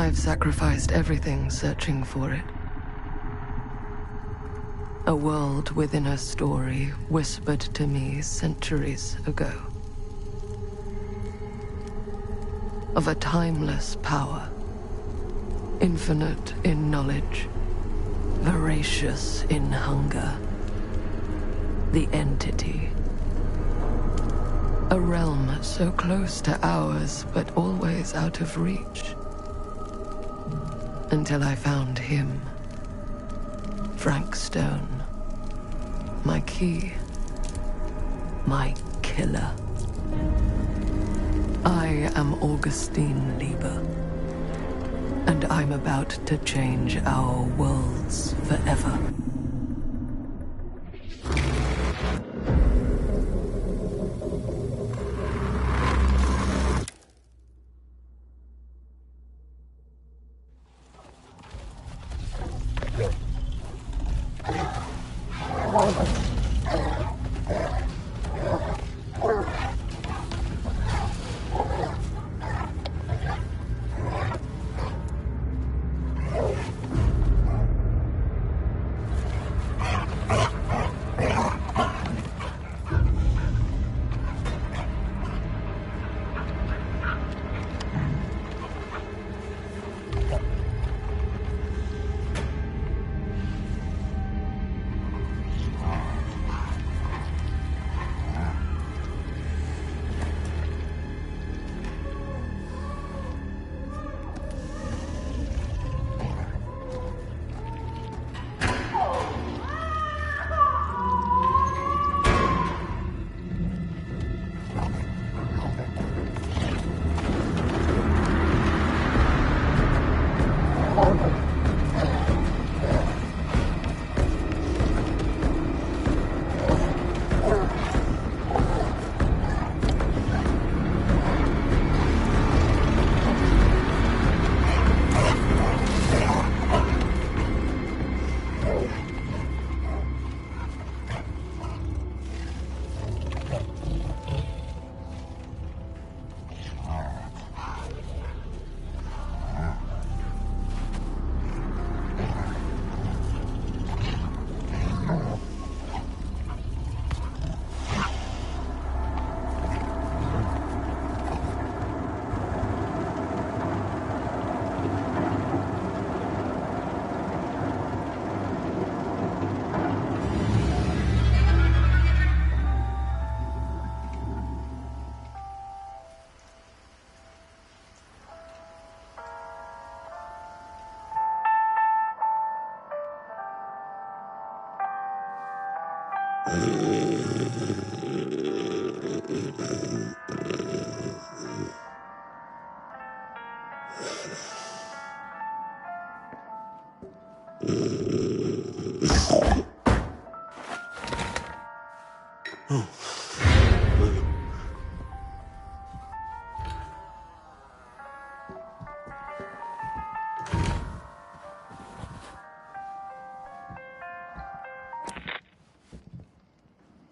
I've sacrificed everything searching for it. A world within a story whispered to me centuries ago. Of a timeless power, infinite in knowledge, voracious in hunger. The entity. A realm so close to ours, but always out of reach. Until I found him. Frank Stone. My key. My killer. I am Augustine Lieber. And I'm about to change our worlds forever.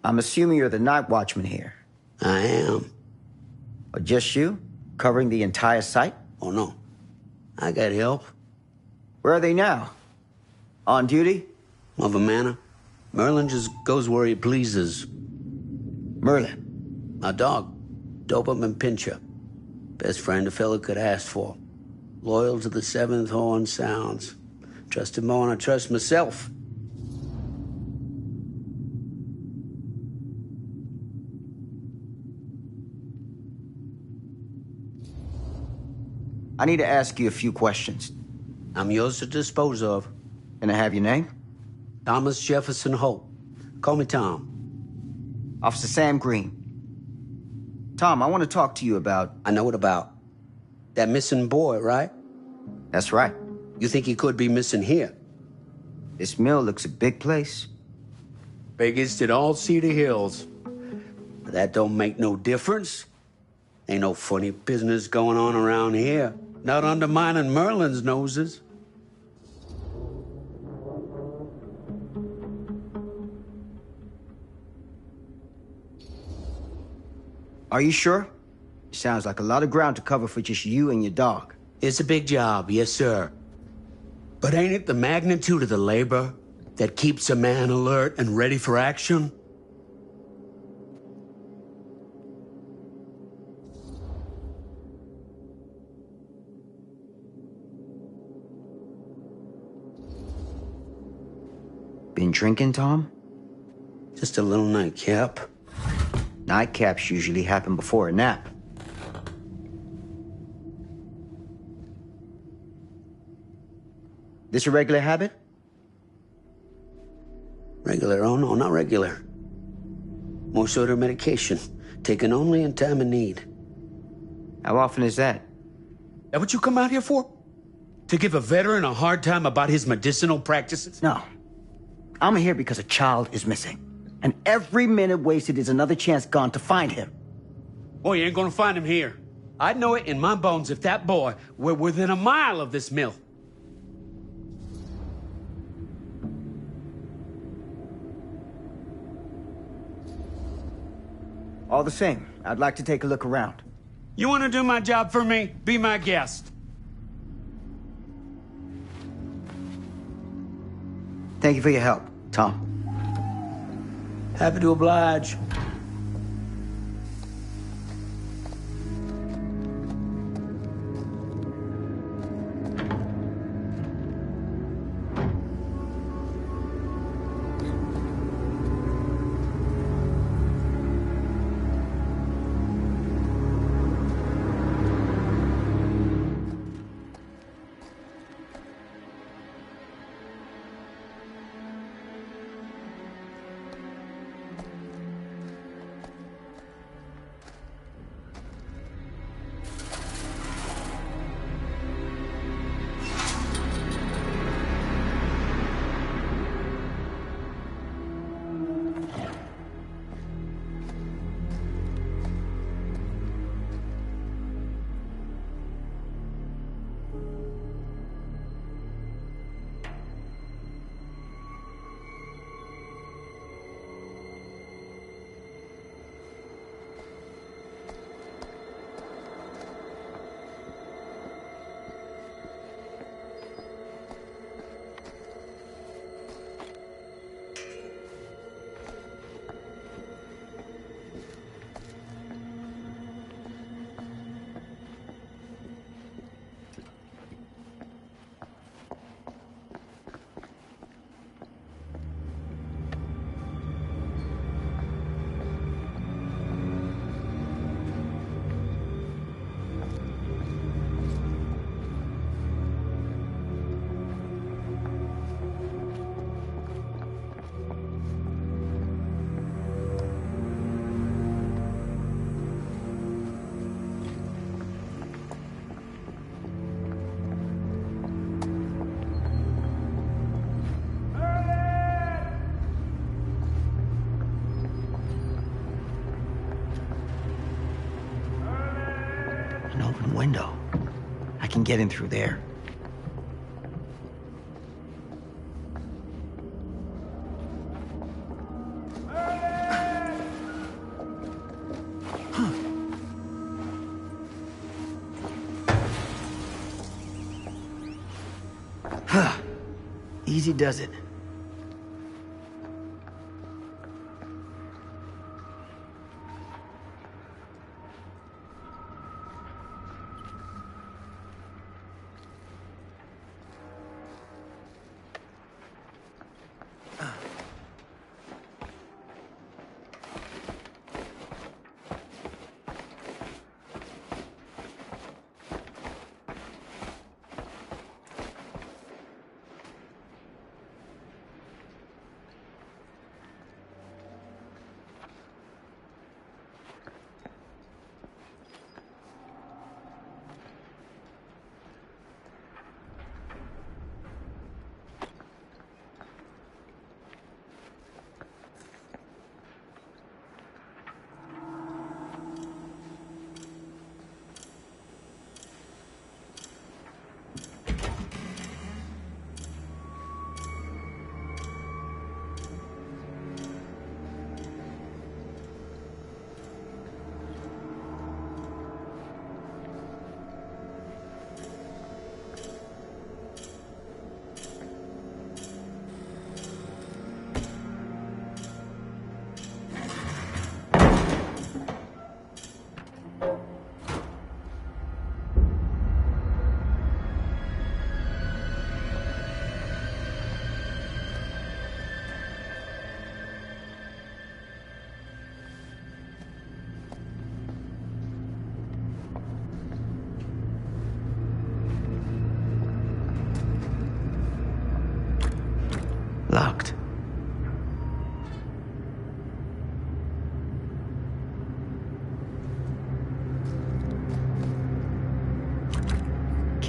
I'm assuming you're the night watchman here. I am. Or just you? Covering the entire site? Oh, no. I got help. Where are they now? On duty? Mother Manor. Merlin just goes where he pleases. Merlin? My dog. Doberman Pinscher. Best friend a fella could ask for. Loyal to the seventh horn sounds. Trust him more than I trust myself. I need to ask you a few questions. I'm yours to dispose of. Can I have your name? Thomas Jefferson Hope. Call me Tom. Officer Sam Green. Tom, I want to talk to you about... I know what about. That missing boy, right? That's right. You think he could be missing here? This mill looks a big place. Biggest in all Cedar Hills. But that don't make no difference. Ain't no funny business going on around here. Not undermining Merlin's noses. Are you sure? Sounds like a lot of ground to cover for just you and your dog. It's a big job, yes, sir. But ain't it the magnitude of the labor that keeps a man alert and ready for action? Been drinking, Tom? Just a little nightcap. Nightcaps usually happen before a nap. This a regular habit? Regular? Oh, no, not regular. More sort of medication, taken only in time of need. How often is that? That what you come out here for? To give a veteran a hard time about his medicinal practices? No. I'm here because a child is missing. And every minute wasted is another chance gone to find him. Boy, you ain't gonna find him here. I'd know it in my bones if that boy were within a mile of this mill. All the same, I'd like to take a look around. You wanna do my job for me? Be my guest. Thank you for your help, Tom. Happy to oblige. An open window. I can get in through there. Easy does it.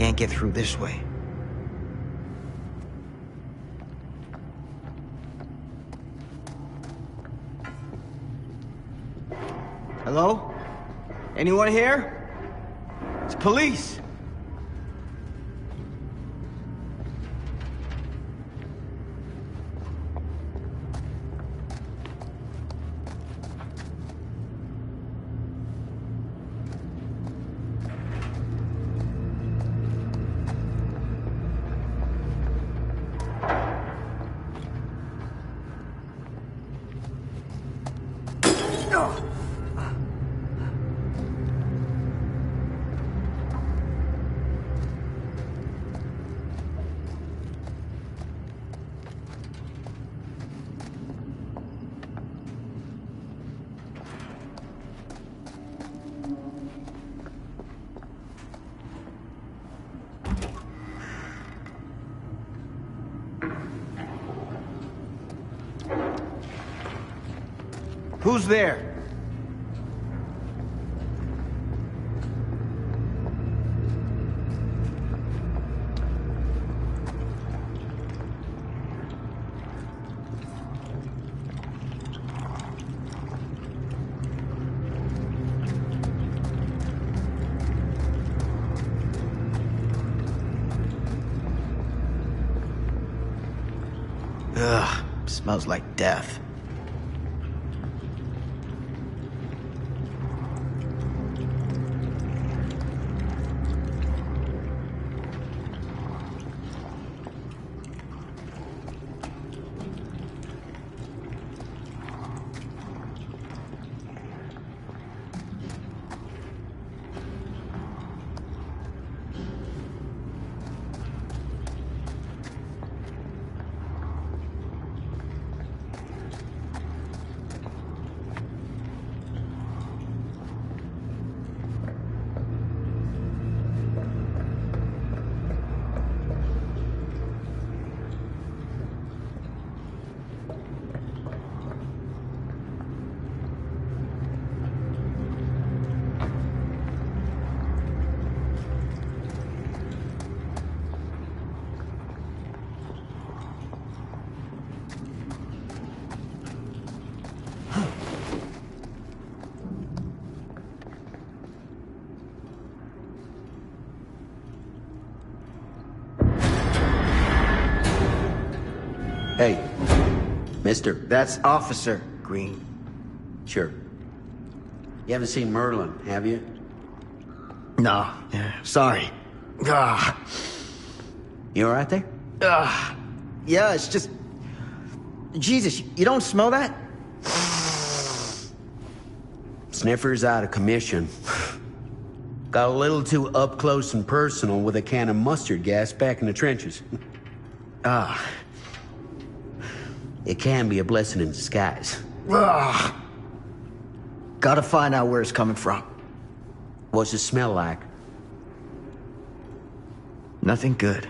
Can't get through this way. Hello? Anyone here? It's police. Who's there? Ugh, smells like death. Hey, mister. That's Officer Green. Sure. You haven't seen Merlin, have you? No, sorry. Ah, You all right there? yeah, it's just... Jesus, you don't smell that? Sniffer's out of commission. Got a little too up close and personal with a can of mustard gas back in the trenches. It can be a blessing in disguise. Gotta find out where it's coming from. What's it smell like? Nothing good.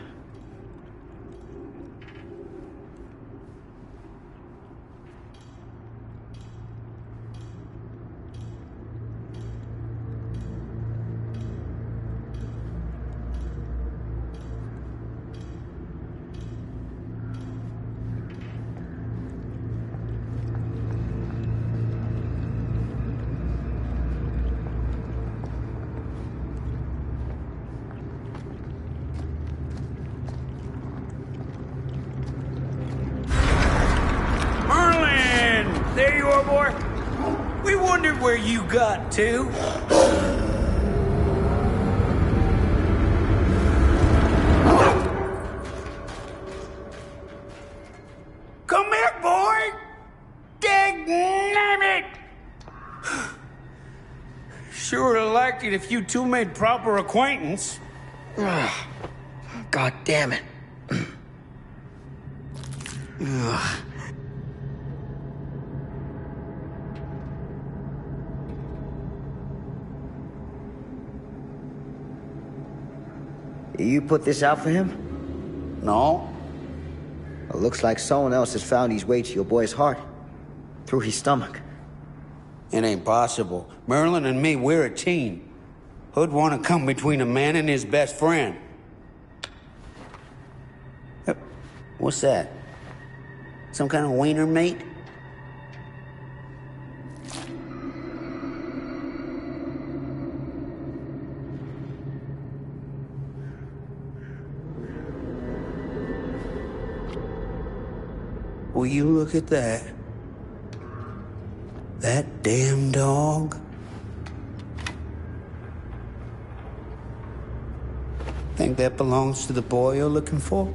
There you are, boy. We wondered where you got to. Come here, boy. Dang it. Sure would have liked it if you two made proper acquaintance. God damn it. Ugh. You put this out for him? No. It looks like someone else has found his way to your boy's heart. Through his stomach. It ain't possible. Merlin and me, we're a team. Who'd want to come between a man and his best friend? What's that? Some kind of wiener mate? Will you look at that? That damn dog? Think that belongs to the boy you're looking for?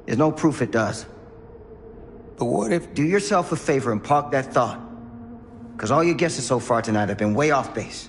There's no proof it does. But what if... Do yourself a favor and park that thought. Because all your guesses so far tonight have been way off base.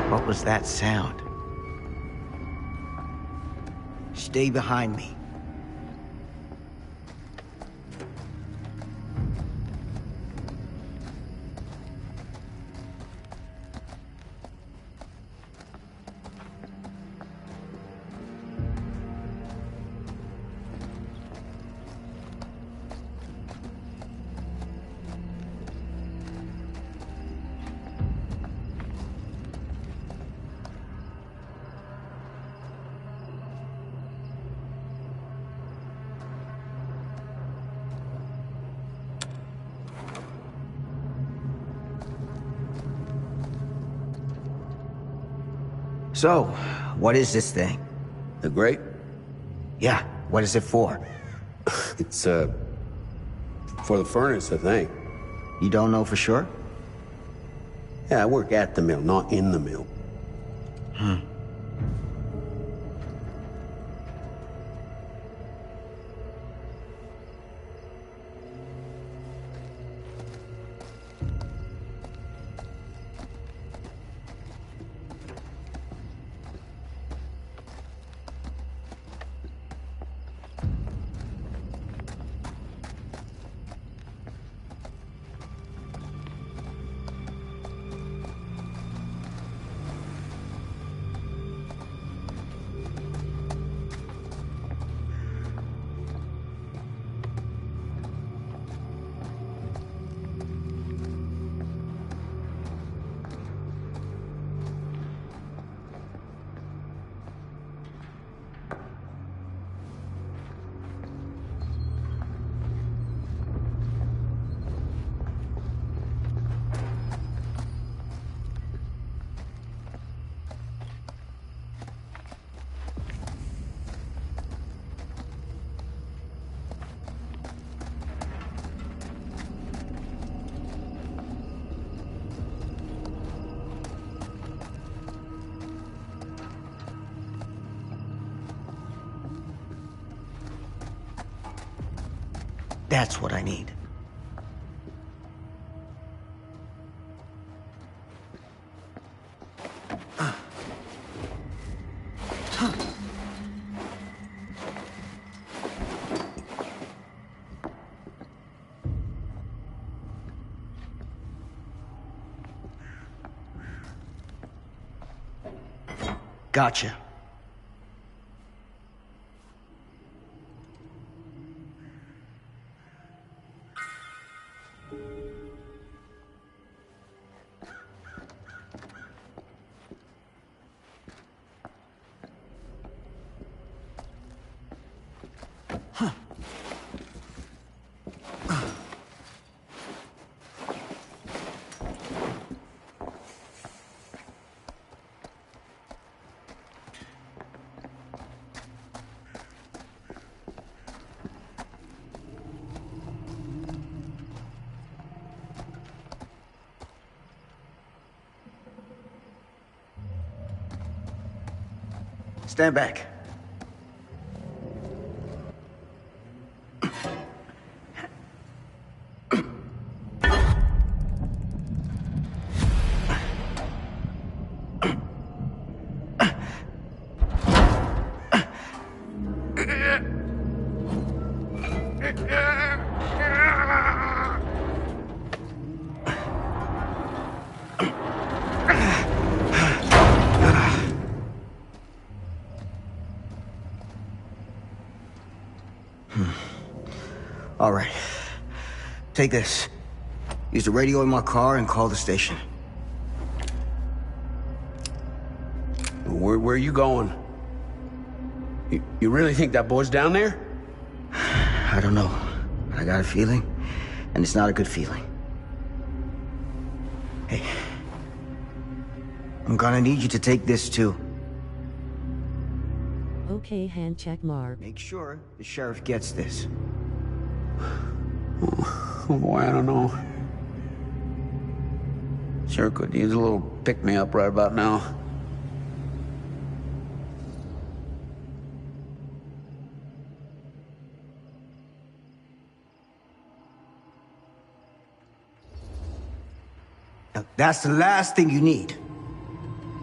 What was that sound? Stay behind me. So, what is this thing? The grate? Yeah, what is it for? It's, for the furnace, I think. You don't know for sure? Yeah, I work at the mill, not in the mill. That's what I need. Gotcha. Stand back. All right. Take this. Use the radio in my car and call the station. Where are you going? You really think that boy's down there? I don't know. I got a feeling, and it's not a good feeling. Hey. I'm gonna need you to take this too. Okay, hand check mark. Make sure the sheriff gets this. Oh boy, I don't know. Sure could use a little pick-me-up right about now. Now, that's the last thing you need.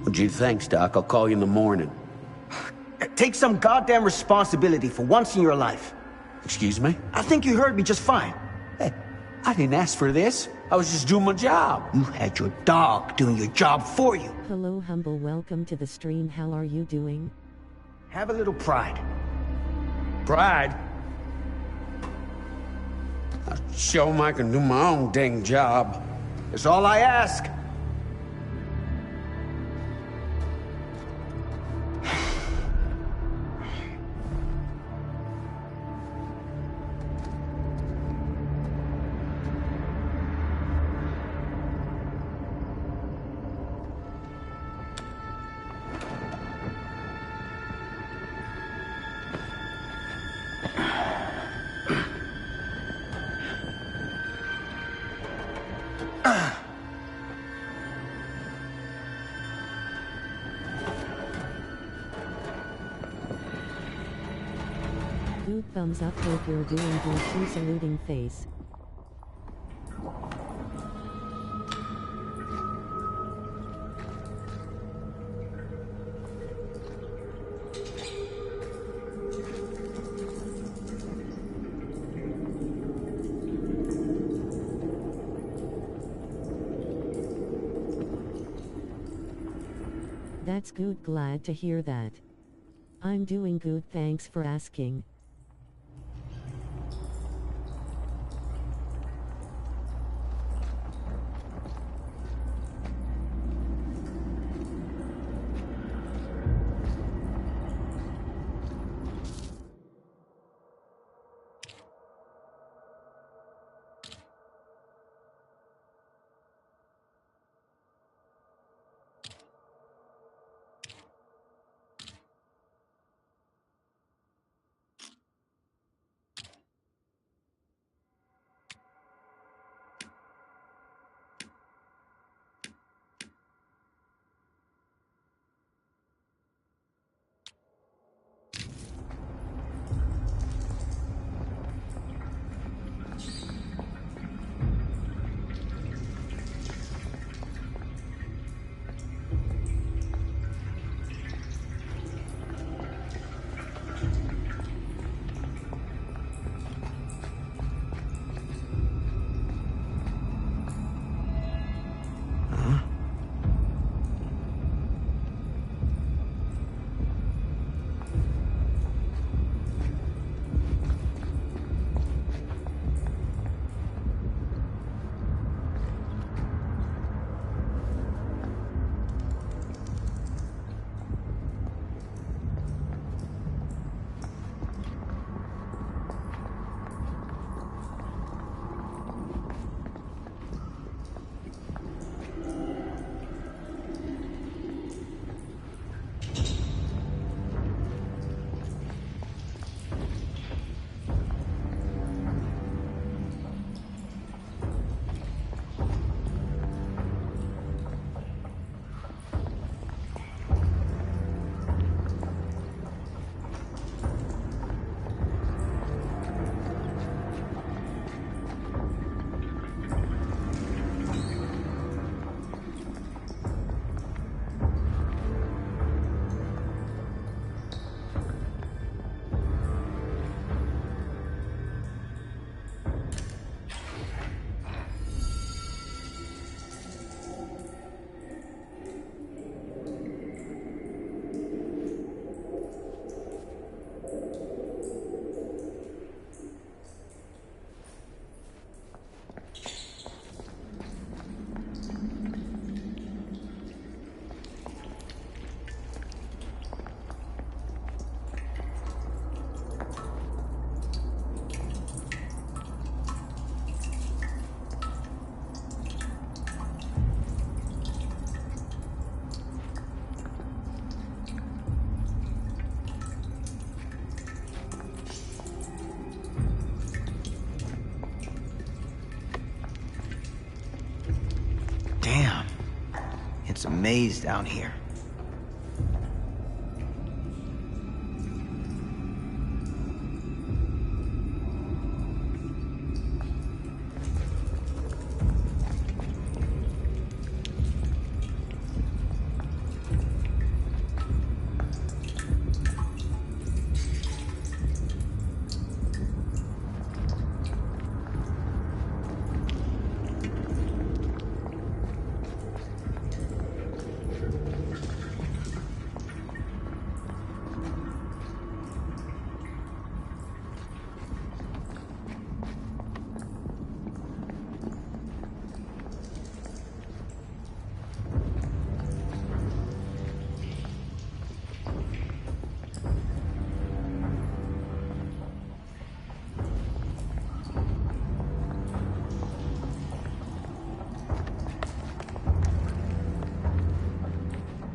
Well, gee, thanks, Doc. I'll call you in the morning. Take some goddamn responsibility for once in your life. Excuse me? I think you heard me just fine. Hey, I didn't ask for this. I was just doing my job. You had your dog doing your job for you. Hello, Humble. Welcome to the stream. How are you doing? Have a little pride. Pride? I'll show 'em I can do my own dang job. That's all I ask. Dude, thumbs up. Hope you're doing good too. Saluting face. That's good. Glad to hear that. I'm doing good. Thanks for asking. It's a maze down here.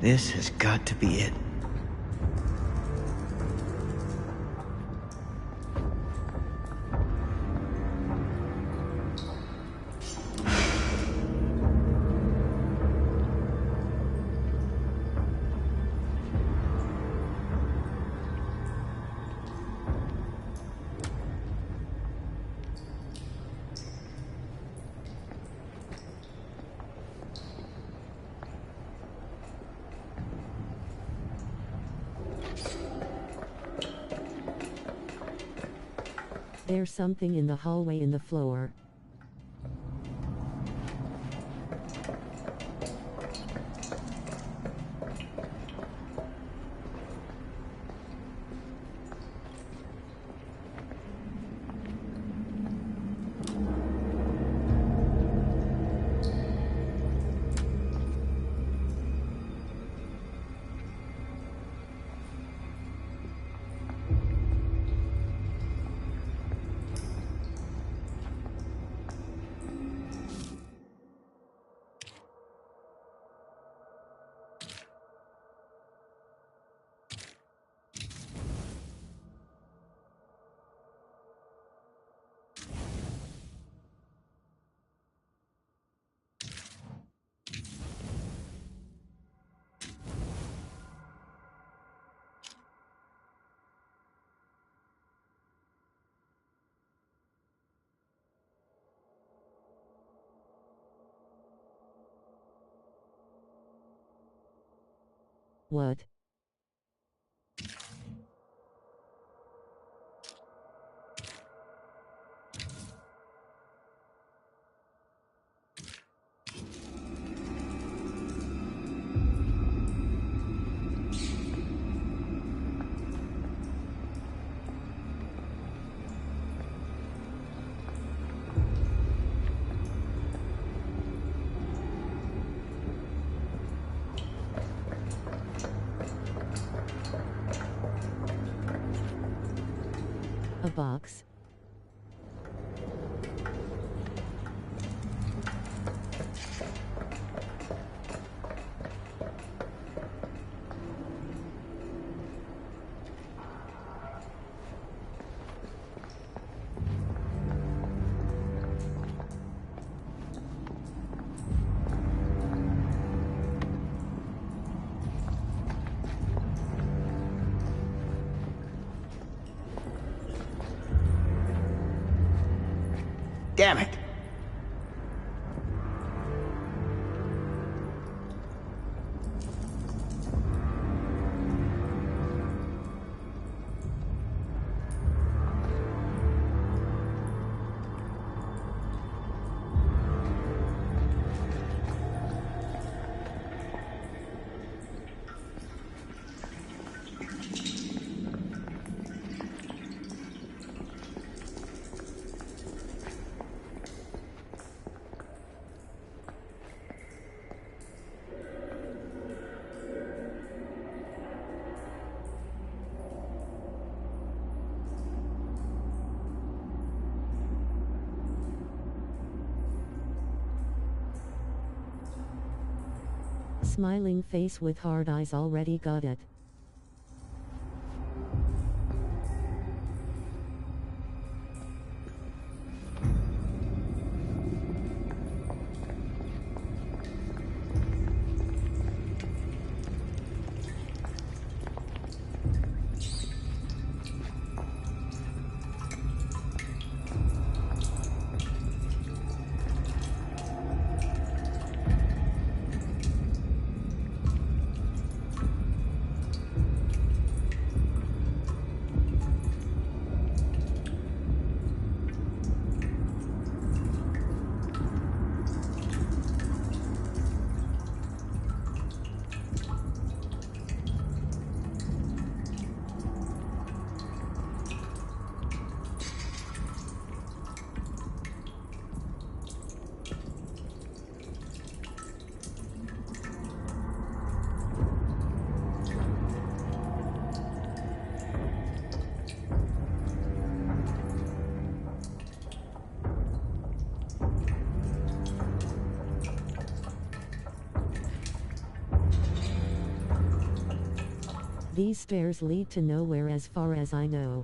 This has got to be it. There's something in the hallway in the floor. What? A box? Damn it! Smiling face with hard eyes, already got it. These stairs lead to nowhere as far as I know.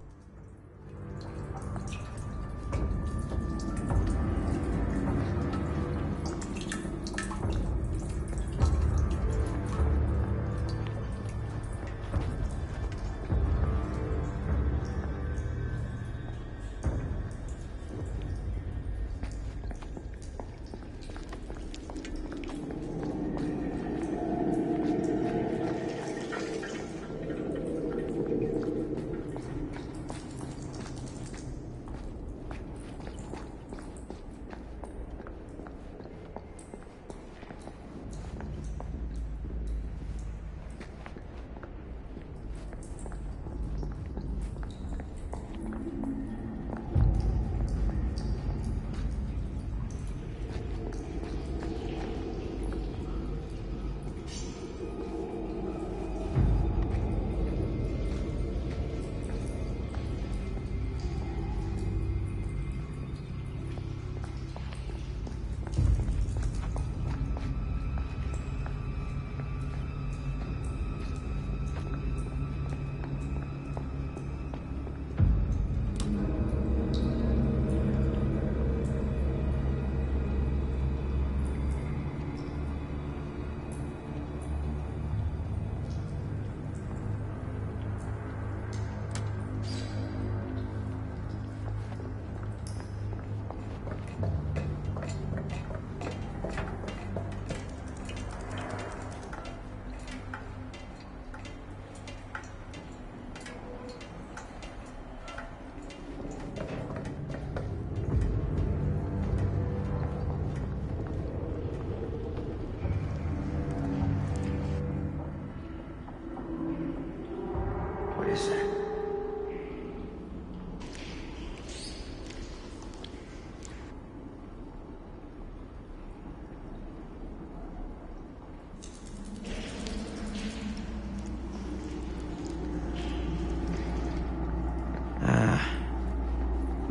What is that?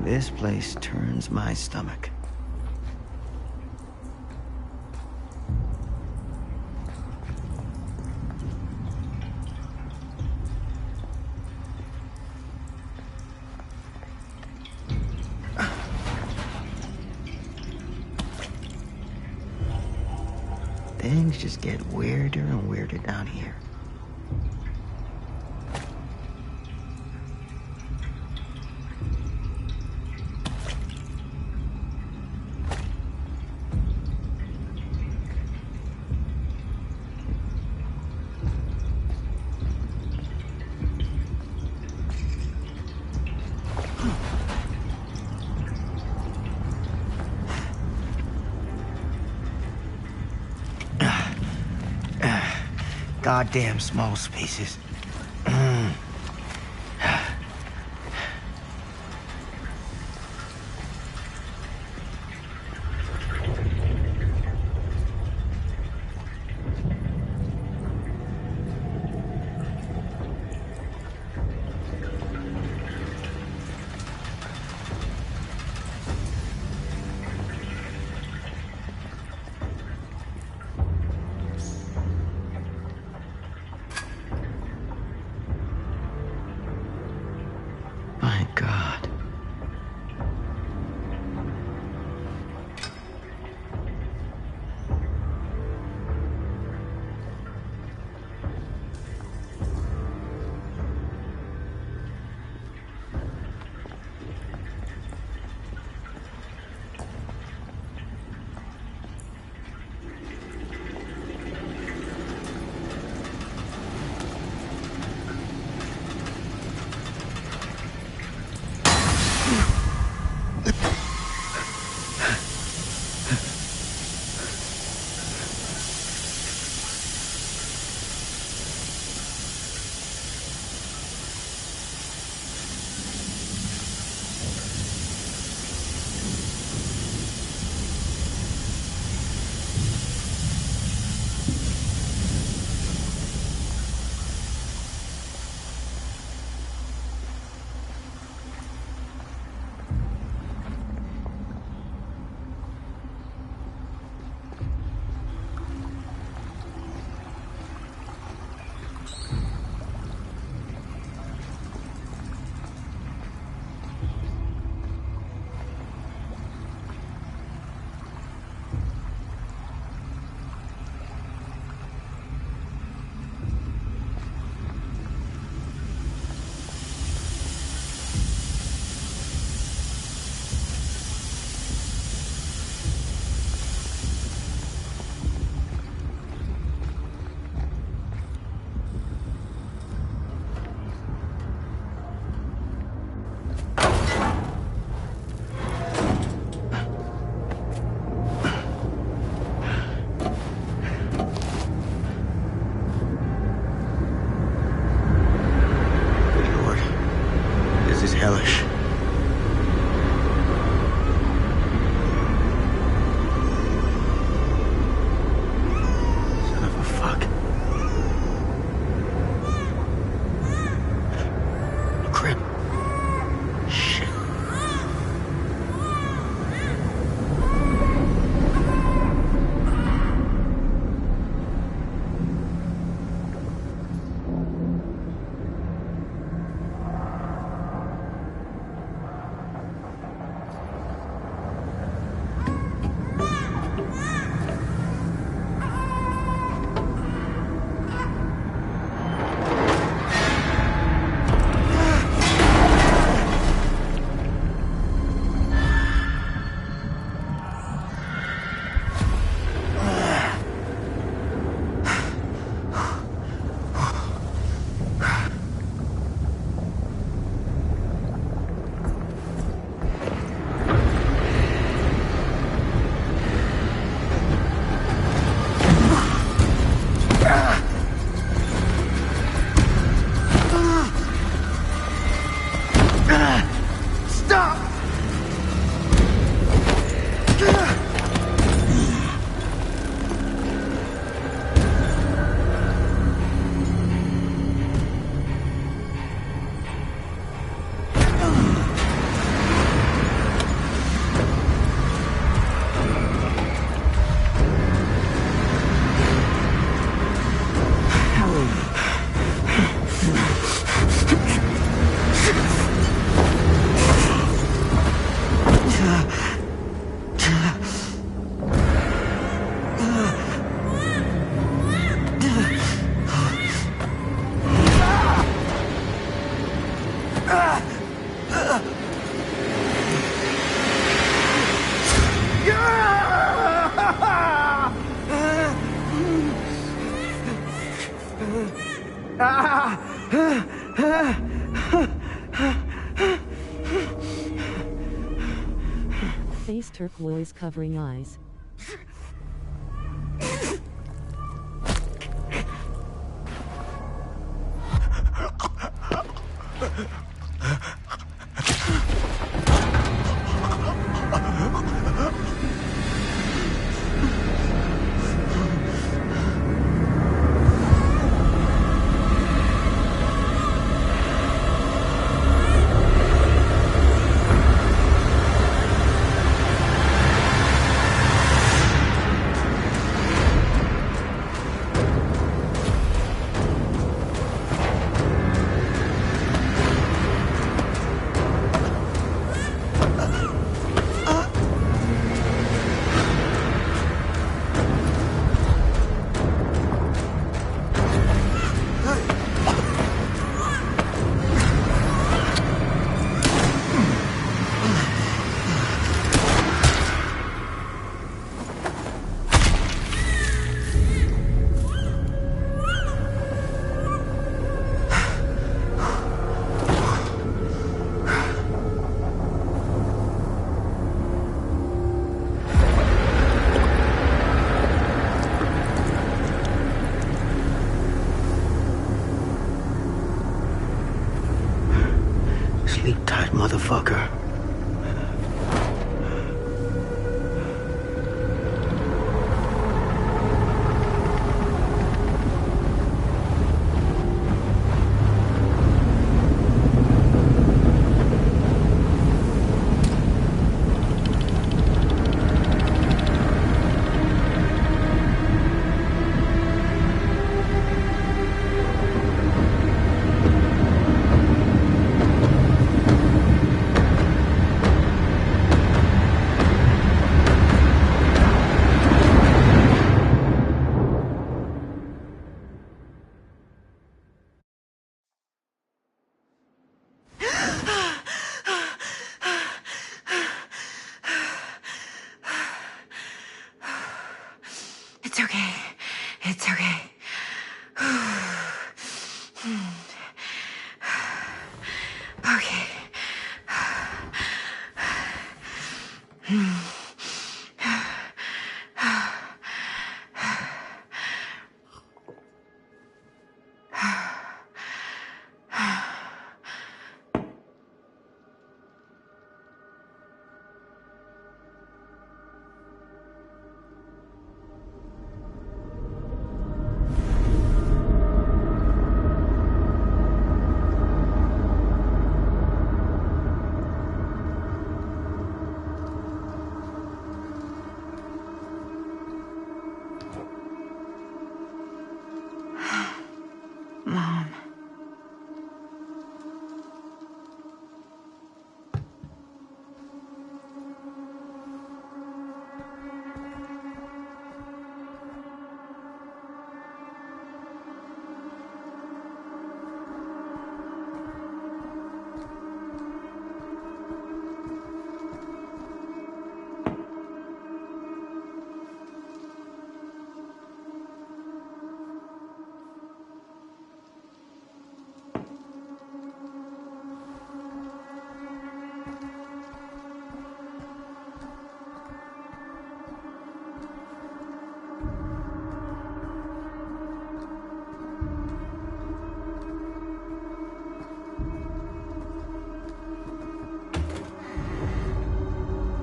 This place turns my stomach. Things just get weirder and weirder down here. Goddamn small spaces. Face turquoise covering eyes. Sleep tight, motherfucker. It's okay. It's okay. Okay. Mom.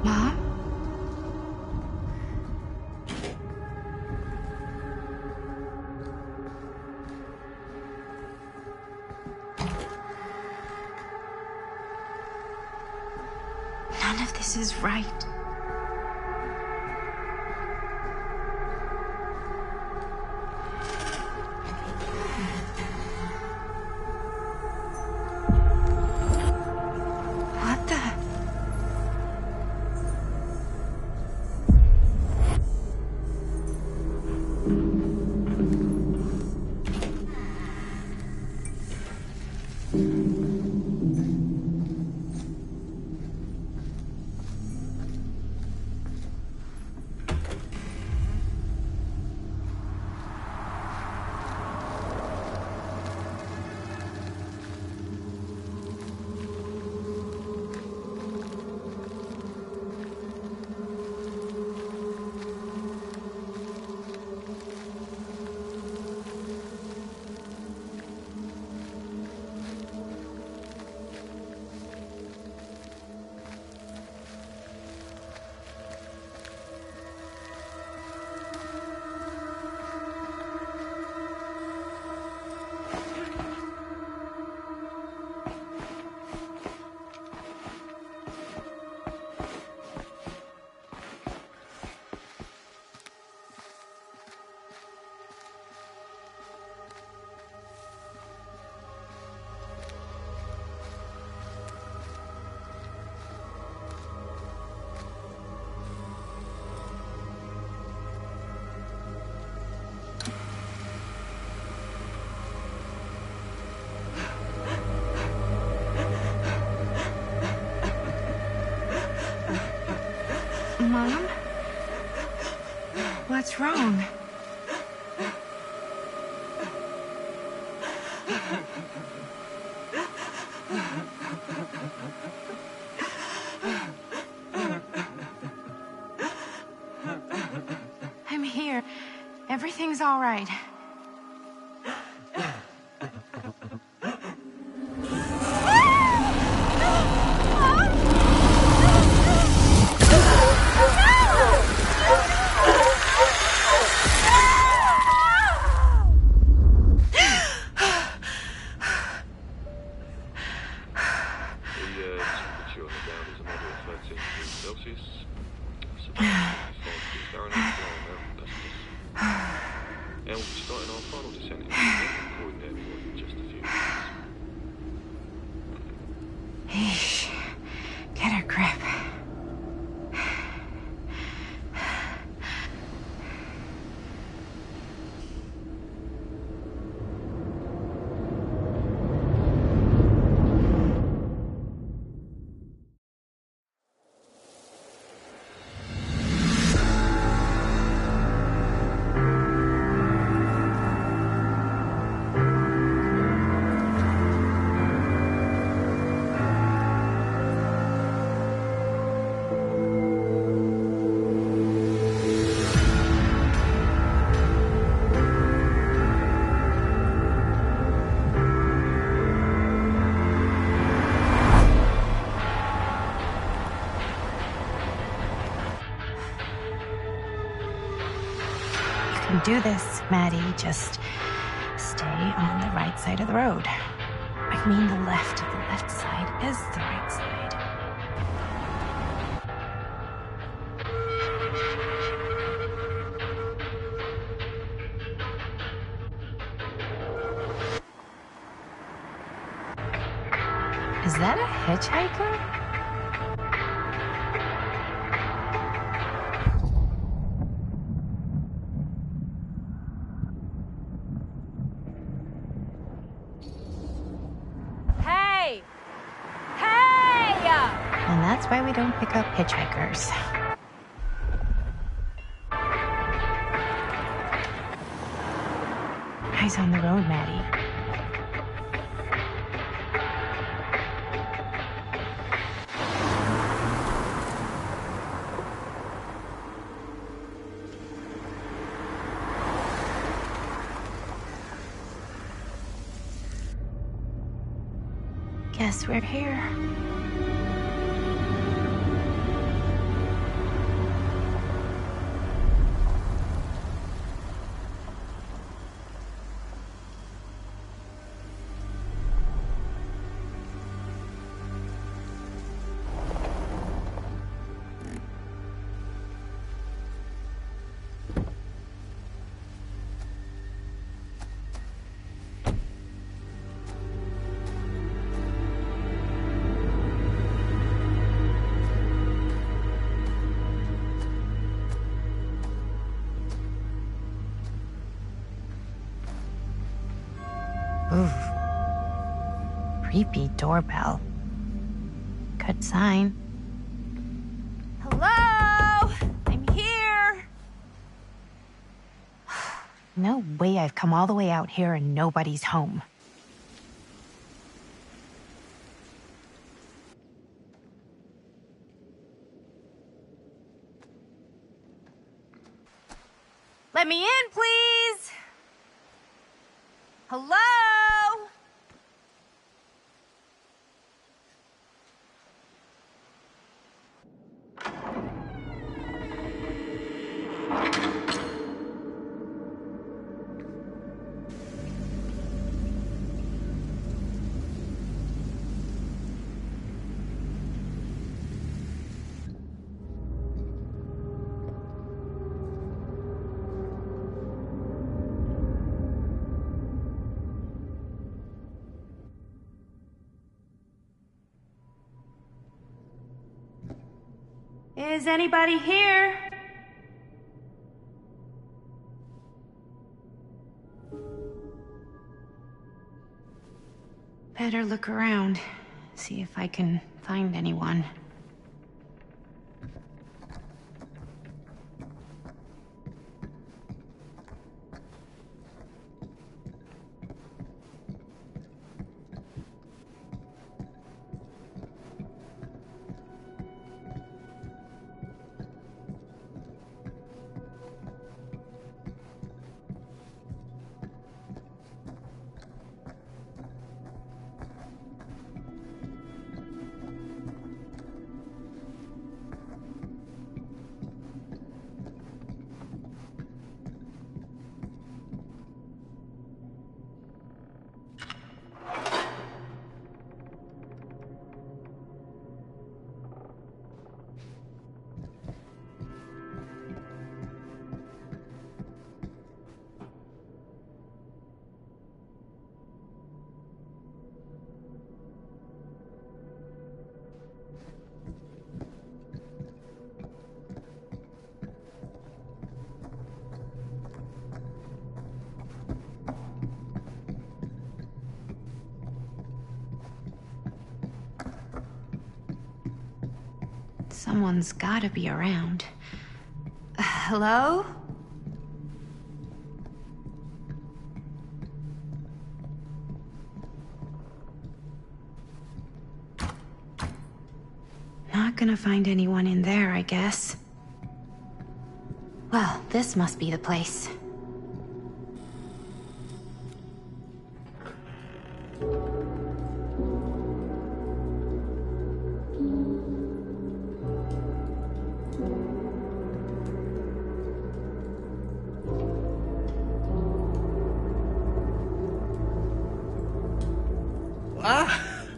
Mom? None of this is right. What the? Mom? What's wrong? I'm here. Everything's all right. Eesh. Get a grip. You can do this, Maddie. Just stay on the right side of the road. I mean the left. The left side is the right side. Is that a hitchhiker? Hey! Hey! And that's why we don't pick up hitchhikers. Eyes on the road, Maddie. Guess we're here. Ooh. Creepy doorbell. Good sign. Hello? I'm here. No way I've come all the way out here and nobody's home. Let me in, please. Hello? Is anybody here? Better look around. See if I can find anyone. Someone's gotta be around. Hello? Not gonna find anyone in there, I guess. Well, this must be the place.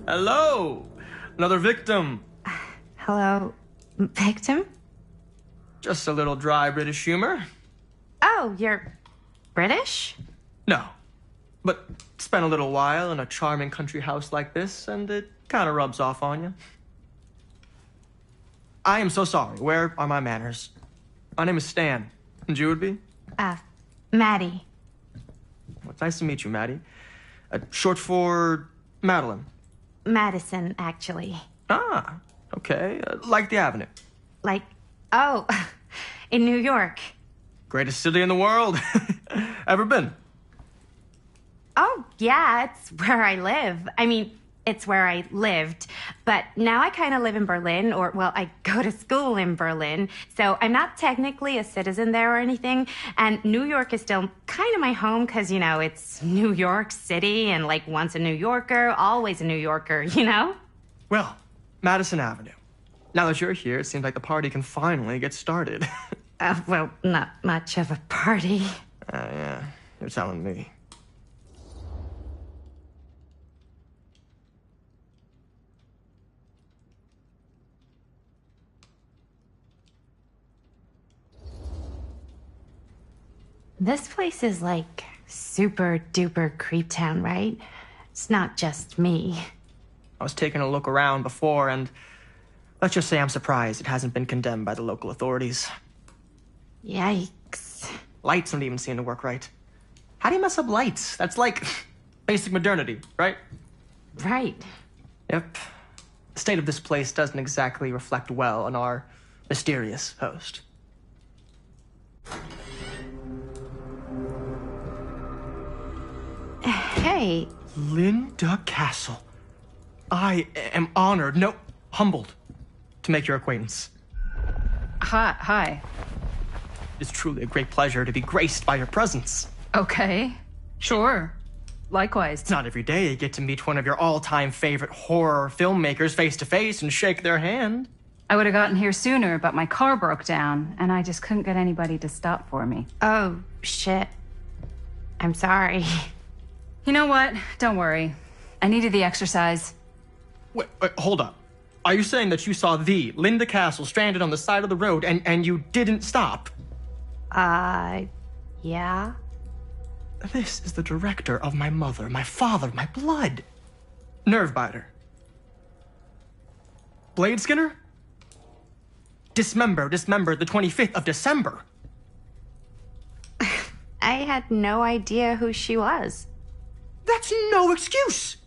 Hello! Another victim. Hello, victim? Just a little dry British humor. Oh, you're British? No. But spent a little while in a charming country house like this, and it kind of rubs off on you. I am so sorry. Where are my manners? My name is Stan. And you would be? Maddie. Well, it's nice to meet you, Maddie. Short for Madeline. Madison, actually. Ah, okay. Like the Avenue. Like, oh, in New York. Greatest city in the world. Ever been? Oh, yeah, it's where I live. I mean, it's where I lived. But now I kind of live in Berlin, or, well, I go to school in Berlin. So I'm not technically a citizen there or anything. And New York is still kind of my home because, you know, it's New York City and, like, once a New Yorker, always a New Yorker, you know? Well, Madison Avenue. Now that you're here, it seems like the party can finally get started. Well, not much of a party. Yeah, you're telling me. This place is like super duper creep town, right? It's not just me. I was taking a look around before, and let's just say I'm surprised it hasn't been condemned by the local authorities. Yikes. Lights don't even seem to work right. How do you mess up lights? That's like basic modernity, right? Right. Yep. The state of this place doesn't exactly reflect well on our mysterious host. Hey. Linda Castle. I am honored, no, humbled, to make your acquaintance. Hi. It's truly a great pleasure to be graced by your presence. Okay. Sure. Likewise. It's not every day you get to meet one of your all-time favorite horror filmmakers face to face and shake their hand. I would have gotten here sooner, but my car broke down, and I just couldn't get anybody to stop for me. Oh, shit. I'm sorry. You know what? Don't worry. I needed the exercise. Wait, hold up. Are you saying that you saw the Linda Castle stranded on the side of the road and you didn't stop? Yeah. This is the director of my mother, my father, my blood. Nerve biter. Blade Skinner? Dismembered the 25th of December. I had no idea who she was. That's no excuse.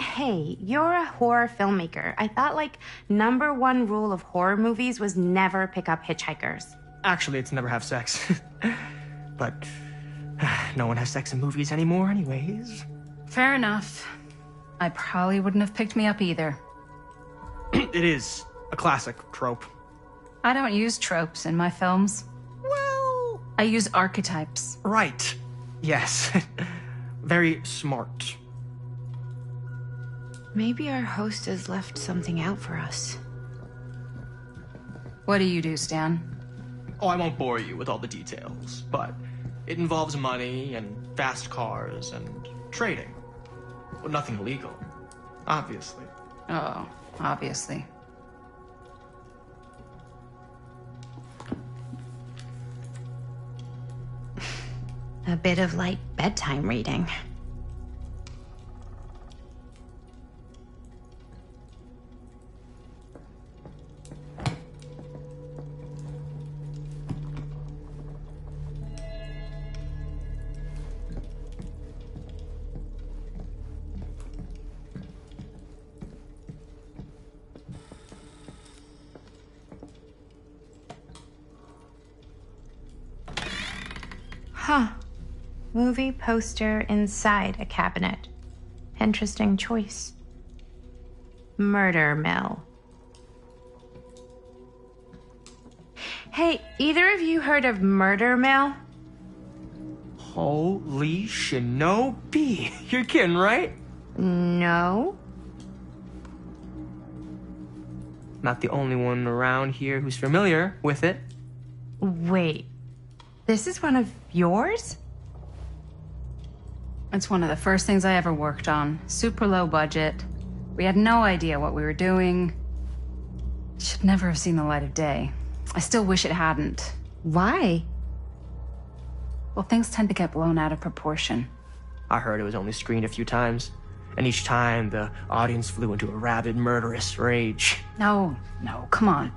Hey, you're a horror filmmaker. I thought, like, #1 rule of horror movies was never pick up hitchhikers. Actually, it's never have sex. But no one has sex in movies anymore anyways. Fair enough. I probably wouldn't have picked me up either. It is a classic trope. I don't use tropes in my films. Well... I use archetypes. Right. Yes. Very smart. Maybe our host has left something out for us. What do you do, Stan? Oh, I won't bore you with all the details, but it involves money and fast cars and trading. Well, nothing illegal, obviously. Oh, obviously. A bit of light bedtime reading. Huh. Movie poster inside a cabinet. Interesting choice. Murder mill. Hey, either of you heard of murder mill? Holy shinobi. You're kidding, right? No. Not the only one around here who's familiar with it. Wait. This is one of yours? It's one of the first things I ever worked on. Super low budget. We had no idea what we were doing. It should never have seen the light of day. I still wish it hadn't. Why? Well, things tend to get blown out of proportion. I heard it was only screened a few times, and each time the audience flew into a rabid, murderous rage. No, come on.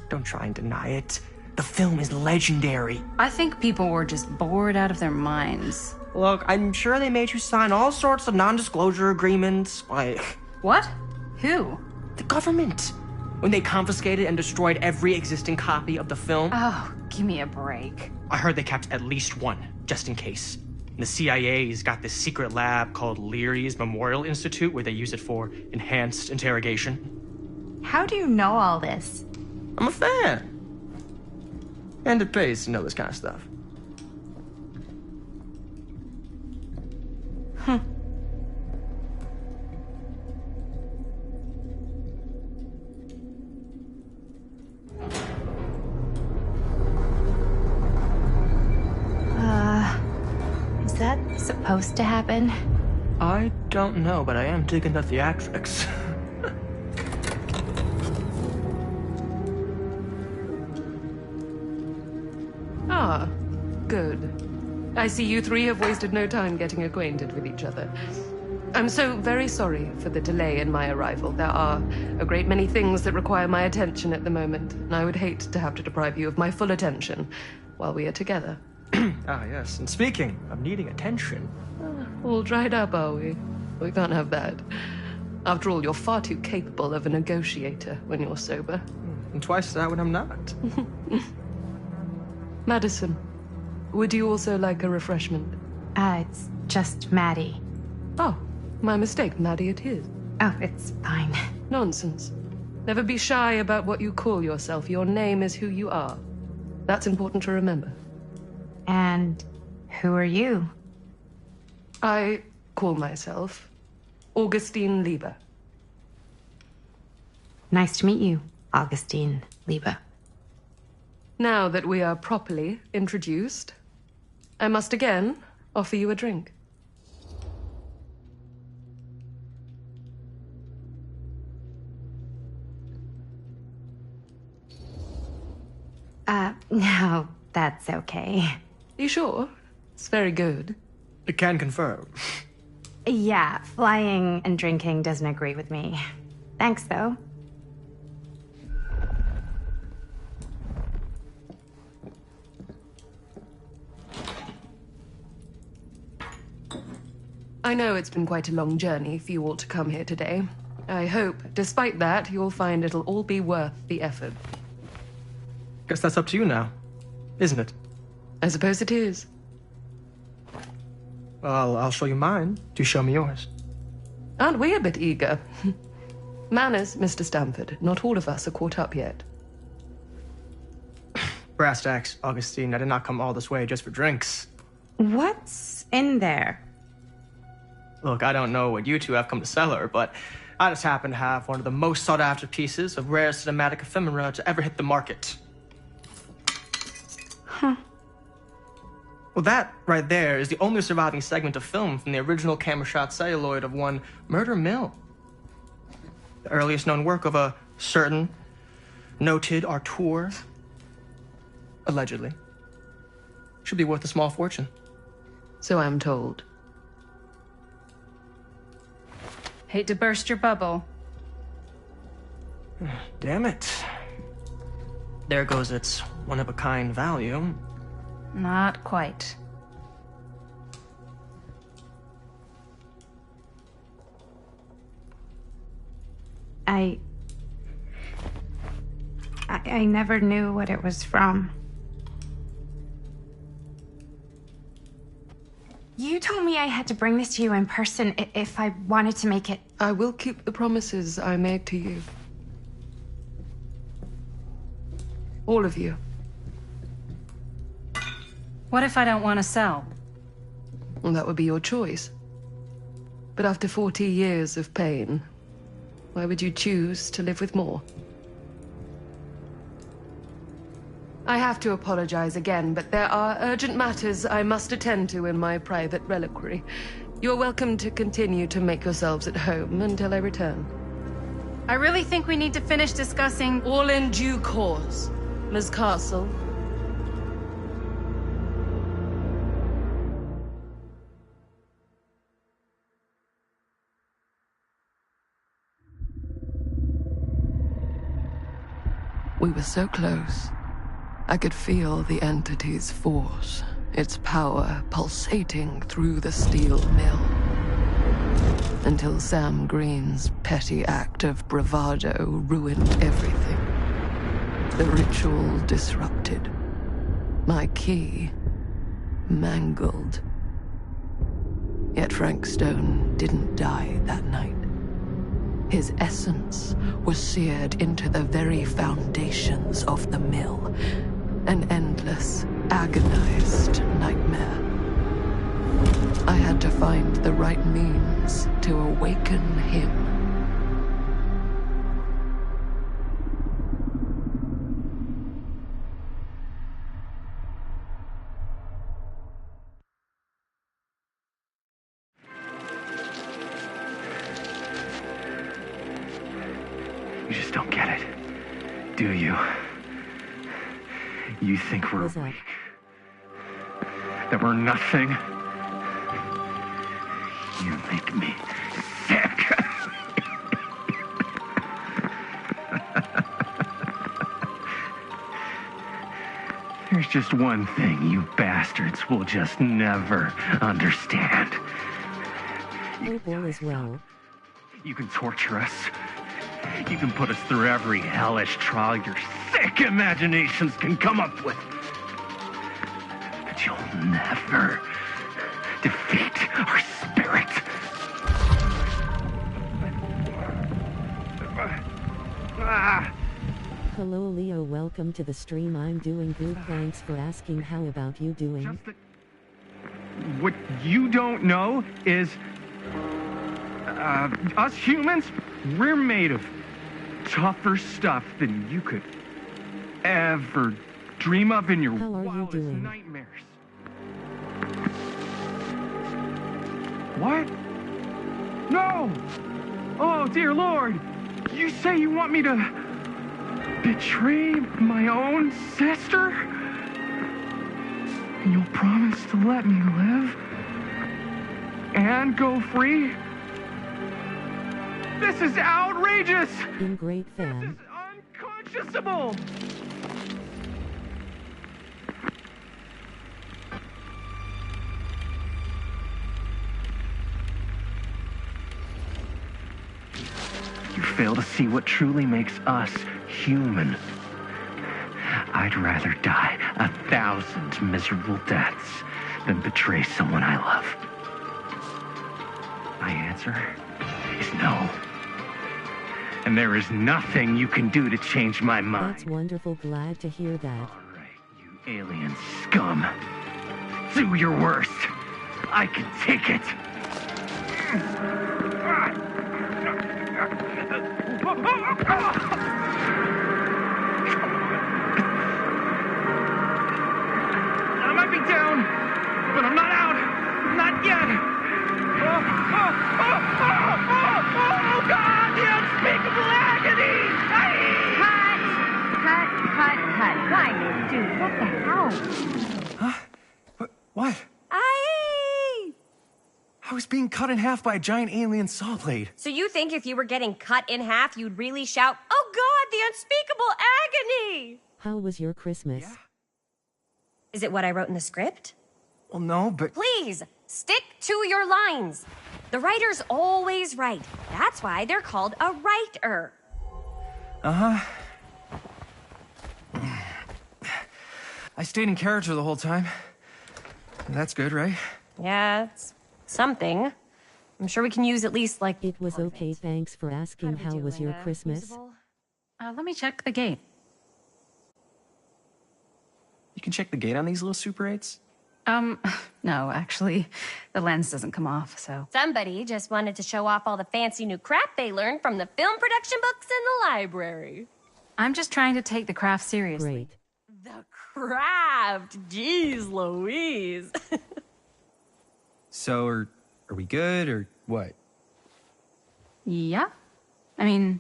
Don't try and deny it. The film is legendary. I think people were just bored out of their minds. Look, I'm sure they made you sign all sorts of non-disclosure agreements, like... What? Who? The government. When they confiscated and destroyed every existing copy of the film. Oh, give me a break. I heard they kept at least one, just in case. And the CIA's got this secret lab called Leary's Memorial Institute where they use it for enhanced interrogation. How do you know all this? I'm a fan. And it pays to know this kind of stuff. Huh. Is that supposed to happen? I don't know, but I am digging the theatrics. Ah, good. I see you three have wasted no time getting acquainted with each other. I'm so very sorry for the delay in my arrival. There are a great many things that require my attention at the moment, and I would hate to have to deprive you of my full attention while we are together. Ah, yes. And speaking of needing attention... All dried up, are we? We can't have that. After all, you're far too capable of a negotiator when you're sober. And twice that when I'm not. Madison, would you also like a refreshment? It's just Maddie. Oh, my mistake. Maddie it is. Oh, it's fine. Nonsense. Never be shy about what you call yourself. Your name is who you are. That's important to remember. And who are you? I call myself Augustine Lieber. Nice to meet you, Augustine Lieber. Now that we are properly introduced, I must again offer you a drink. No, that's okay. You sure? It's very good. I can confirm. Yeah, flying and drinking doesn't agree with me. Thanks, though. I know it's been quite a long journey for you all to come here today. I hope, despite that, you'll find it'll all be worth the effort. Guess that's up to you now, isn't it? I suppose it is. Well, I'll show you mine. Do show me yours. Aren't we a bit eager? Manners, Mr. Stamford. Not all of us are caught up yet. Brass tacks, Augustine. I did not come all this way just for drinks. What's in there? Look, I don't know what you two have come to cellar, but I just happen to have one of the most sought-after pieces of rare cinematic ephemera to ever hit the market. Huh. Well, that right there is the only surviving segment of film from the original camera shot celluloid of one Murder Mill. The earliest known work of a certain noted auteur, allegedly. Should be worth a small fortune. So I'm told. Hate to burst your bubble. Damn it. There goes its one-of-a-kind value. Not quite. I never knew what it was from. me I had to bring this to you in person if I wanted to make it. I will keep the promises I made to you. All of you. What if I don't want to sell? Well, that would be your choice. But after 40 years of pain, why would you choose to live with more? I have to apologize again, but there are urgent matters I must attend to in my private reliquary. You're welcome to continue to make yourselves at home until I return. I really think we need to finish discussing... All in due course, Ms. Castle. We were so close. I could feel the entity's force, its power pulsating through the steel mill. Until Sam Green's petty act of bravado ruined everything. The ritual disrupted. My key mangled. Yet Frank Stone didn't die that night. His essence was seared into the very foundations of the mill. An endless, agonized nightmare. I had to find the right means to awaken him. You just don't get it, do you? You think we're weak? That we're nothing? You make me sick. There's just one thing you bastards will just never understand. Hope all is well. You can torture us. You can put us through every hellish trial your sick imaginations can come up with. But you'll never defeat our spirit. Hello Leo, welcome to the stream. I'm doing good, thanks for asking. How about you doing? What you don't know is us humans, we're made of tougher stuff than you could ever dream of in your wildest nightmares. What? No! Oh, dear Lord! You say you want me to betray my own sister? And you'll promise to let me live? And go free? This is outrageous! In great fan. This is unconscionable! You fail to see what truly makes us human. I'd rather die 1,000 miserable deaths than betray someone I love. My answer is no. And there is nothing you can do to change my mind. That's wonderful, glad to hear that. All right, you alien scum. Do your worst. I can take it. I might be down, but I'm not out. Not yet. Oh, God, the unspeakable agony! Cut. Why, dude, what the hell? Huh? What? Aye! I was being cut in half by a giant alien saw blade. So you think if you were getting cut in half, you'd really shout, "Oh God, the unspeakable agony!" How was your Christmas? Yeah. Is it what I wrote in the script? Well, no, but... Please, stick to your lines. The writer's always right. That's why they're called a writer. Uh-huh. I stayed in character the whole time. That's good, right? Yeah, it's something. I'm sure we can use at least, like... It was okay, thanks for asking. How was your Christmas? Let me check the gate. You can check the gate on these little Super 8s? No, actually, the lens doesn't come off, so... Somebody just wanted to show off all the fancy new crap they learned from the film production books in the library. I'm just trying to take the craft seriously. Great. The craft! Jeez Louise! So, are we good, or what? Yeah. I mean,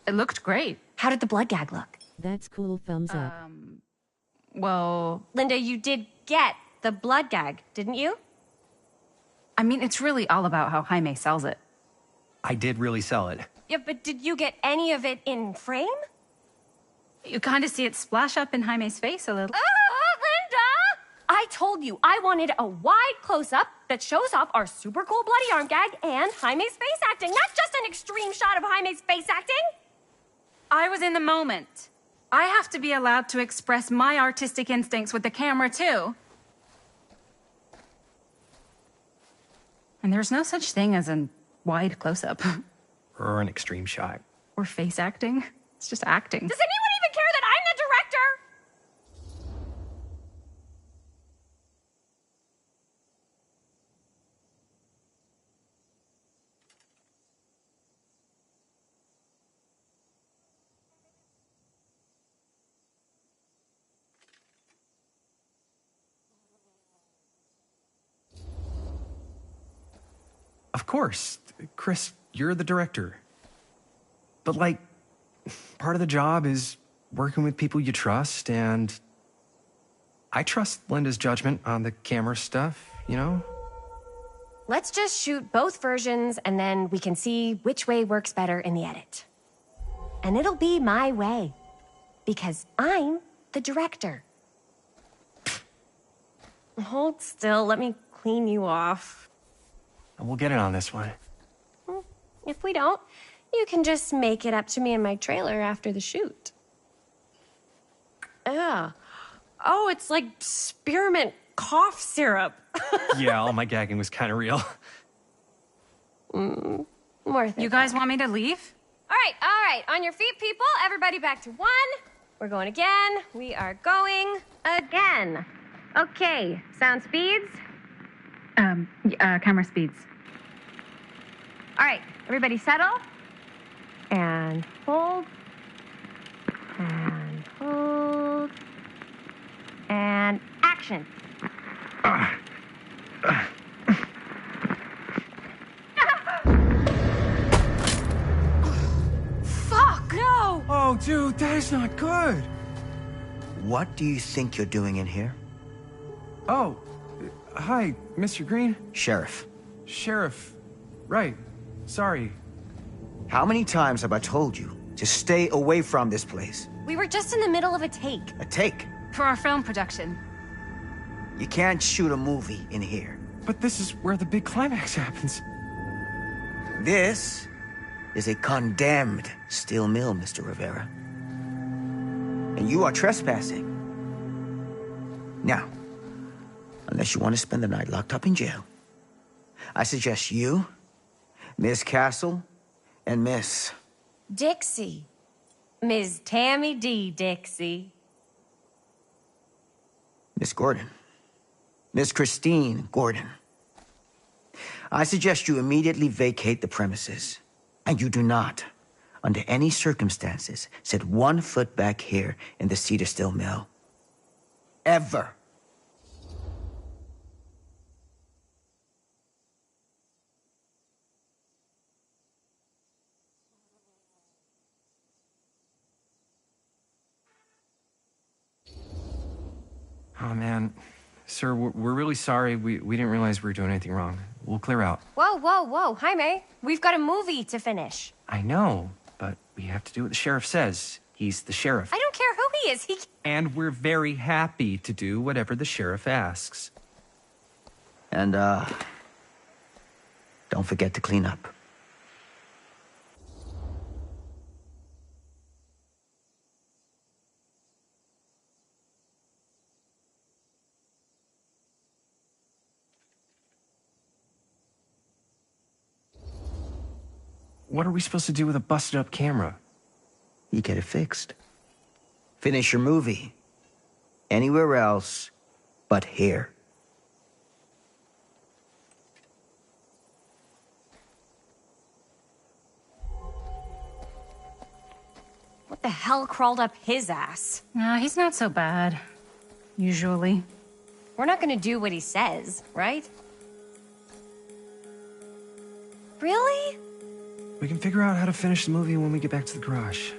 it looked great. How did the blood gag look? That's cool, thumbs up. Well... Linda, you did get the blood gag, didn't you? I mean, it's really all about how Jaime sells it. I did really sell it. Yeah, but did you get any of it in frame? You kind of see it splash up in Jaime's face a little. Linda! I told you I wanted a wide close-up that shows off our super cool bloody arm gag and Jaime's face acting, not just an extreme shot of Jaime's face acting. I was in the moment. I have to be allowed to express my artistic instincts with the camera, too. And there's no such thing as a wide close-up. Or an extreme shot. Or face acting. It's just acting. Does anyone even care that I'm the director? Of course. Chris, you're the director. But, like, part of the job is working with people you trust, and I trust Linda's judgment on the camera stuff, you know? Let's just shoot both versions and then we can see which way works better in the edit. And it'll be my way. Because I'm the director. Hold still, let me clean you off. We'll get it on this one. If we don't, you can just make it up to me in my trailer after the shoot. Ugh. Oh, it's like spearmint cough syrup. Yeah, all my gagging was kind of real. Worth it. You guys want me to leave? All right. On your feet, people. Everybody back to 1. We're going again. We are going again. Okay, sound speeds. Camera speeds. All right, everybody settle. And hold. And hold. And action. Fuck, no! Oh, dude, that is not good. What do you think you're doing in here? Oh, hi, Mr. Green. Sheriff. Sheriff. Right. Sorry. How many times have I told you to stay away from this place? We were just in the middle of a take. A take? For our film production. You can't shoot a movie in here. But this is where the big climax happens. This is a condemned steel mill, Mr. Rivera. And you are trespassing. Now, unless you want to spend the night locked up in jail, I suggest you, Miss Castle, and Miss... Dixie. Ms. Tammy D. Dixie. Miss Gordon. Miss Christine Gordon. I suggest you immediately vacate the premises. And you do not, under any circumstances, set 1 foot back here in the Cedar Steel Mill. Ever. Oh, man. Sir, we're really sorry. We didn't realize we were doing anything wrong. We'll clear out. Whoa. Jaime, we've got a movie to finish. I know, but we have to do what the sheriff says. He's the sheriff. I don't care who he is. And we're very happy to do whatever the sheriff asks. And, don't forget to clean up. what are we supposed to do with a busted up camera? You get it fixed. Finish your movie. Anywhere else but here. What the hell crawled up his ass? He's not so bad. Usually. We're not gonna do what he says, right? Really? We can figure out how to finish the movie when we get back to the garage.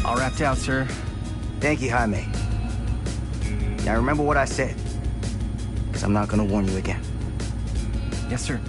All wrapped out, sir. Thank you, Jaime. Now remember what I said, because I'm not gonna warn you again. Yes, sir.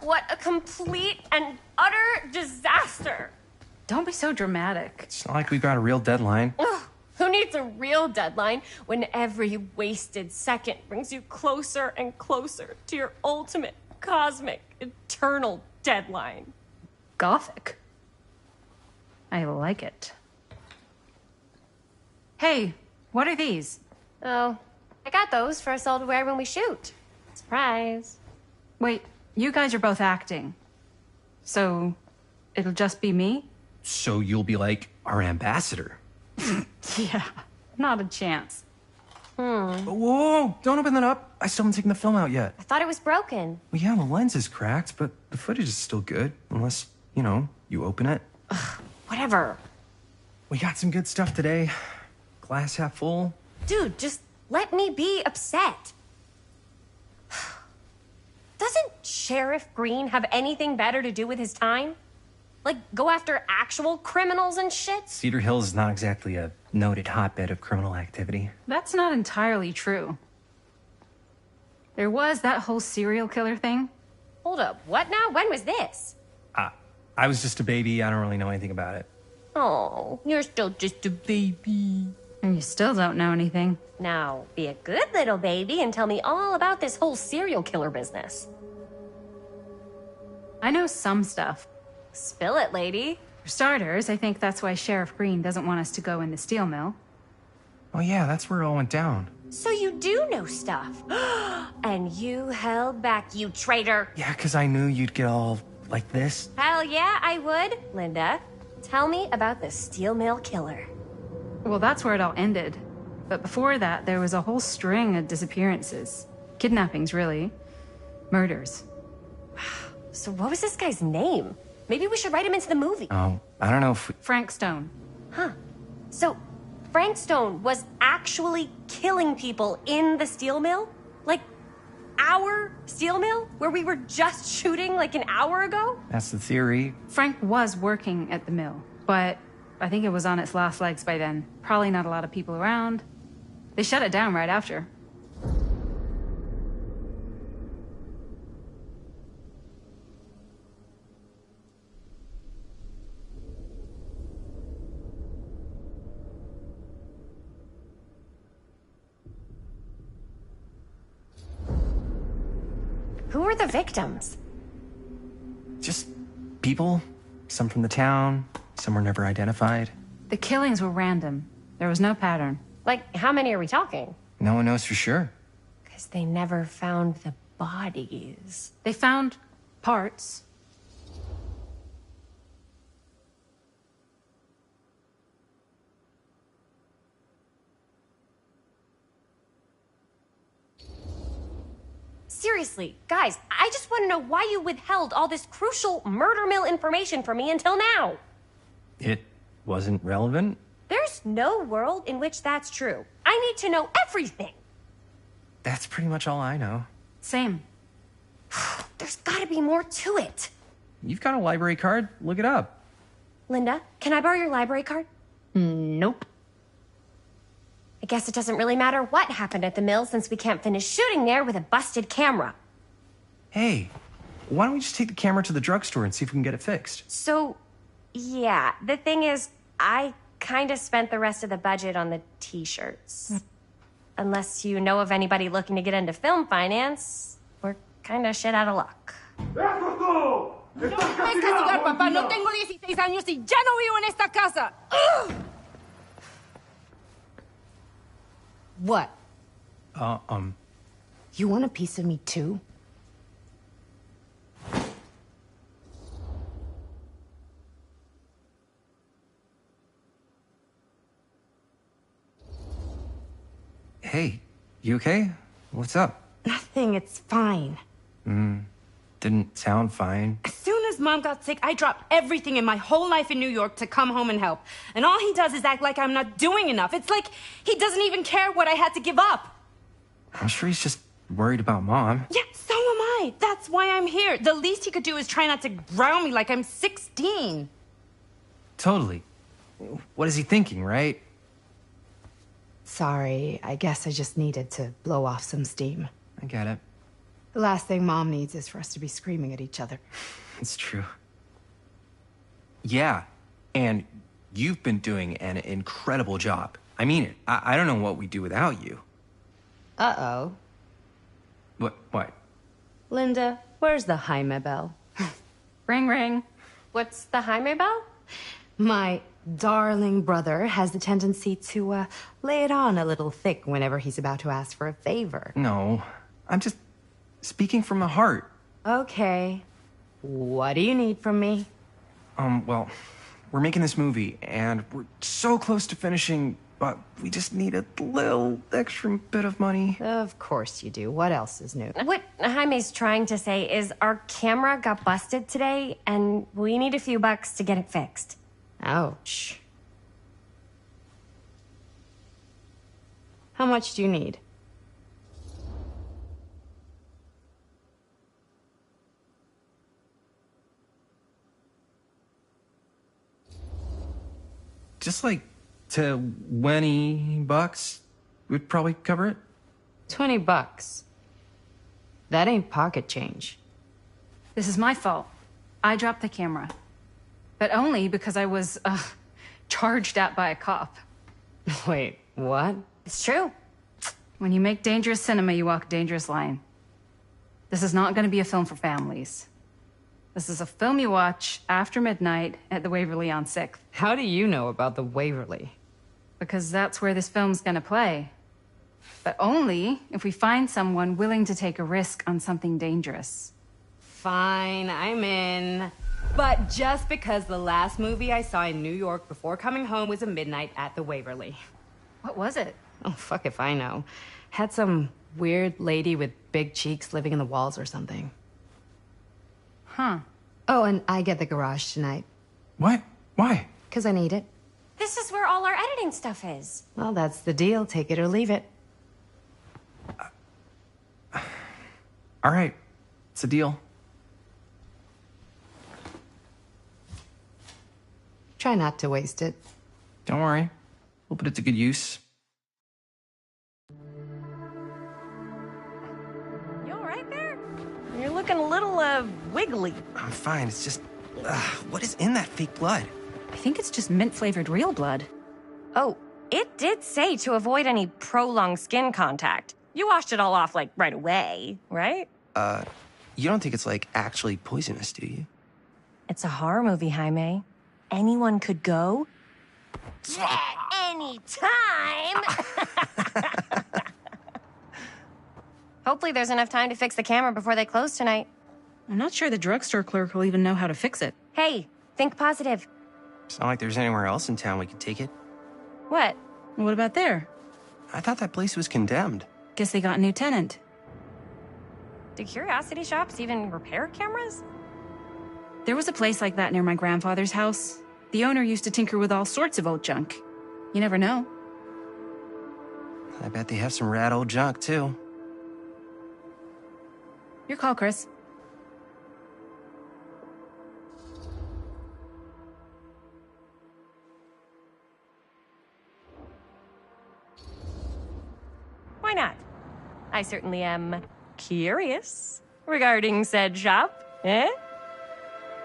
What a complete and utter disaster! Don't be so dramatic. It's not like we've got a real deadline. Ugh, who needs a real deadline when every wasted second brings you closer and closer to your ultimate, cosmic, eternal deadline? Gothic. I like it. Hey, what are these? Oh, I got those for us all to wear when we shoot. Surprise. Wait, you guys are both acting. So, it'll just be me? So you'll be like our ambassador. Yeah, not a chance. Whoa, don't open that up. I still haven't taken the film out yet. I thought it was broken. Well, yeah, the lens is cracked, but the footage is still good. Unless, you open it. Whatever. We got some good stuff today. Glass half full. Dude, just let me be upset. Doesn't Sheriff Green have anything better to do with his time? Like, go after actual criminals and shit? Cedar Hills is not exactly a noted hotbed of criminal activity. That's not entirely true. There was that whole serial killer thing. Hold up, what now? When was this? I was just a baby. I don't really know anything about it. Oh, you're still just a baby. And you still don't know anything. Now, be a good little baby and tell me all about this whole serial killer business. I know some stuff. Spill it, lady. For starters, I think that's why Sheriff Green doesn't want us to go in the steel mill. Oh yeah, that's where it all went down. So you do know stuff. And you held back, you traitor. Yeah, because I knew you'd get all like this. Hell yeah, I would. Linda, tell me about the steel mill killer. Well, that's where it all ended. But before that, there was a whole string of disappearances. Kidnappings, really. Murders. So what was this guy's name? Maybe we should write him into the movie. Oh, I don't know if we... Frank Stone. Huh. So Frank Stone was actually killing people in the steel mill? Like, our steel mill? Where we were just shooting like an hour ago? That's the theory. Frank was working at the mill, but I think it was on its last legs by then. Probably not a lot of people around. They shut it down right after. Who are the victims? Just people. Some from the town, some were never identified. The killings were random. There was no pattern. Like, how many are we talking? No one knows for sure. Because they never found the bodies. They found parts. Seriously, guys, I just want to know why you withheld all this crucial murder mill information from me until now. It wasn't relevant? There's no world in which that's true. I need to know everything. That's pretty much all I know. Same. There's gotta be more to it. You've got a library card. Look it up. Linda, can I borrow your library card? Nope. I guess it doesn't really matter what happened at the mill since we can't finish shooting there with a busted camera. Hey, why don't we just take the camera to the drugstore and see if we can get it fixed? So, yeah, the thing is, I kind of spent the rest of the budget on the t-shirts. Unless you know of anybody looking to get into film finance, we're kind of shit out of luck. Papá, no tengo 16 años y ya no vivo en esta casa. What? You want a piece of me too? Hey, you okay? What's up? Nothing, it's fine. Didn't sound fine. As soon as Mom got sick, I dropped everything in my whole life in New York to come home and help. And all he does is act like I'm not doing enough. It's like he doesn't even care what I had to give up. I'm sure he's just worried about Mom. Yeah, so am I. That's why I'm here. The least he could do is try not to ground me like I'm 16. Totally. What is he thinking, right? Sorry, I guess I just needed to blow off some steam. I get it. The last thing Mom needs is for us to be screaming at each other. It's true. Yeah, and you've been doing an incredible job. I mean it. I don't know what we'd do without you. Uh-oh. What? Linda, where's the Jaime bell? Ring, ring. What's the Jaime bell? My darling brother has the tendency to lay it on a little thick whenever he's about to ask for a favor. No, I'm just speaking from the heart. Okay. What do you need from me? Well, we're making this movie, and we're so close to finishing, but we just need a little extra bit of money. Of course you do. What else is new? What Jaime's trying to say is our camera got busted today, and we need a few bucks to get it fixed. Ouch. How much do you need? Just like $20 would probably cover it. $20. That ain't pocket change. This is my fault. I dropped the camera. But only because I was, charged at by a cop. Wait, what? It's true. When you make dangerous cinema, you walk a dangerous line. This is not going to be a film for families. This is a film you watch after midnight at the Waverly on 6th. How do you know about the Waverly? Because that's where this film's gonna play. But only if we find someone willing to take a risk on something dangerous. Fine, I'm in. But just because the last movie I saw in New York before coming home was a midnight at the Waverly. What was it? Oh, fuck if I know. Had some weird lady with big cheeks living in the walls or something. Huh. Oh, and I get the garage tonight. What? Why? Because I need it. This is where all our editing stuff is. Well, that's the deal. Take it or leave it. All right. It's a deal. Try not to waste it. Don't worry. We'll put it to good use. You all right there? You're looking a little, wiggly. I'm fine. It's just, what is in that fake blood? I think it's just mint-flavored real blood. Oh, it did say to avoid any prolonged skin contact. You washed it all off, like, right away, right? You don't think it's, like, actually poisonous, do you? It's a horror movie, Jaime. Anyone could go. Anytime! Hopefully there's enough time to fix the camera before they close tonight. I'm not sure the drugstore clerk will even know how to fix it. Hey, think positive. It's not like there's anywhere else in town we could take it. What? What about there? I thought that place was condemned. Guess they got a new tenant. Do curiosity shops even repair cameras? There was a place like that near my grandfather's house. The owner used to tinker with all sorts of old junk. You never know. I bet they have some rad old junk, too. Your call, Chris. Why not? I certainly am curious regarding said shop, eh?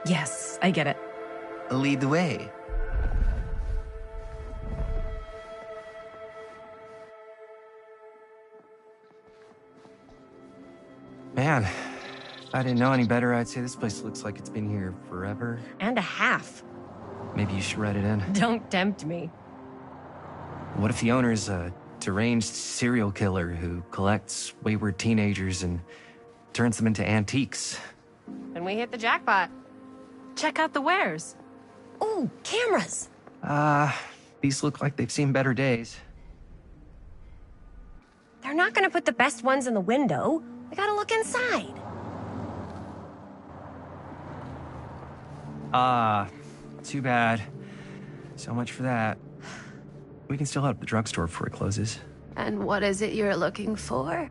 Yes, I get it. Lead the way. Man, if I didn't know any better, I'd say this place looks like it's been here forever. And a half. Maybe you should write it in. Don't tempt me. What if the owner's a deranged serial killer who collects wayward teenagers and turns them into antiques? Then we hit the jackpot. Check out the wares. Ooh, cameras! These look like they've seen better days. They're not gonna put the best ones in the window. We gotta look inside. Too bad. So much for that. We can still hit up the drugstore before it closes. And what is it you're looking for?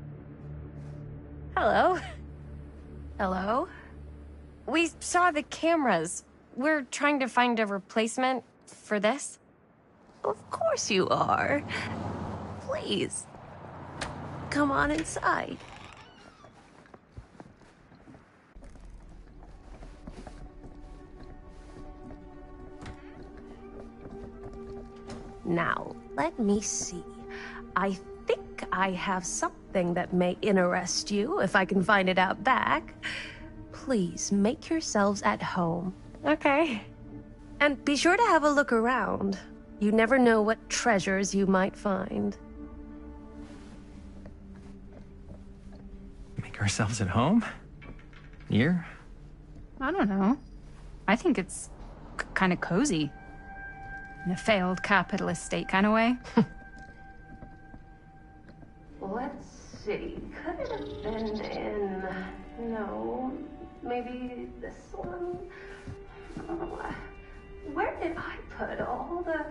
Hello. Hello? We saw the cameras. We're trying to find a replacement for this. Of course you are. Please. Come on inside. Now, let me see. I think I have something that may interest you, if I can find it out back. Please make yourselves at home. Okay. And be sure to have a look around. You never know what treasures you might find. Make ourselves at home? Here? I don't know. I think it's kind of cozy. In a failed capitalist state kind of way. Let's see. Could it have been in... No, maybe this one? Where did I put all the...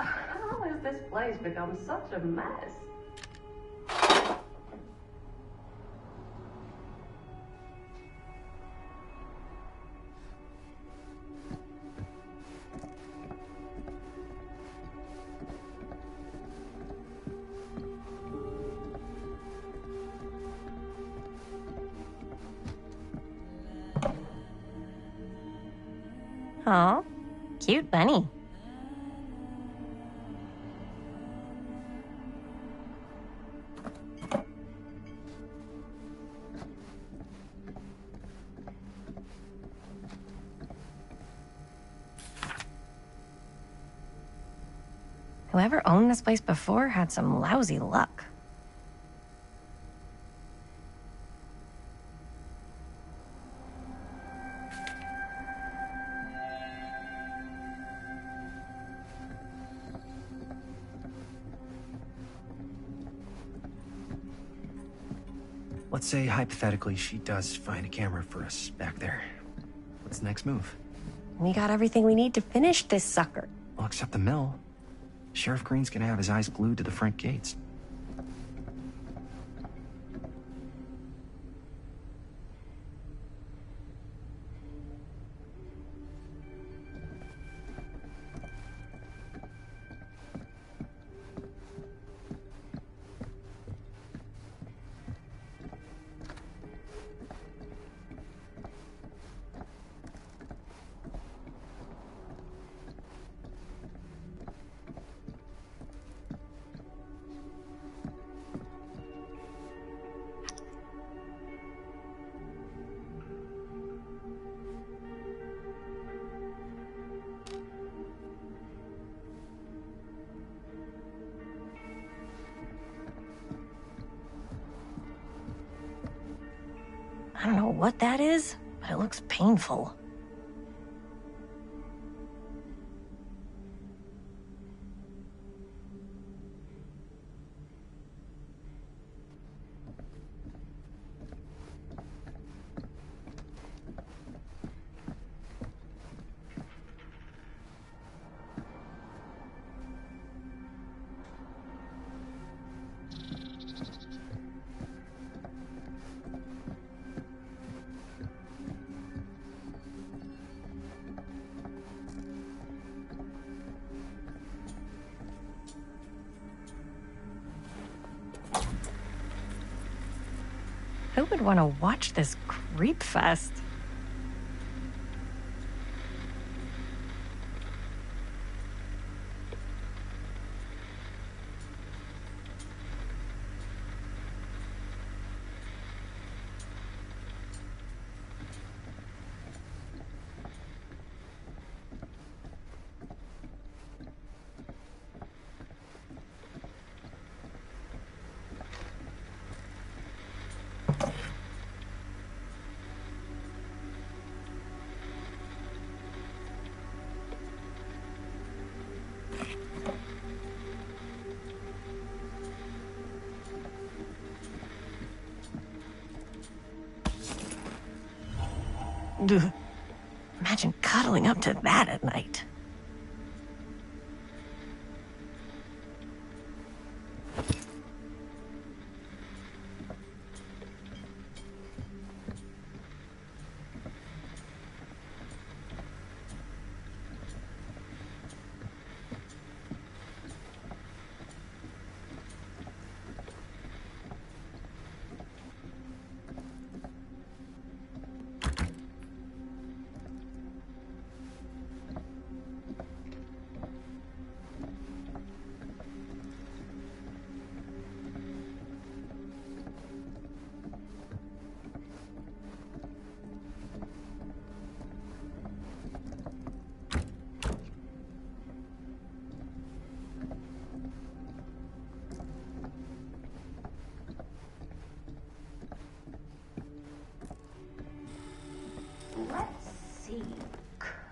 How has this place become such a mess? Aw, cute bunny. Whoever owned this place before had some lousy luck. Let's say, hypothetically, she does find a camera for us back there. What's the next move? We got everything we need to finish this sucker. Well, except the mill. Sheriff Green's gonna have his eyes glued to the front gates. what that is, but it looks painful. Who would want to watch this creep fest? Ugh. Imagine cuddling up to that at night.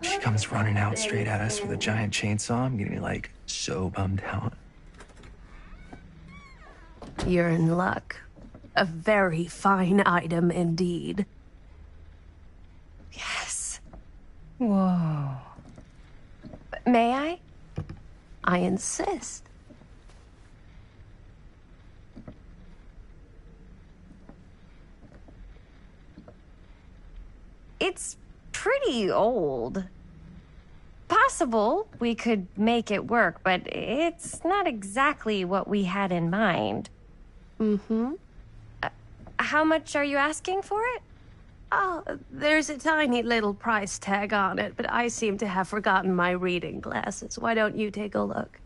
She comes running out straight at us with a giant chainsaw. I'm getting like so bummed out. You're in luck. A very fine item indeed. Yes. Whoa. May I? I insist. It's pretty old. Possible we could make it work, but it's not exactly what we had in mind. Mm-hmm. How much are you asking for it? Oh, there's a tiny little price tag on it, but I seem to have forgotten my reading glasses. Why don't you take a look?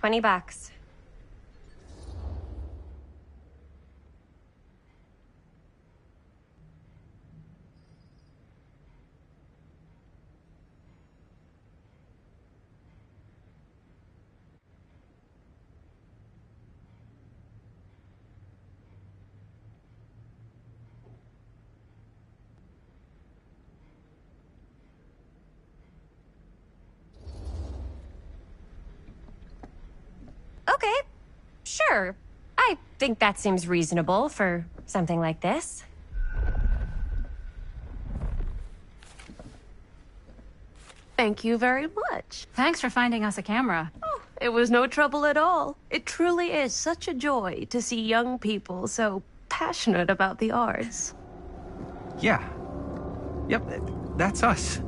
$20. Okay, sure. I think that seems reasonable for something like this. Thank you very much. Thanks for finding us a camera. Oh, it was no trouble at all. It truly is such a joy to see young people so passionate about the arts. Yeah. Yep, that's us.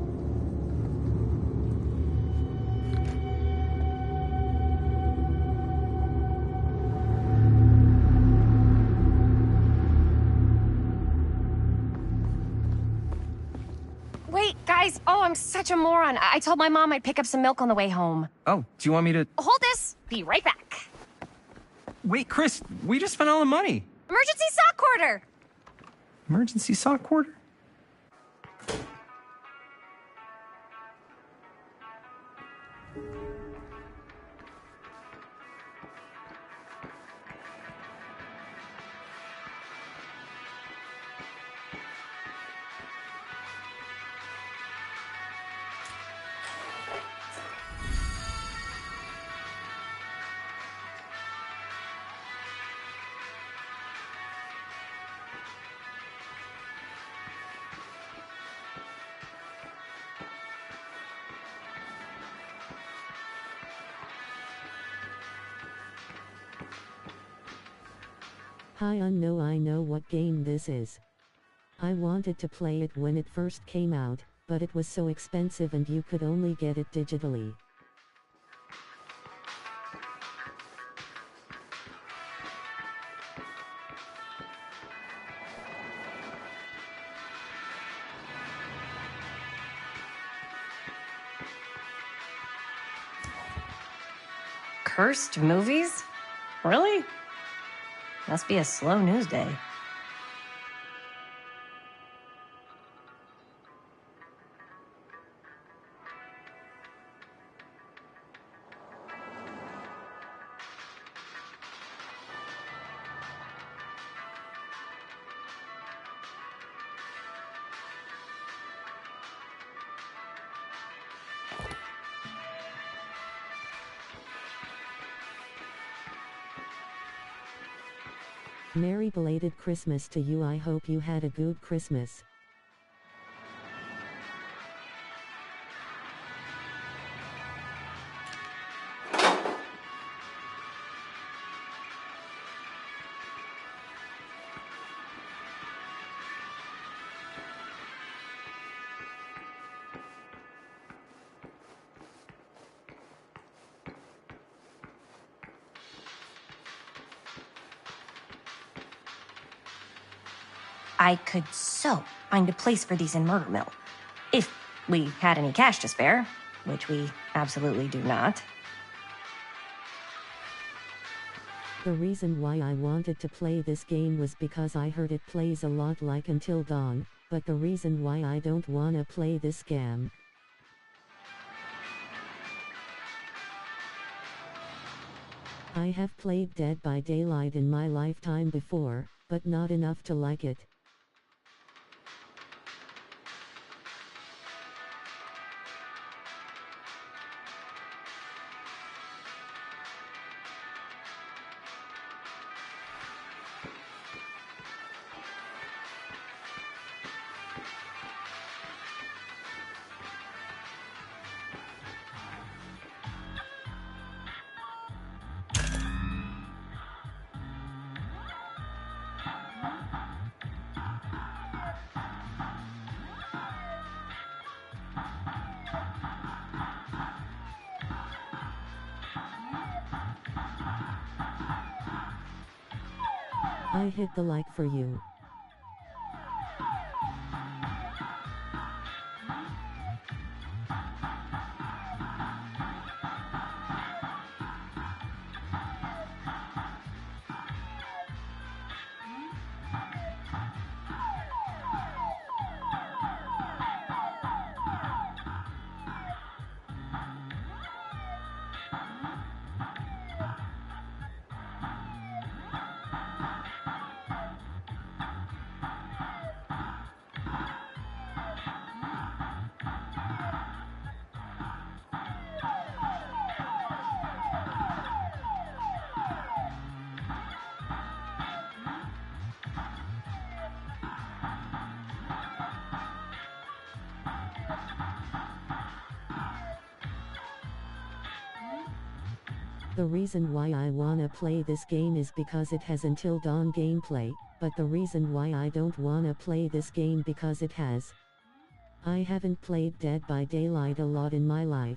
Wait, guys. Oh, I'm such a moron. I told my mom I'd pick up some milk on the way home. Oh, do you want me to... Hold this. Be right back. Wait, Chris, we just spent all the money. Emergency sock quarter. Emergency sock quarter? Hi, I know what game this is. I wanted to play it when it first came out, but it was so expensive and you could only get it digitally. Cursed movies? Really? Must be a slow news day. Merry belated Christmas to you. I hope you had a good Christmas. I could so find a place for these in Murder Mill. If we had any cash to spare, which we absolutely do not. The reason why I wanted to play this game was because I heard it plays a lot like Until Dawn, but the reason why I don't wanna play this game. I have played Dead by Daylight in my lifetime before, but not enough to like it. I hit the like for you. The reason why I wanna play this game is because it has Until Dawn gameplay, but the reason why I don't wanna play this game because it has. I haven't played Dead by Daylight a lot in my life.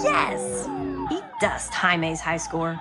Yes! Eat dust, Jaime's high score.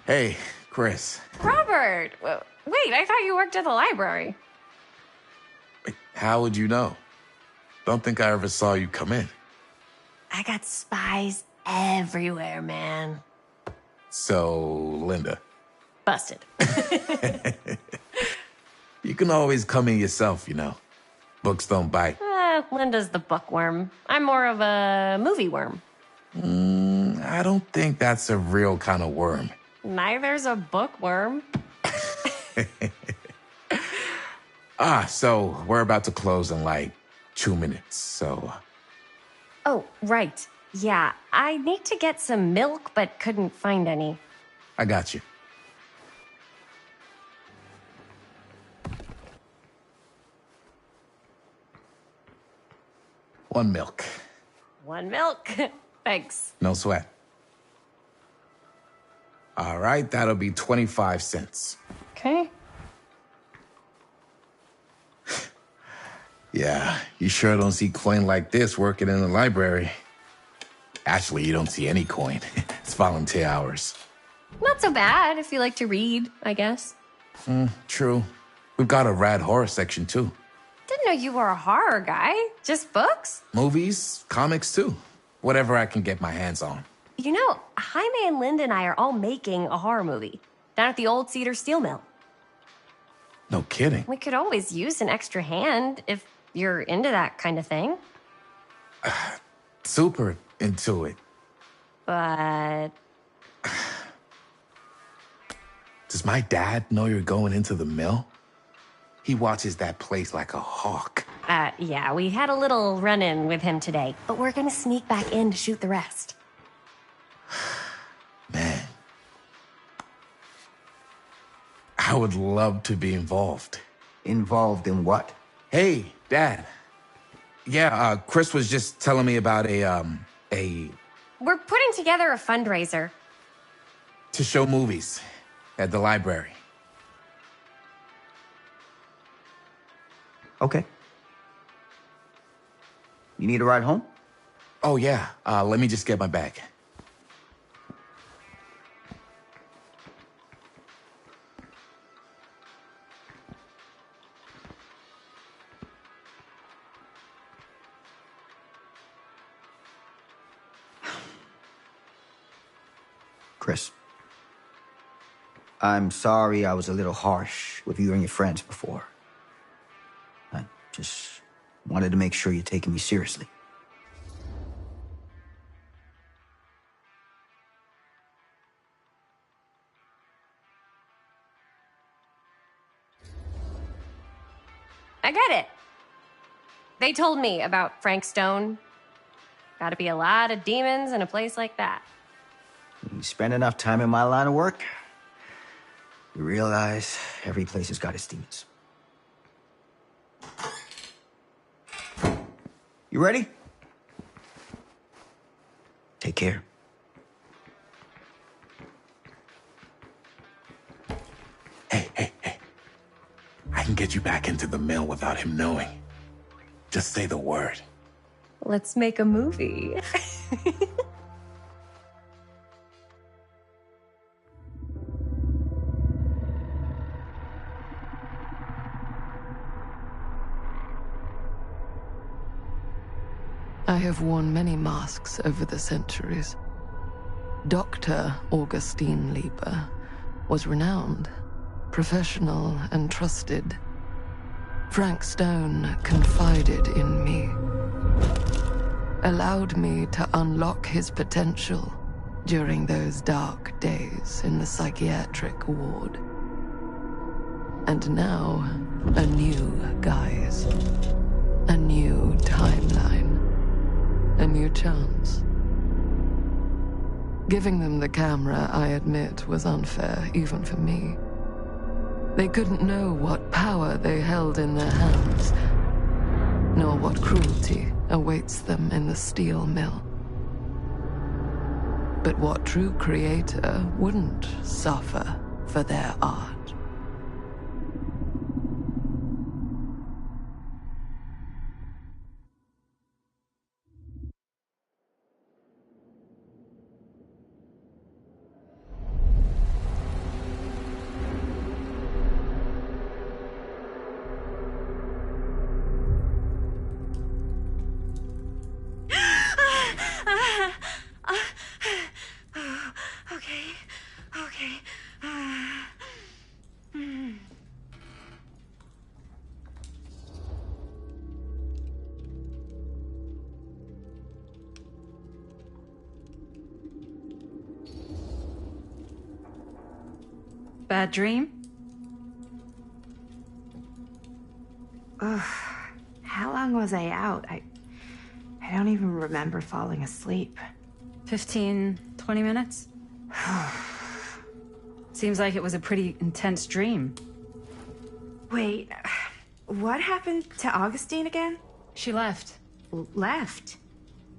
Hey, Chris. Robert! Wait, I thought you worked at the library. How would you know? Don't think I ever saw you come in. I got spies everywhere, man. So, Linda. Busted. You can always come in yourself, you know. Books don't bite. Linda's the bookworm. I'm more of a movie worm. I don't think that's a real kind of worm. Neither's a bookworm. So we're about to close in like 2 minutes, so... Oh, right. Yeah, I need to get some milk, but couldn't find any. I got you. One milk. One milk. Thanks. No sweat. All right, that'll be 25 cents. Okay. Yeah, you sure don't see coin like this working in the library. Actually, you don't see any coin. It's volunteer hours. Not so bad if you like to read, I guess. True. We've got a rad horror section, too. Didn't know you were a horror guy. Just books? Movies, comics, too. Whatever I can get my hands on. You know, Jaime and Linda and I are all making a horror movie down at the old Cedar Steel Mill. No kidding. We could always use an extra hand if you're into that kind of thing. Super into it. But... Does my dad know you're going into the mill? He watches that place like a hawk. Yeah, we had a little run-in with him today, but we're gonna sneak back in to shoot the rest. Man. I would love to be involved. Involved in what? Hey, Dad. Yeah, Chris was just telling me about a... We're putting together a fundraiser. to show movies at the library. Okay. You need a ride home? Oh, yeah. Let me just get my bag. Chris, I'm sorry I was a little harsh with you and your friends before. I just wanted to make sure you're taking me seriously. I get it. They told me about Frank Stone. Gotta be a lot of demons in a place like that. You spend enough time in my line of work, you realize every place has got its demons. You ready? Take care. I can get you back into the mill without him knowing. Just say the word. Let's make a movie. I have worn many masks over the centuries. Dr. Augustine Lieber was renowned, professional, and trusted. Frank Stone confided in me, allowed me to unlock his potential during those dark days in the psychiatric ward. And now, a new guise, a new timeline, a new chance. Giving them the camera, I admit, was unfair, even for me. They couldn't know what power they held in their hands, nor what cruelty awaits them in the steel mill. But what true creator wouldn't suffer for their art? Okay. Bad dream? Ugh. How long was I out? I don't even remember falling asleep. 15, 20 minutes? Seems like it was a pretty intense dream. Wait, what happened to Augustine again? She left. Left?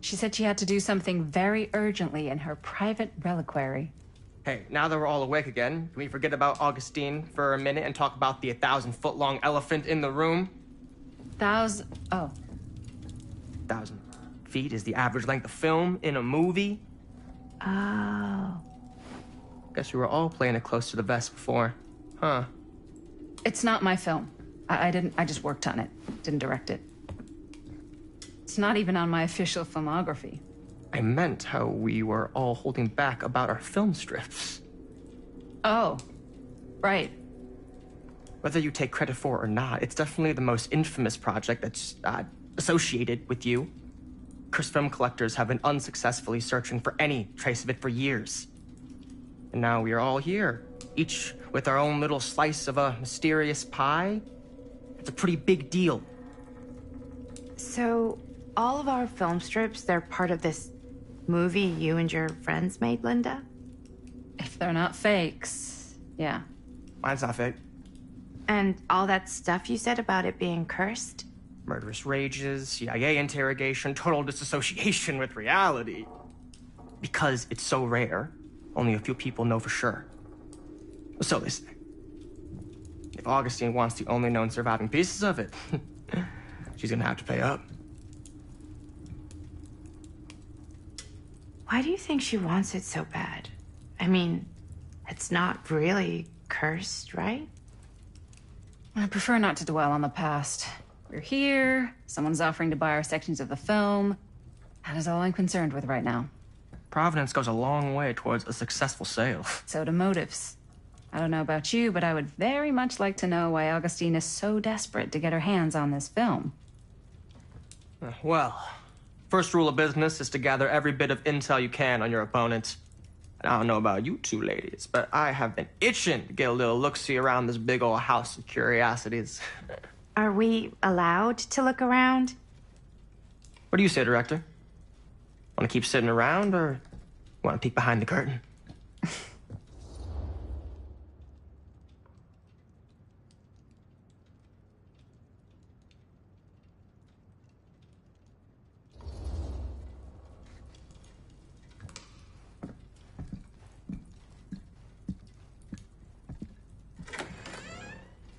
She said she had to do something very urgently in her private reliquary. Hey, now that we're all awake again, can we forget about Augustine for a minute and talk about the 1,000-foot-long elephant in the room? 1,000... oh. 1,000 feet is the average length of film in a movie. Oh. Guess we were all playing it close to the vest before. Huh. It's not my film. I just worked on it. Didn't direct it. It's not even on my official filmography. I meant how we were all holding back about our film strips. Oh. Right. Whether you take credit for it or not, it's definitely the most infamous project that's associated with you. Cursed film collectors have been unsuccessfully searching for any trace of it for years. And now we are all here, each with our own little slice of a mysterious pie. It's a pretty big deal. So, all of our film strips, they're part of this movie you and your friends made, Linda? If they're not fakes, yeah. Mine's not fake. And all that stuff you said about it being cursed? Murderous rages, CIA interrogation, total disassociation with reality. Because it's so rare, only a few people know for sure. So they say. If Augustine wants the only known surviving pieces of it, she's gonna have to pay up. Why do you think she wants it so bad? I mean, it's not really cursed, right? I prefer not to dwell on the past. We're here, someone's offering to buy our sections of the film. That is all I'm concerned with right now. Providence goes a long way towards a successful sale. So do motives. I don't know about you, but I would very much like to know why Augustine is so desperate to get her hands on this film. Well, first rule of business is to gather every bit of intel you can on your opponent. And I don't know about you two ladies, but I have been itching to get a little look-see around this big old house of curiosities. Are we allowed to look around? What do you say, Director? Want to keep sitting around, or want to peek behind the curtain?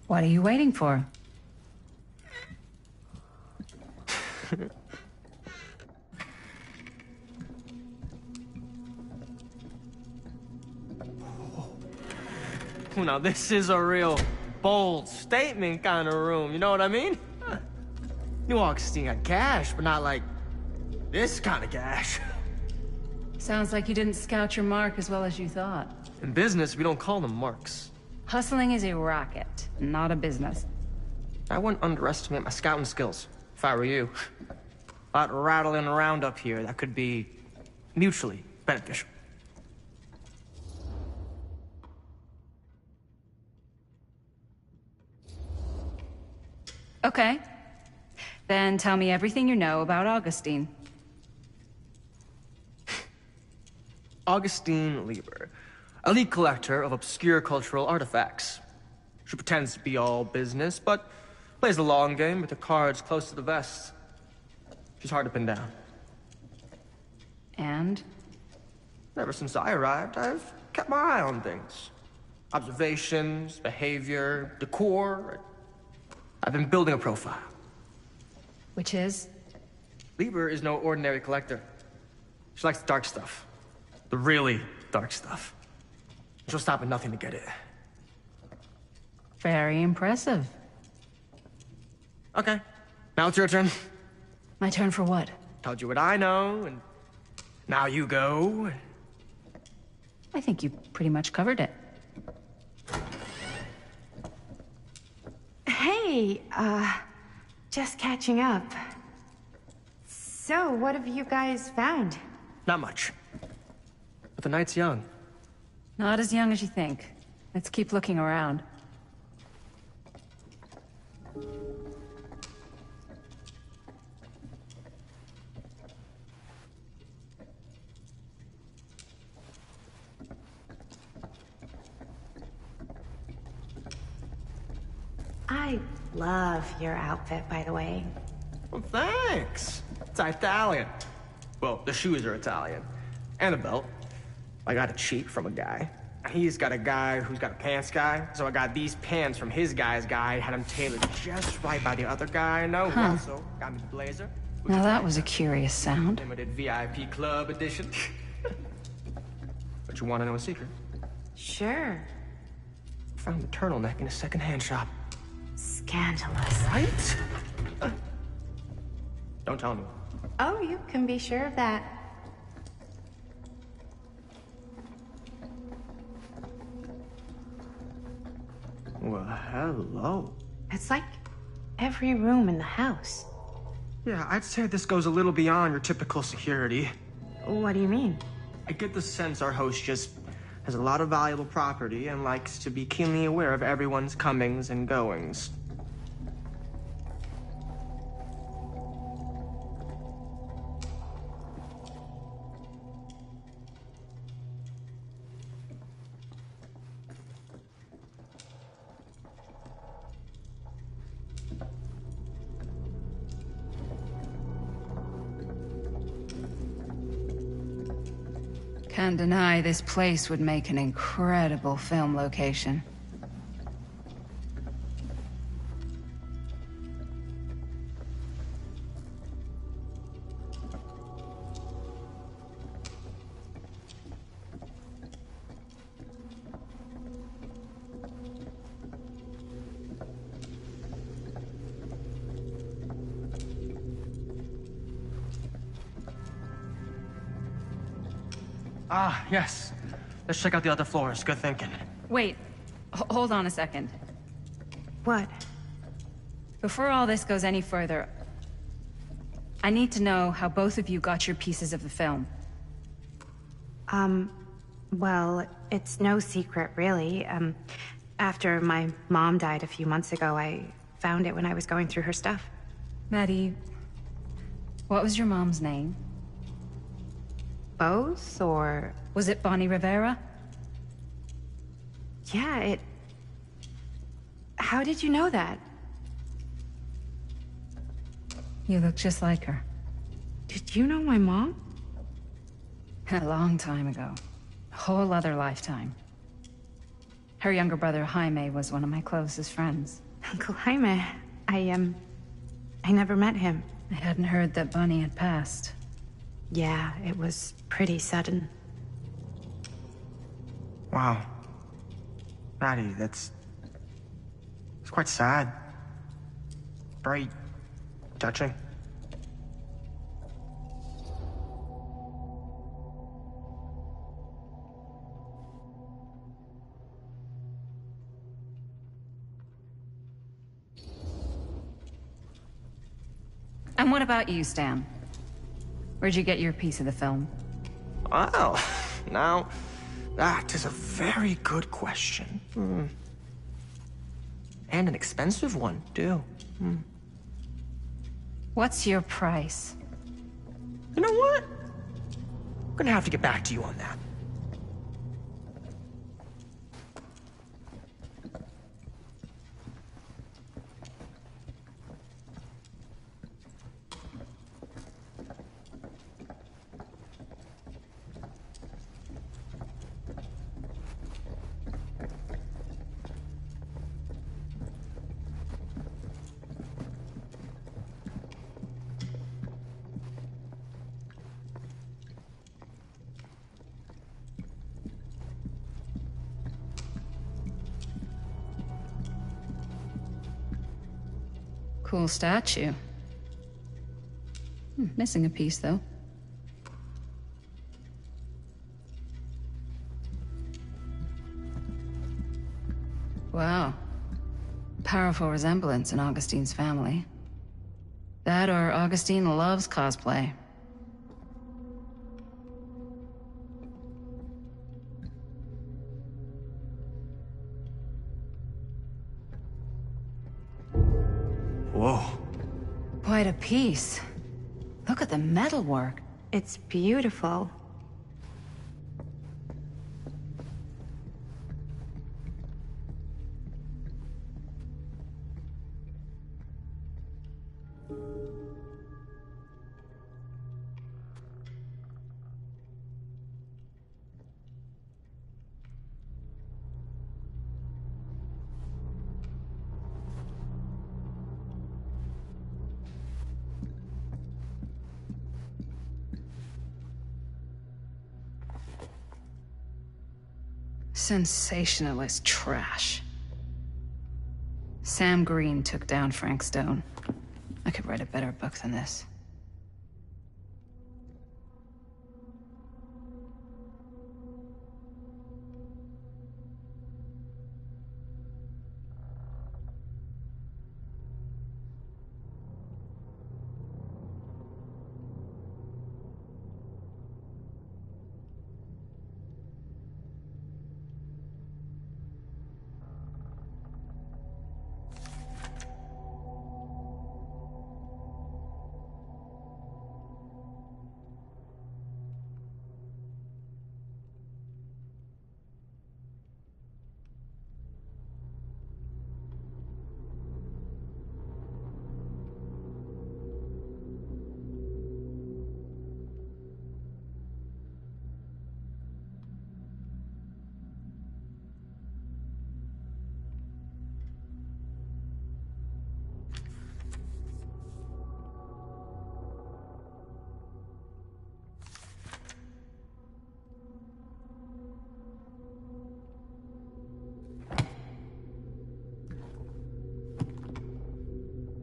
What are you waiting for? Now, this is a real bold statement kind of room, you know what I mean? New Augustine got cash, but not like this kind of cash. Sounds like you didn't scout your mark as well as you thought. In business, we don't call them marks. Hustling is a racket, not a business. I wouldn't underestimate my scouting skills, if I were you. A lot rattling around up here that could be mutually beneficial. Okay. Then tell me everything you know about Augustine. Augustine Lieber, elite collector of obscure cultural artifacts. She pretends to be all business, but plays the long game with the cards close to the vest. She's hard to pin down. And? Ever since I arrived, I've kept my eye on things. Observations, behavior, decor. I've been building a profile. Which is? Lieber is no ordinary collector. She likes the dark stuff. The really dark stuff. She'll stop at nothing to get it. Very impressive. Okay, now it's your turn. My turn for what? Told you what I know, and now you go. I think you pretty much covered it. Hey, just catching up. So, what have you guys found? Not much. But the night's young. Not as young as you think. Let's keep looking around. I love your outfit, by the way. Well, thanks. It's Italian. Well, the shoes are Italian. And a belt. I got a cheat from a guy. He's got a guy who's got a pants guy, so I got these pants from his guy's guy, had them tailored just right by the other guy I know, who also got me the blazer. Now that was a curious sound. Limited VIP club edition. But you want to know a secret? Sure. Found the turtleneck in a second-hand shop. Scandalous. Right? Don't tell anyone. Oh, you can be sure of that. Well, hello. It's like every room in the house. Yeah, I'd say this goes a little beyond your typical security. What do you mean? I get the sense our host just has a lot of valuable property and likes to be keenly aware of everyone's comings and goings. Can't deny this place would make an incredible film location. Ah, yes. Let's check out the other floors. Good thinking. Wait, hold on a second. What? Before all this goes any further, I need to know how both of you got your pieces of the film. Well, it's no secret, really. After my mom died a few months ago, I found it when I was going through her stuff. Maddie, what was your mom's name? Both, or... Was it Bonnie Rivera? Yeah, it... How did you know that? You look just like her. Did you know my mom? A long time ago. A whole other lifetime. Her younger brother, Jaime, was one of my closest friends. Uncle Jaime, I never met him. I hadn't heard that Bunny had passed. Yeah, it was pretty sudden. Wow. Maddie, it's quite sad. Very touching. And what about you, Stan? Where'd you get your piece of the film? Well, now, that is a very good question. And an expensive one, too. What's your price? You know what? I'm gonna have to get back to you on that. Cool statue. Missing a piece, though. Wow. Powerful resemblance in Augustine's family. That or Augustine loves cosplay. Whoa. Quite a piece. Look at the metalwork. It's beautiful. Sensationalist trash. Sam Green took down Frank Stone. I could write a better book than this.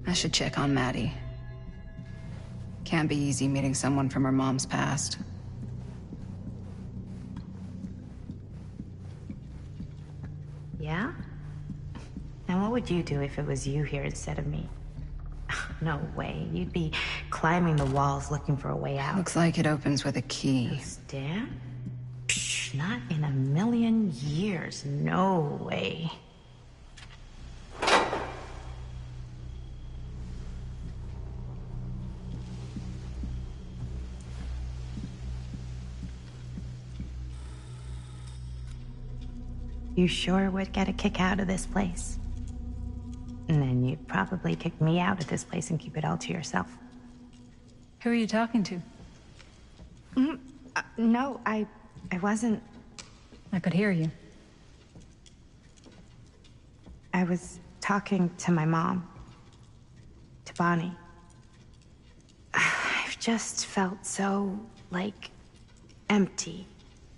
I should check on Maddie. Can't be easy meeting someone from her mom's past. Yeah? And what would you do if it was you here instead of me? No way. You'd be climbing the walls looking for a way out. Looks like it opens with a key. Stan? Psh, not in a million years. No way. You sure would get a kick out of this place. And then you'd probably kick me out of this place and keep it all to yourself. Who are you talking to? No, I wasn't. I could hear you. I was talking to my mom, to Bonnie. I've just felt so, like, empty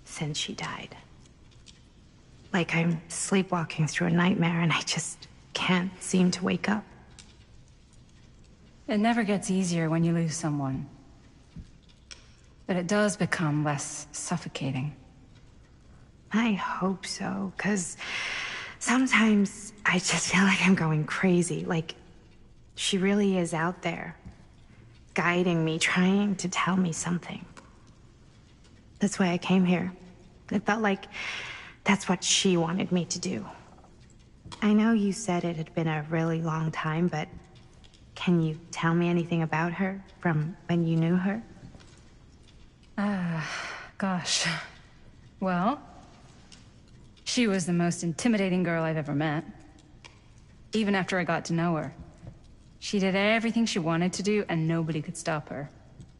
since she died. Like I'm sleepwalking through a nightmare and I just can't seem to wake up. It never gets easier when you lose someone. But it does become less suffocating. I hope so, because sometimes I just feel like I'm going crazy. Like, she really is out there, guiding me, trying to tell me something. That's why I came here. It felt like that's what she wanted me to do. I know you said it had been a really long time, but can you tell me anything about her from when you knew her? Gosh. Well, she was the most intimidating girl I've ever met. Even after I got to know her. She did everything she wanted to do, and nobody could stop her.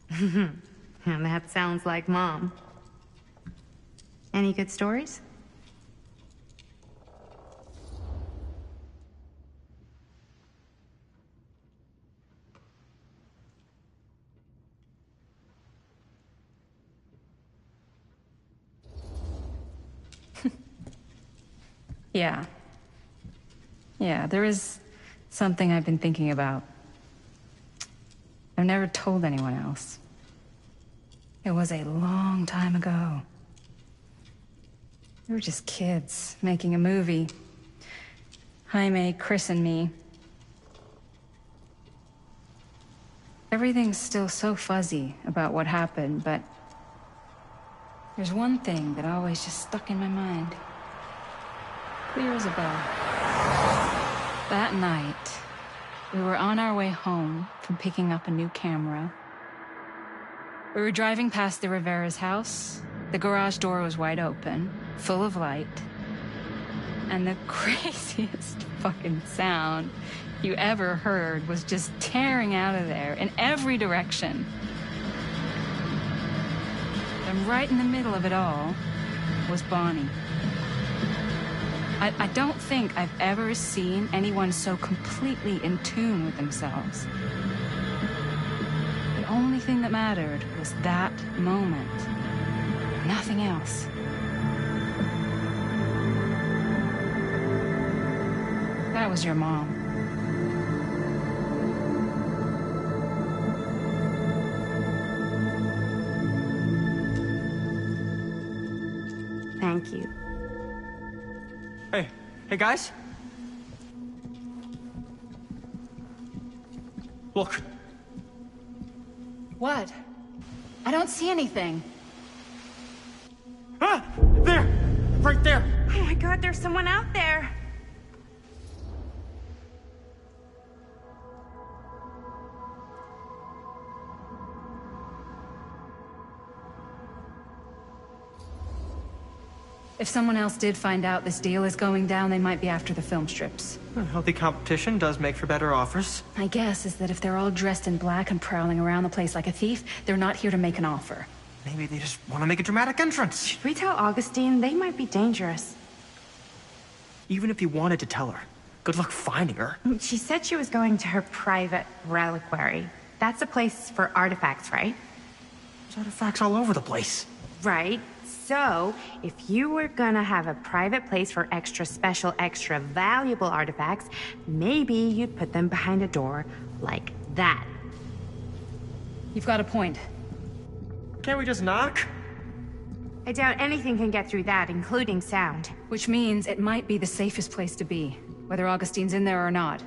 And that sounds like Mom. Any good stories? Yeah. Yeah, there is something I've been thinking about. I've never told anyone else. It was a long time ago. We were just kids, making a movie. Jaime, Chris, and me. Everything's still so fuzzy about what happened, but there's one thing that always just stuck in my mind. Clear as a bell. That night, we were on our way home from picking up a new camera. We were driving past the Rivera's house. The garage door was wide open, full of light. And the craziest fucking sound you ever heard was just tearing out of there in every direction. And right in the middle of it all was Bonnie. I don't think I've ever seen anyone so completely in tune with themselves. The only thing that mattered was that moment. Nothing else. That was your mom. Thank you. Hey guys. Look. What? I don't see anything. Ah! There! Right there! Oh my God, there's someone out there. If someone else did find out this deal is going down, they might be after the film strips. Healthy competition does make for better offers. My guess is that if they're all dressed in black and prowling around the place like a thief, they're not here to make an offer. Maybe they just want to make a dramatic entrance. Should we tell Augustine? They might be dangerous. Even if you wanted to tell her, good luck finding her. She said she was going to her private reliquary. That's a place for artifacts, right? There's artifacts all over the place. Right. So, if you were gonna have a private place for extra special, extra valuable artifacts, maybe you'd put them behind a door like that. You've got a point. Can't we just knock? I doubt anything can get through that, including sound. Which means it might be the safest place to be, whether Augustine's in there or not.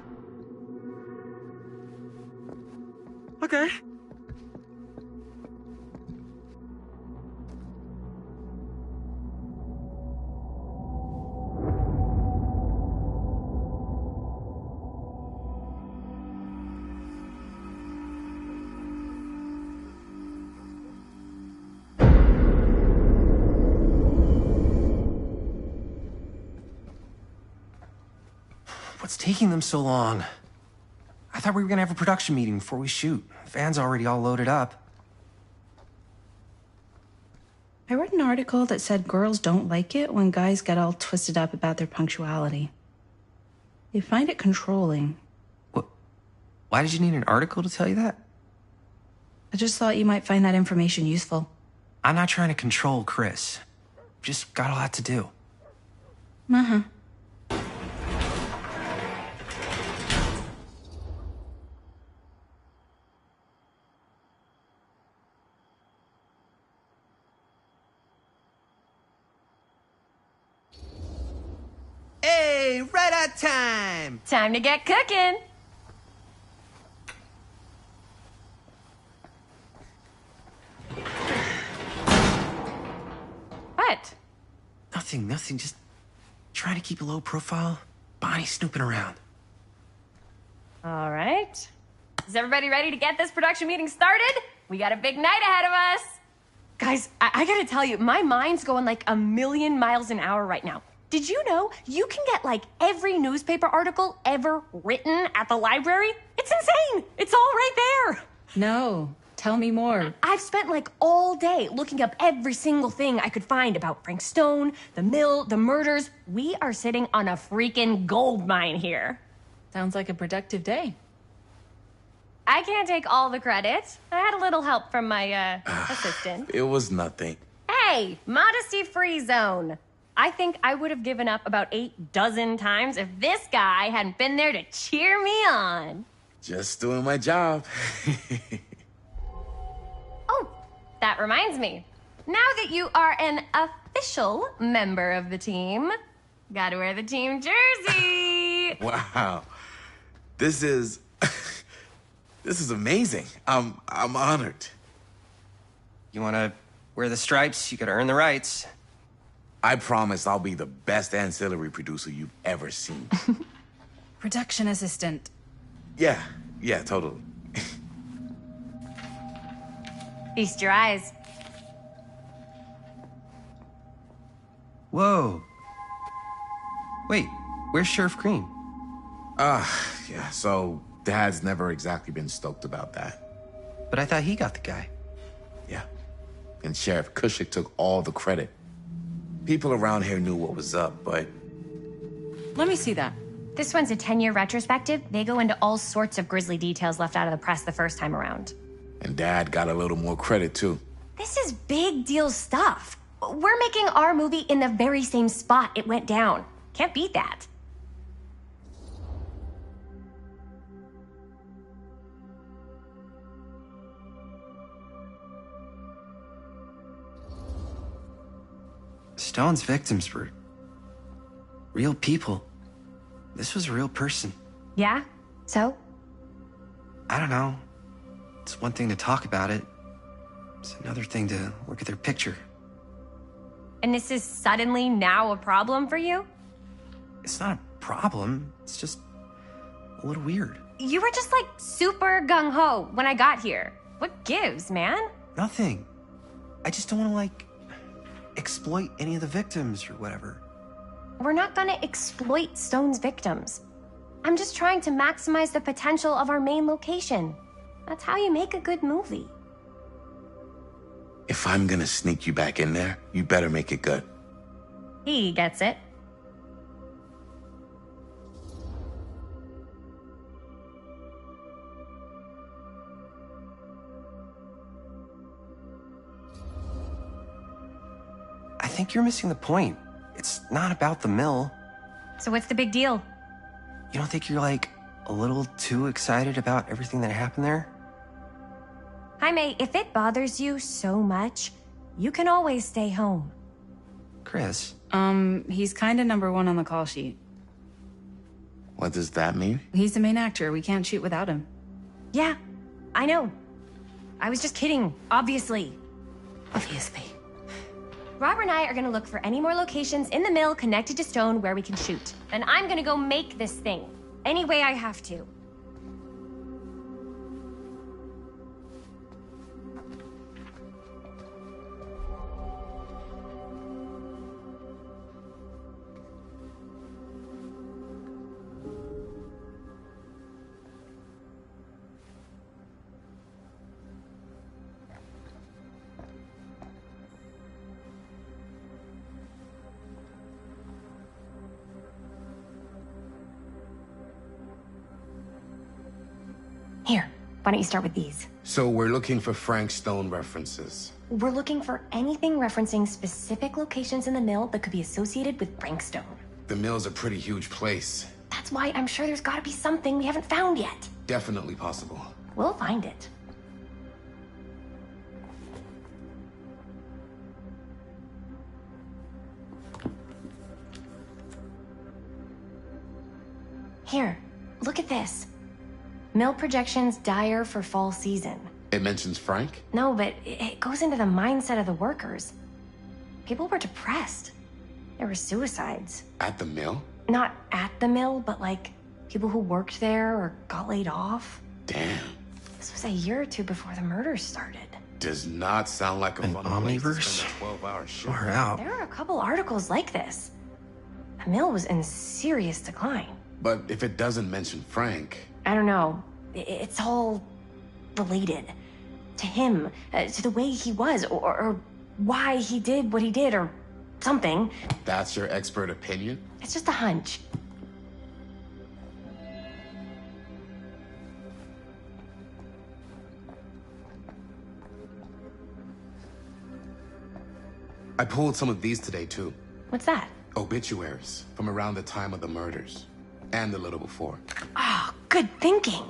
Okay. What's taking them so long? I thought we were gonna have a production meeting before we shoot. Van's already all loaded up. I read an article that said girls don't like it when guys get all twisted up about their punctuality. You find it controlling. Why did you need an article to tell you that? I just thought you might find that information useful. I'm not trying to control Chris. Just got a lot to do. Uh-huh. Hey, right on time! Time to get cooking. What? Nothing. Just trying to keep a low profile. Bonnie snooping around. All right. Is everybody ready to get this production meeting started? We got a big night ahead of us. Guys, I gotta tell you, my mind's going like a million miles an hour right now. Did you know you can get like every newspaper article ever written at the library? It's insane. It's all right there. No, tell me more. I've spent like all day looking up every single thing I could find about Frank Stone, the mill, the murders. We are sitting on a freaking gold mine here. Sounds like a productive day. I can't take all the credit. I had a little help from my assistant. It was nothing. Hey, modesty-free zone. I think I would have given up about 8 dozen times if this guy hadn't been there to cheer me on. Just doing my job. Oh, that reminds me. Now that you are an official member of the team, gotta wear the team jersey. Wow. This is amazing. I'm honored. You wanna wear the stripes? You gotta earn the rights. I promise I'll be the best ancillary producer you've ever seen. Production assistant. Yeah, totally. Feast your eyes. Whoa. Wait, where's Sheriff Green? Yeah, so Dad's never exactly been stoked about that. But I thought he got the guy. Yeah. And Sheriff Cushik took all the credit. People around here knew what was up, but... Let me see that. This one's a 10-year retrospective. They go into all sorts of grisly details left out of the press the first time around. And Dad got a little more credit, too. This is big deal stuff. We're making our movie in the very same spot it went down. Can't beat that. Stone's victims were real people. This was a real person. Yeah? So? I don't know. It's one thing to talk about it. It's another thing to look at their picture. And this is suddenly now a problem for you? It's not a problem. It's just a little weird. You were just like super gung-ho when I got here. What gives, man? Nothing. I just don't want to, like, exploit any of the victims or whatever. We're not gonna exploit Stone's victims. I'm just trying to maximize the potential of our main location. That's how you make a good movie. If I'm gonna sneak you back in there, you better make it good. He gets it. I think you're missing the point. It's not about the mill. So what's the big deal? You don't think you're, like, a little too excited about everything that happened there? Jaime, if it bothers you so much, you can always stay home. Chris? He's kinda #1 on the call sheet. What does that mean? He's the main actor. We can't shoot without him. Yeah, I know. I was just kidding, obviously. Obviously. Robert and I are gonna look for any more locations in the mill connected to Stone where we can shoot. And I'm gonna go make this thing, any way I have to. Here, why don't you start with these? So we're looking for Frank Stone references. We're looking for anything referencing specific locations in the mill that could be associated with Frank Stone. The mill's a pretty huge place. That's why I'm sure there's gotta be something we haven't found yet. Definitely possible. We'll find it. Here, look at this. Mill projections dire for fall season. It mentions Frank? No, but it goes into the mindset of the workers. People were depressed. There were suicides. At the mill? Not at the mill, but like people who worked there or got laid off. Damn. This was a year or two before the murders started. Does not sound like An omniverse? 12-hour shift. Far out. There are a couple articles like this. The mill was in serious decline. But if it doesn't mention Frank... I don't know. It's all related. To him, to the way he was, or why he did what he did, or something. That's your expert opinion? It's just a hunch. I pulled some of these today, too. What's that? Obituaries from around the time of the murders. And a little before. Oh, good thinking.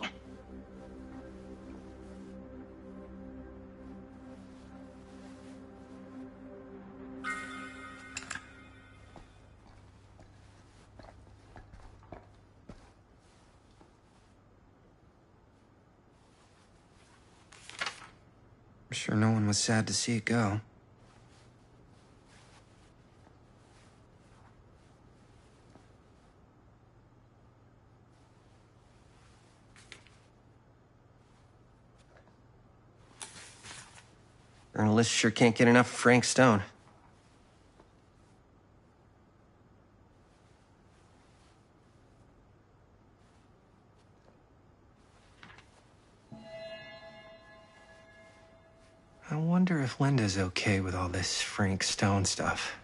I'm sure no one was sad to see it go. Journalists sure can't get enough of Frank Stone. I wonder if Linda's okay with all this Frank Stone stuff.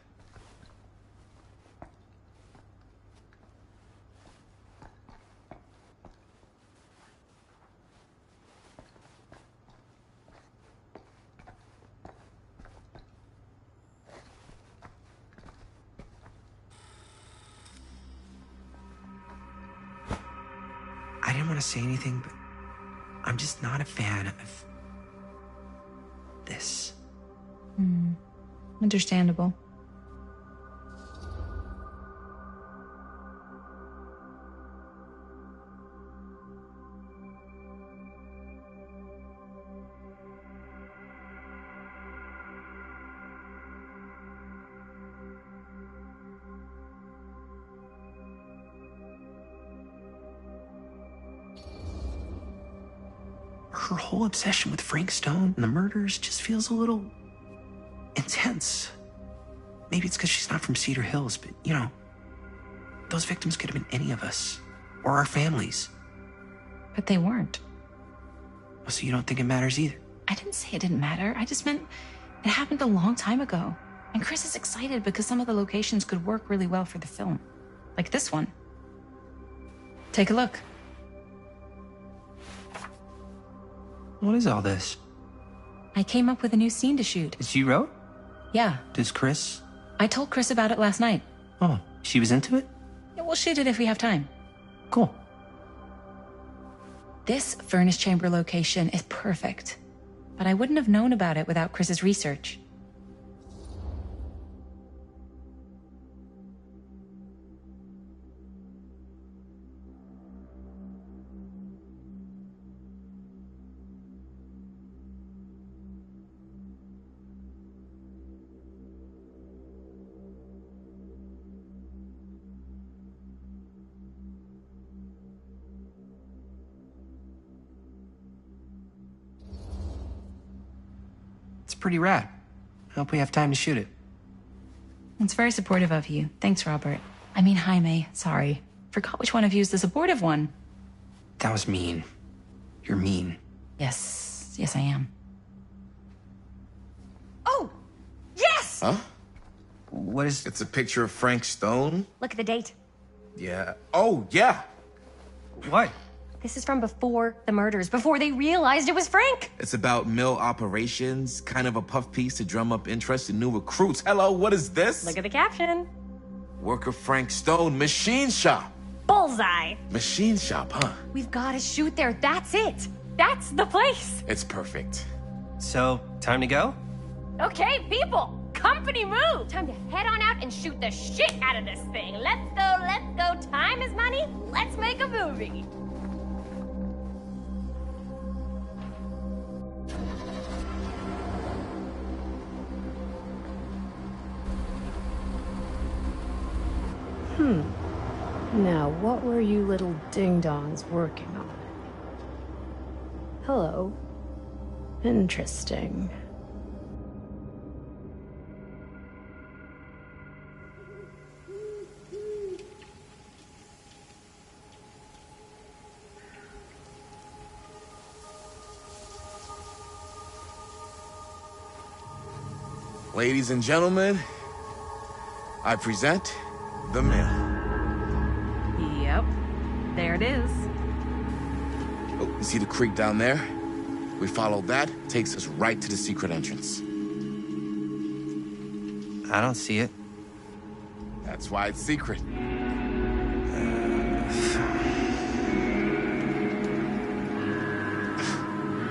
I didn't want to say anything, but I'm just not a fan of this. Understandable. Her whole obsession with Frank Stone and the murders just feels a little intense. Maybe it's because she's not from Cedar Hills, but you know, those victims could have been any of us or our families. But they weren't. So you don't think it matters either? I didn't say it didn't matter. I just meant it happened a long time ago. And Chris is excited because some of the locations could work really well for the film. Like this one. Take a look. What is all this? I came up with a new scene to shoot. That you wrote? Yeah. Does Chris? I told Chris about it last night. Oh, she was into it? Yeah, we'll shoot it if we have time. Cool. This furnace chamber location is perfect. But I wouldn't have known about it without Chris's research. It's pretty rad. I hope we have time to shoot it. It's very supportive of you. Thanks, Robert. I mean, Jaime, sorry. Forgot which one of you is the supportive one. That was mean. You're mean. Yes, I am. Oh! Yes! Huh? What is... It's a picture of Frank Stone? Look at the date. Yeah. Oh, yeah. What? This is from before the murders, before they realized it was Frank. It's about mill operations, kind of a puff piece to drum up interest in new recruits. Hello, what is this? Look at the caption. Worker Frank Stone, machine shop. Bullseye. Machine shop, huh? We've got to shoot there. That's it. That's the place. It's perfect. So, time to go? Okay, people. Company move. Time to head on out and shoot the shit out of this thing. Let's go, let's go. Time is money. Let's make a movie. Now, what were you little ding-dongs working on? Hello. Interesting. Ladies and gentlemen, I present The Mill. Yep. There it is. Oh, you see the creek down there? We follow that, takes us right to the secret entrance. I don't see it. That's why it's secret.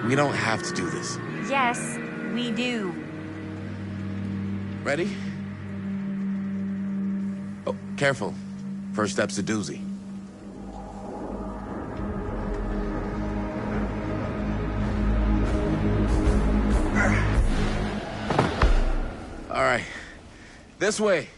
We don't have to do this. Yes, we do. Ready? Oh, careful. First step's a doozy. All right. This way.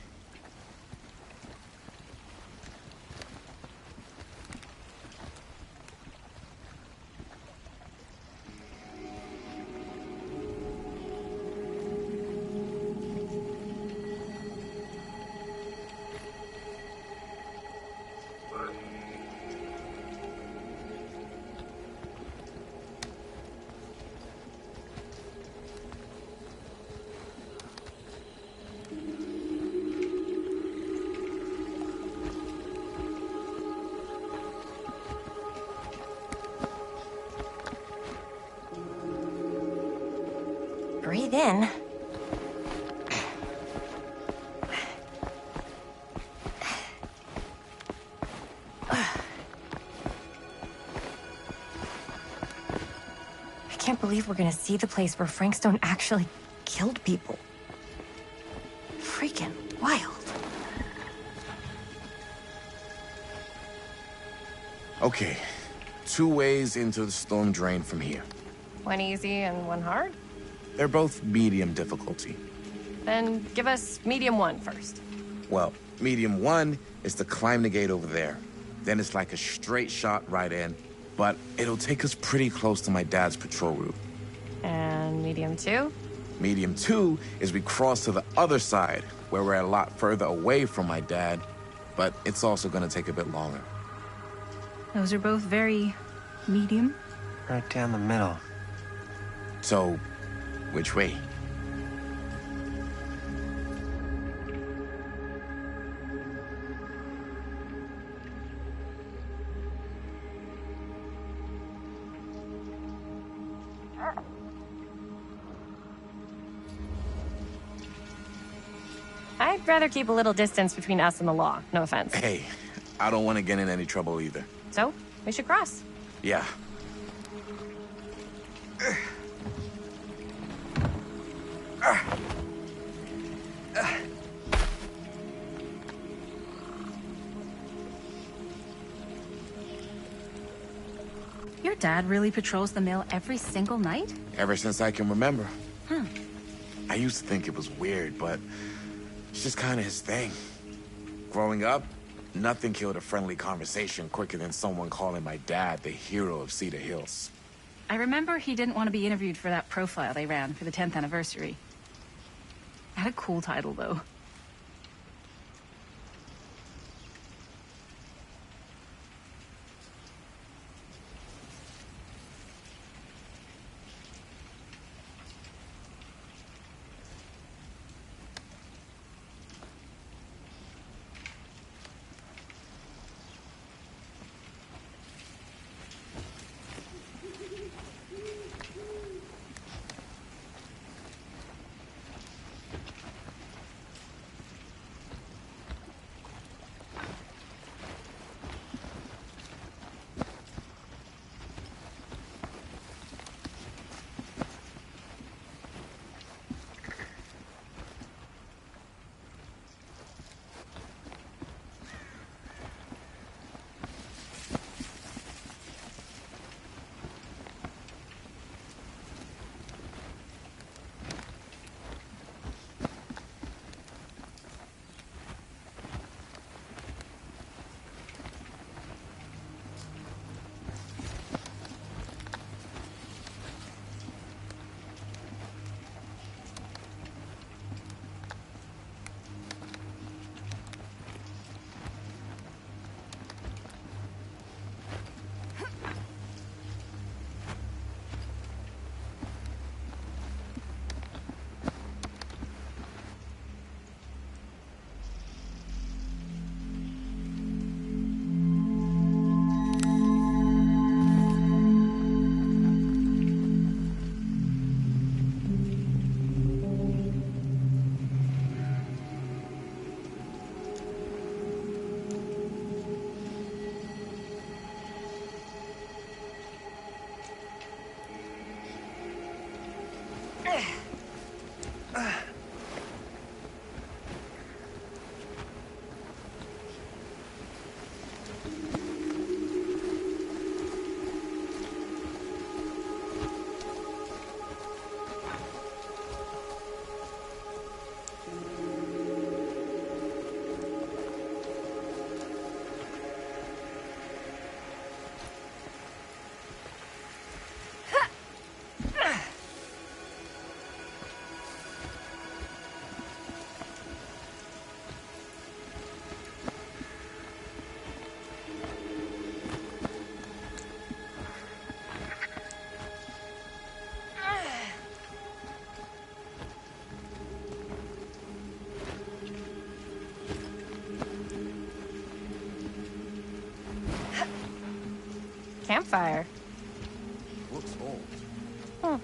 Breathe in. I can't believe we're gonna see the place where Frank Stone actually killed people. Freaking wild. Okay. 2 ways into the storm drain from here. One easy and one hard? They're both medium difficulty. Then give us medium one first. Well, medium 1 is to climb the gate over there. Then it's like a straight shot right in, but it'll take us pretty close to my dad's patrol route. And medium two? Medium 2 is we cross to the other side, where we're a lot further away from my dad, but it's also gonna take a bit longer. Those are both very medium. Right down the middle. So, which way? I'd rather keep a little distance between us and the law. No offense. Hey, I don't want to get in any trouble either. So, we should cross. Yeah. Your dad really patrols the mill every single night? Ever since I can remember. Huh. I used to think it was weird, but it's just kind of his thing. Growing up, nothing killed a friendly conversation quicker than someone calling my dad the hero of Cedar Hills. I remember he didn't want to be interviewed for that profile they ran for the 10th anniversary. Had a cool title, though. Campfire. Looks old. Hmm.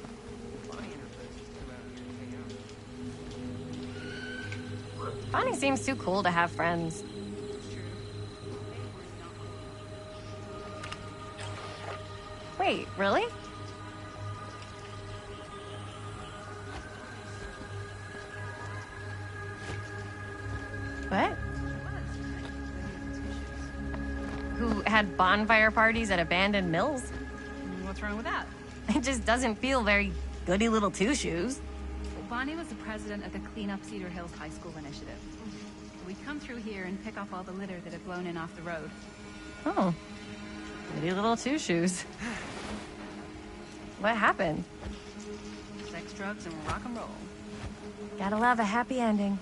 Bonnie seems too cool to have friends. Wait, really? What? Who had bonfire parties at abandoned mills? What's wrong with that? It just doesn't feel very goody little two-shoes. Well, Bonnie was the president of the Clean Up Cedar Hills High School initiative. We'd come through here and pick up all the litter that had blown in off the road. Oh. Goody little two-shoes. What happened? Sex, drugs, and rock and roll. Gotta love a happy ending.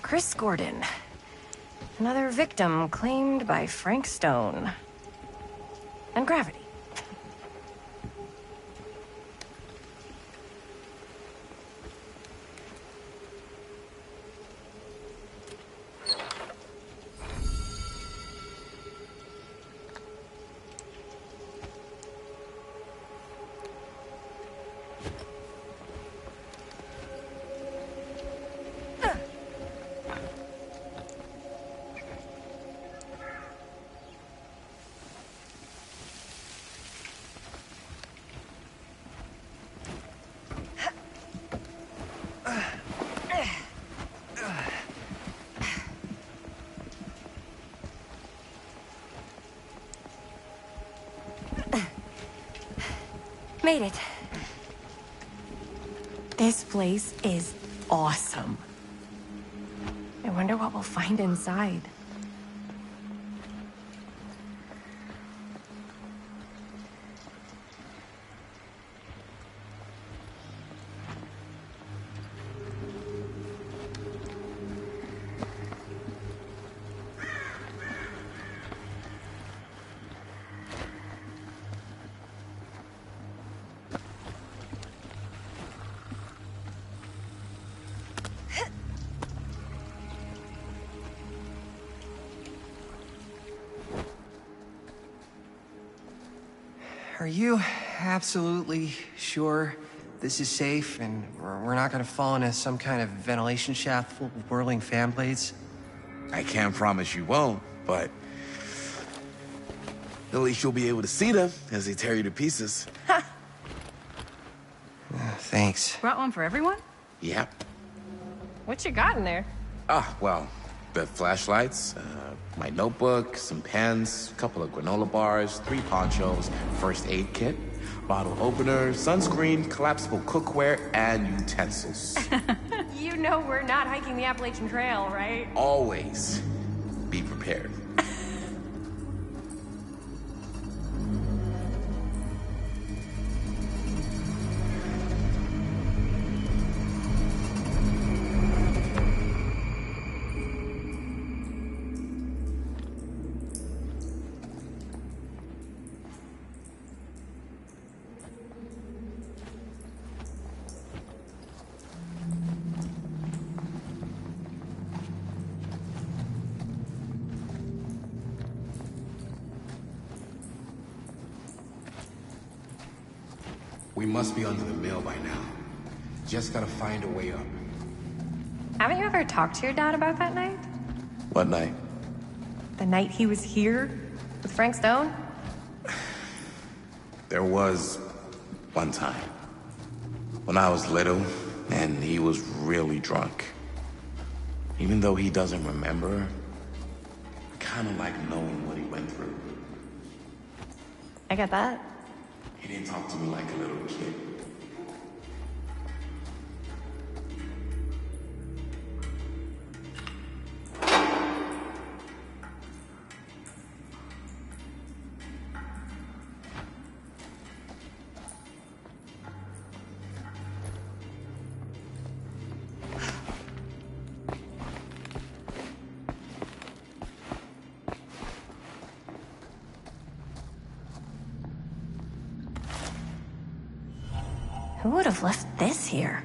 Chris Gordon. Another victim claimed by Frank Stone. And gravity. Made it. This place is awesome. I wonder what we'll find inside. Are you absolutely sure this is safe and we're not gonna fall into some kind of ventilation shaft full of whirling fan blades? I can't promise you won't, but at least you'll be able to see them as they tear you to pieces. Thanks. Brought one for everyone? Yep. What you got in there? Well, the flashlights, my notebook, some pens, a couple of granola bars, 3 ponchos, first aid kit, bottle opener, sunscreen, collapsible cookware, and utensils. You know we're not hiking the Appalachian Trail, right? Always be prepared. We must be under the mill by now. Just gotta find a way up. Haven't you ever talked to your dad about that night? What night? The night he was here with Frank Stone? There was one time when I was little and he was really drunk. Even though he doesn't remember, I kind of like knowing what he went through. I get that. He didn't talk to me like a little kid. Who would have left this here?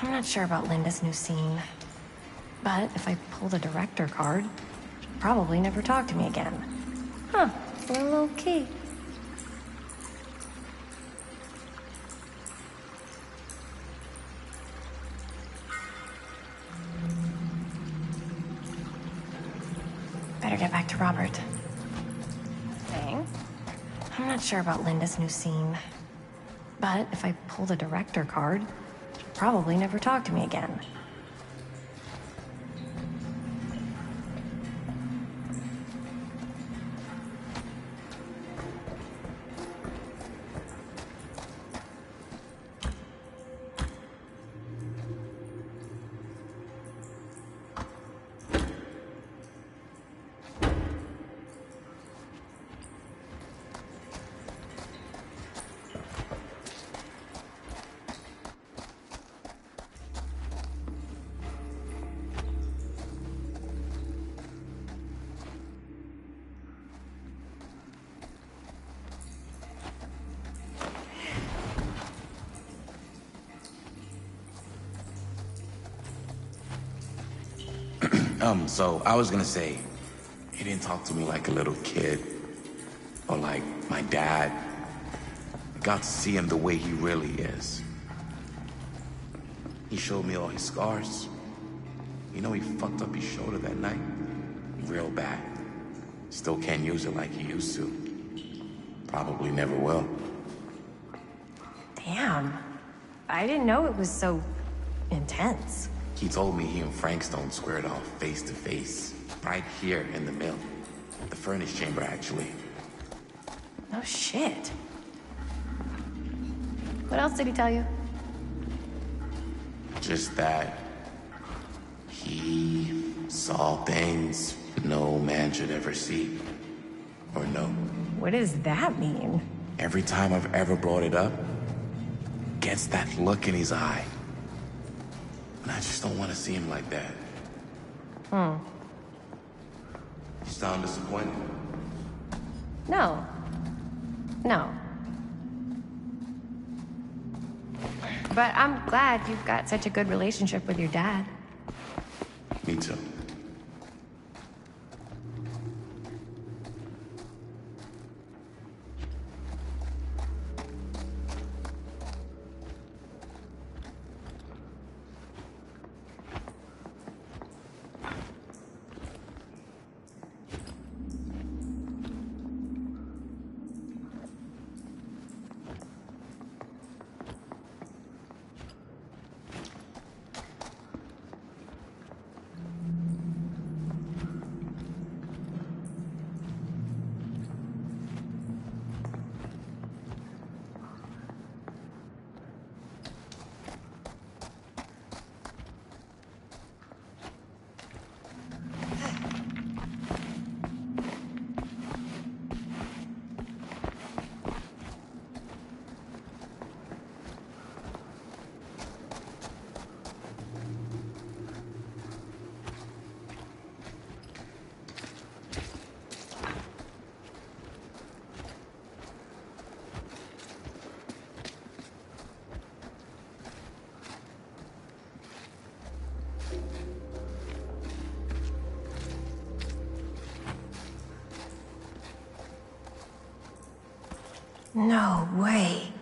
I'm not sure about Linda's new scene. But if I pull the director card, she'll probably never talk to me again. Huh, a little low-key. Better get back to Robert. Saying? I'm not sure about Linda's new scene. But if I pull the director card, she'll probably never talk to me again. So I was gonna say, he didn't talk to me like a little kid, or like my dad. got to see him the way he really is. He showed me all his scars. You know, he fucked up his shoulder that night. Real bad. Still can't use it like he used to. Probably never will. Damn. I didn't know it was so intense. He told me he and Frankstone squared off face to face. Right here in the mill. The furnace chamber, actually. Oh, shit. What else did he tell you? Just that he saw things no man should ever see or know. What does that mean? Every time I've ever brought it up, gets that look in his eye. And I just don't want to see him like that. Hmm. You sound disappointed. No. No. But I'm glad you've got such a good relationship with your dad. Me too. No way.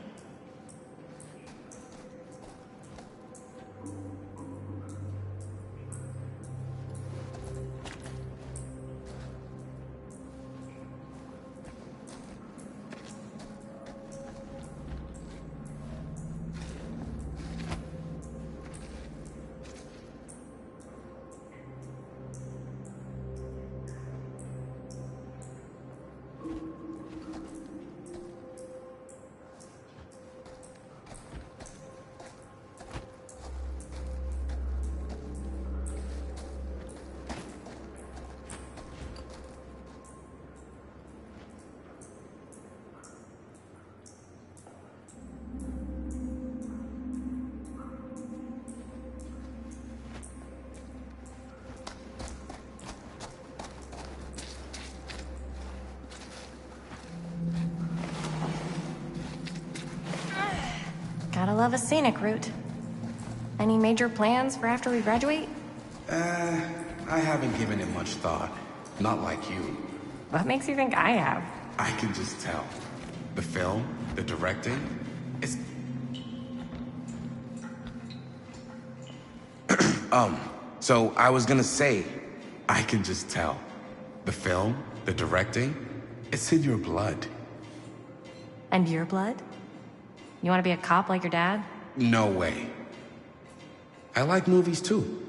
Gotta love a scenic route. Any major plans for after we graduate? I haven't given it much thought. Not like you. What makes you think I have? I can just tell. The film, the directing, it's... So I was gonna say, I can just tell. The film, the directing, it's in your blood. And your blood? You want to be a cop like your dad? No way. I like movies too.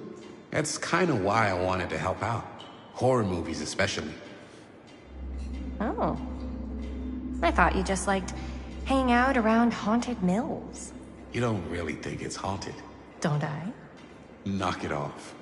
That's kind of why I wanted to help out. Horror movies especially. Oh. I thought you just liked hanging out around haunted mills. You don't really think it's haunted. Don't I? Knock it off.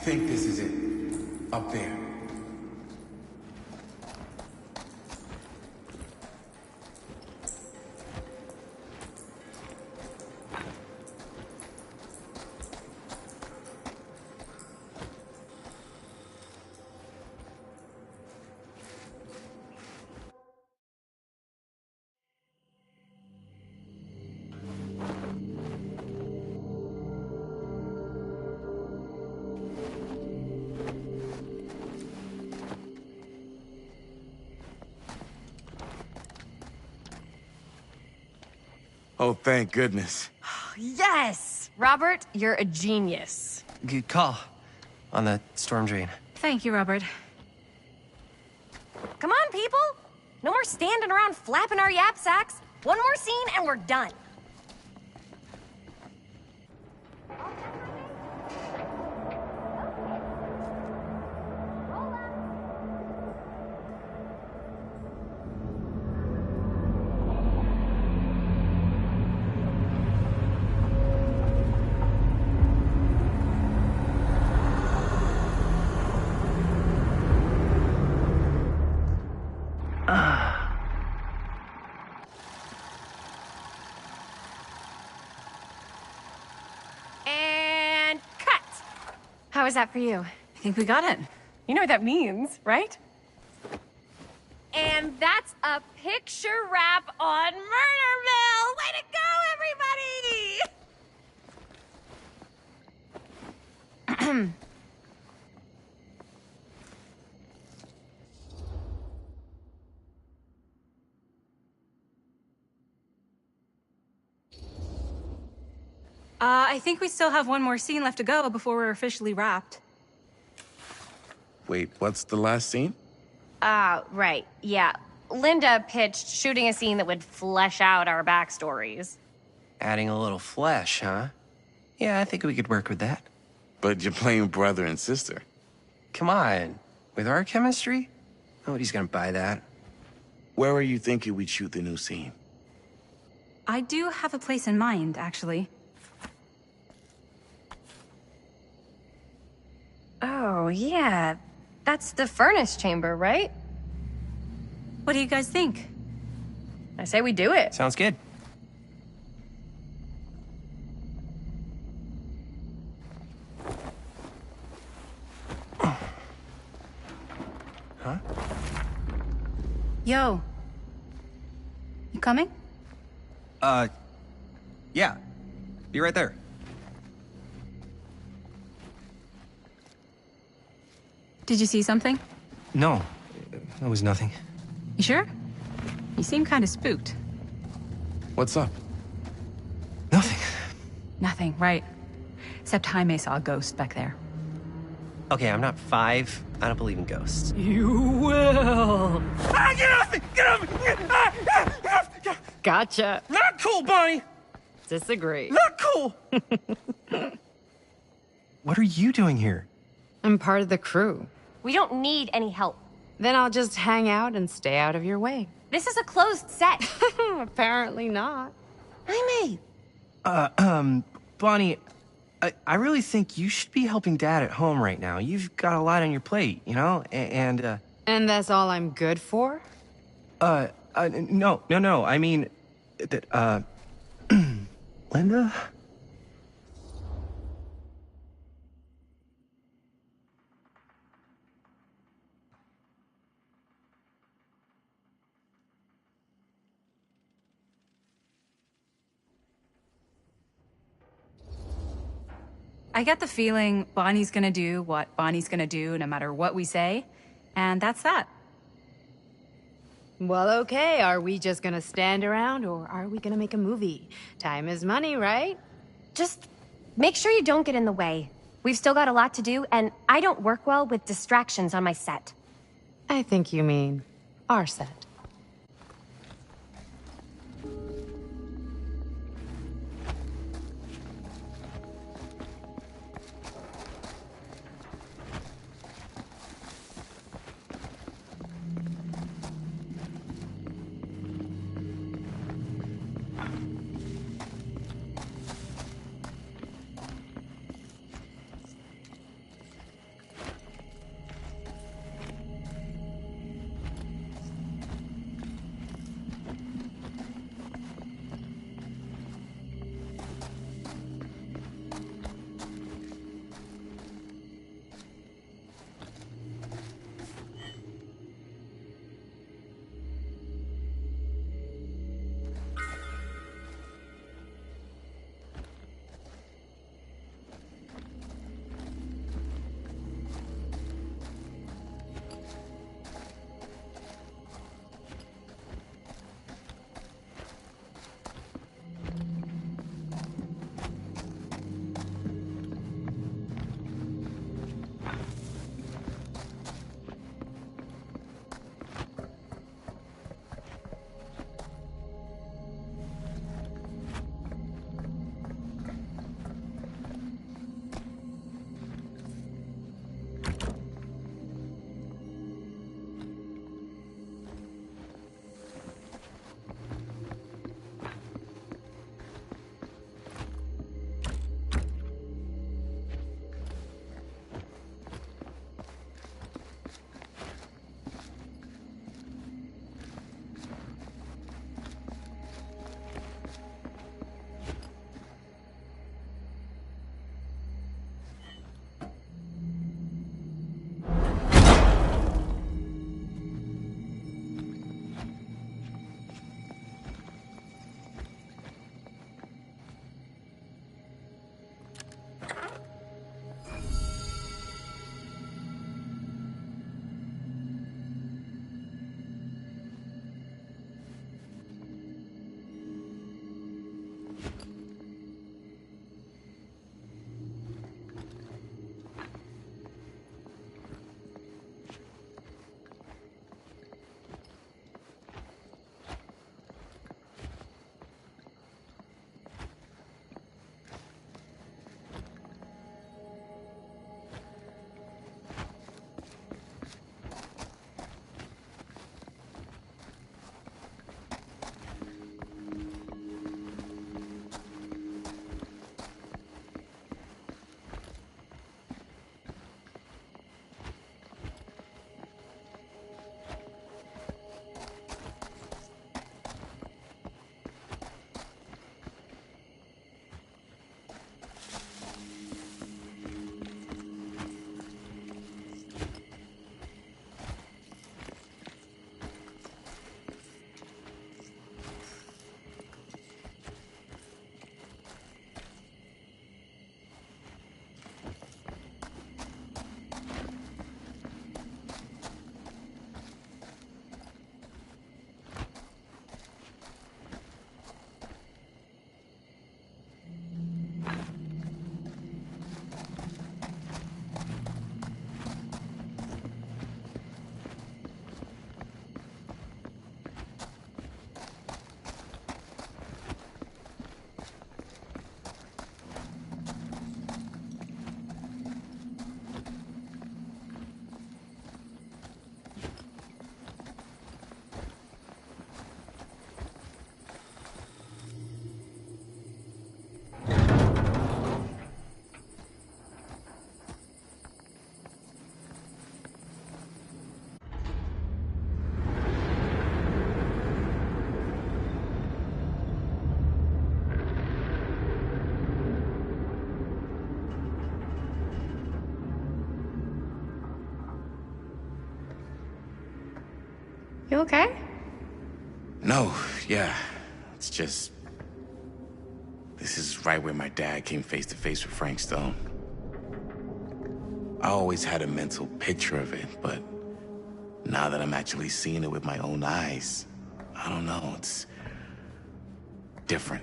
think this is it. Up there. Oh, thank goodness. Yes! Robert, you're a genius. Good call on the storm drain. Thank you, Robert. Come on, people! No more standing around flapping our yap sacks. One more scene and we're done. And cut! How was that for you? I think we got it. You know what that means, right? And that's a picture wrap on Murder Mill! Way to go, everybody! I think we still have one more scene left to go before we're officially wrapped. Wait, what's the last scene? Right, yeah. Linda pitched shooting a scene that would flesh out our backstories. Adding a little flesh, huh? Yeah, I think we could work with that. But you're playing brother and sister. Come on. With our chemistry? Nobody's gonna buy that. Where are you thinking we'd shoot the new scene? I do have a place in mind, actually. Oh, yeah. That's the furnace chamber, right? What do you guys think? I say we do it. Sounds good. Huh? Yo. You coming? Yeah. Be right there. Did you see something? No, that was nothing. You sure? You seem kind of spooked. What's up? Nothing, right. Except Jaime saw a ghost back there. Okay, I'm not 5. I don't believe in ghosts. You will! Ah, get off me! Get off me! Gotcha. Not cool, Bonnie! Disagree. Not cool! What are you doing here? I'm part of the crew. We don't need any help. Then I'll just hang out and stay out of your way. This is a closed set. Apparently not. Jaime! Bonnie, I really think you should be helping Dad at home right now. You've got a lot on your plate, you know? And that's all I'm good for? No. I mean, that, Linda? I get the feeling Bonnie's gonna do what Bonnie's gonna do no matter what we say, and that's that. Well, okay. Are we just gonna stand around, or are we gonna make a movie? Time is money, right? Just make sure you don't get in the way. We've still got a lot to do, and I don't work well with distractions on my set. I think you mean our set. You okay? No, yeah. It's just... This is right where my dad came face to face with Frank Stone. I always had a mental picture of it, but now that I'm actually seeing it with my own eyes, I don't know, it's different.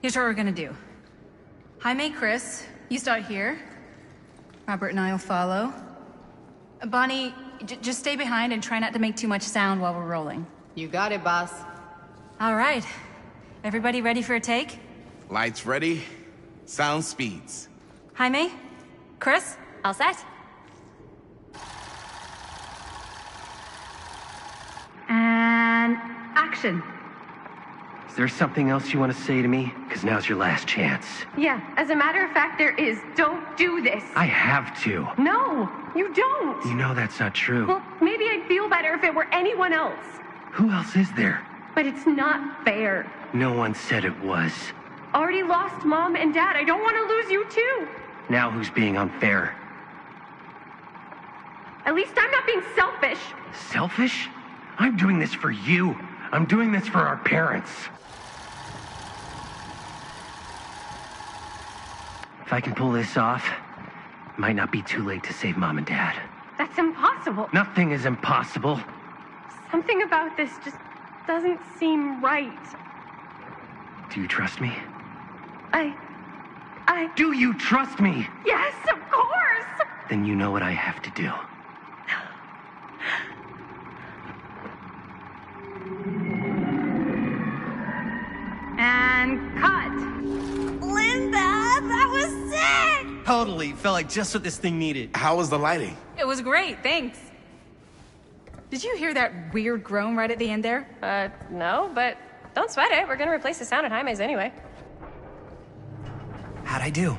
Here's what we're gonna do. Jaime, Chris, you start here. Robert and I will follow. Bonnie, just stay behind and try not to make too much sound while we're rolling. You got it, boss. All right. Everybody ready for a take? Lights ready. Sound speeds. Jaime? Chris? All set? And action. Is there something else you want to say to me? Because now's your last chance. Yeah, as a matter of fact, there is. Don't do this. I have to. No, you don't. You know that's not true. Well, maybe I'd feel better if it were anyone else. Who else is there? But it's not fair. No one said it was. Already lost Mom and Dad. I don't want to lose you too. Now who's being unfair? At least I'm not being selfish. Selfish? I'm doing this for you. I'm doing this for our parents. If I can pull this off, it might not be too late to save Mom and Dad. That's impossible. Nothing is impossible. Something about this just doesn't seem right. Do you trust me? I... Do you trust me? Yes, of course! Then you know what I have to do. And cut. Linda, that was sick! Totally. Felt like just what this thing needed. How was the lighting? It was great, thanks. Did you hear that weird groan right at the end there? No, but don't sweat it. We're gonna replace the sound at Jaime's anyway. How'd I do?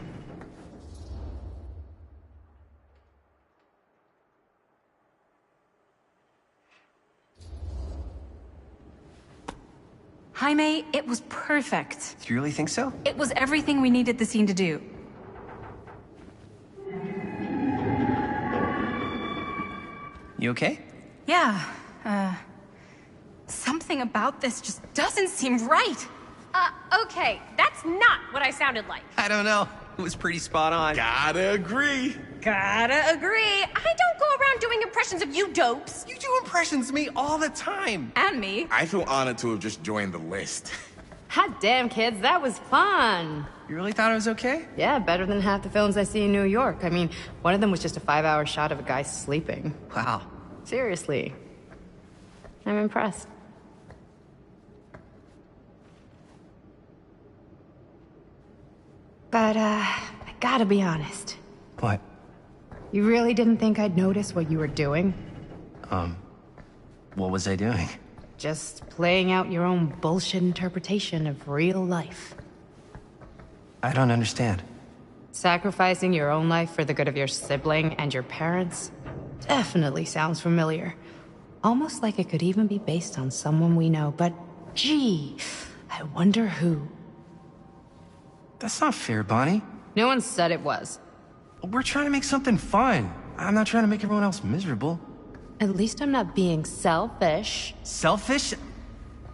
Jaime, it was perfect. Do you really think so? It was everything we needed the scene to do. You okay? Yeah, something about this just doesn't seem right. Okay, that's not what I sounded like. I don't know. It was pretty spot on. Gotta agree. Gotta agree. I don't go around doing impressions of you dopes. You do impressions of me all the time. And me. I feel honored to have just joined the list. Hot damn, kids, that was fun. You really thought it was okay? Yeah, better than half the films I see in New York. I mean, one of them was just a 5-hour shot of a guy sleeping. Wow. Seriously. I'm impressed. But, I gotta be honest. What? You really didn't think I'd notice what you were doing? What was I doing? Just playing out your own bullshit interpretation of real life. I don't understand. Sacrificing your own life for the good of your sibling and your parents definitely sounds familiar. Almost like it could even be based on someone we know, but gee, I wonder who. That's not fair, Bonnie. No one said it was. We're trying to make something fun. I'm not trying to make everyone else miserable. At least I'm not being selfish. Selfish?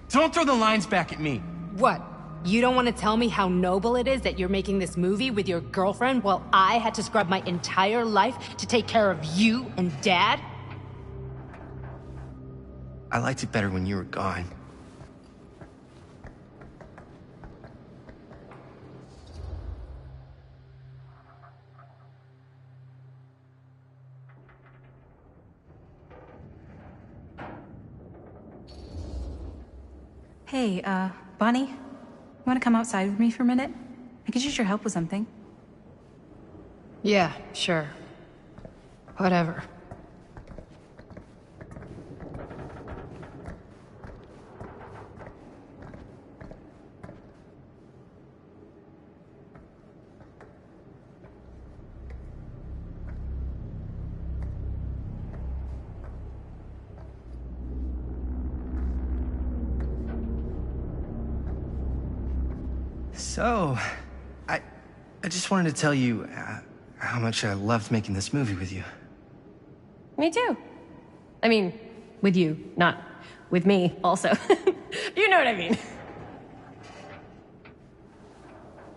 Don't throw the lines back at me. What? You don't want to tell me how noble it is that you're making this movie with your girlfriend while I had to scrub my entire life to take care of you and Dad? I liked it better when you were gone. Hey, Bonnie, you want to come outside with me for a minute? I could use your help with something. Yeah, sure. Whatever. So, I just wanted to tell you how much I loved making this movie with you. Me too. I mean, with you, not with me, also. You know what I mean.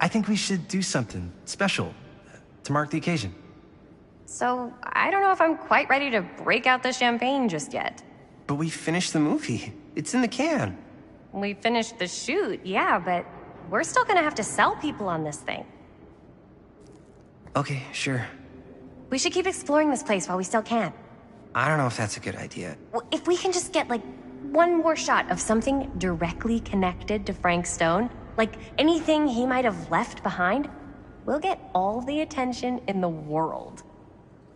I think we should do something special to mark the occasion. So, I don't know if I'm quite ready to break out the champagne just yet. But we finished the movie. It's in the can. We finished the shoot, yeah, but we're still gonna have to sell people on this thing. Okay, sure. We should keep exploring this place while we still can. I don't know if that's a good idea. If we can just get, like, one more shot of something directly connected to Frank Stone, like anything he might have left behind, we'll get all the attention in the world.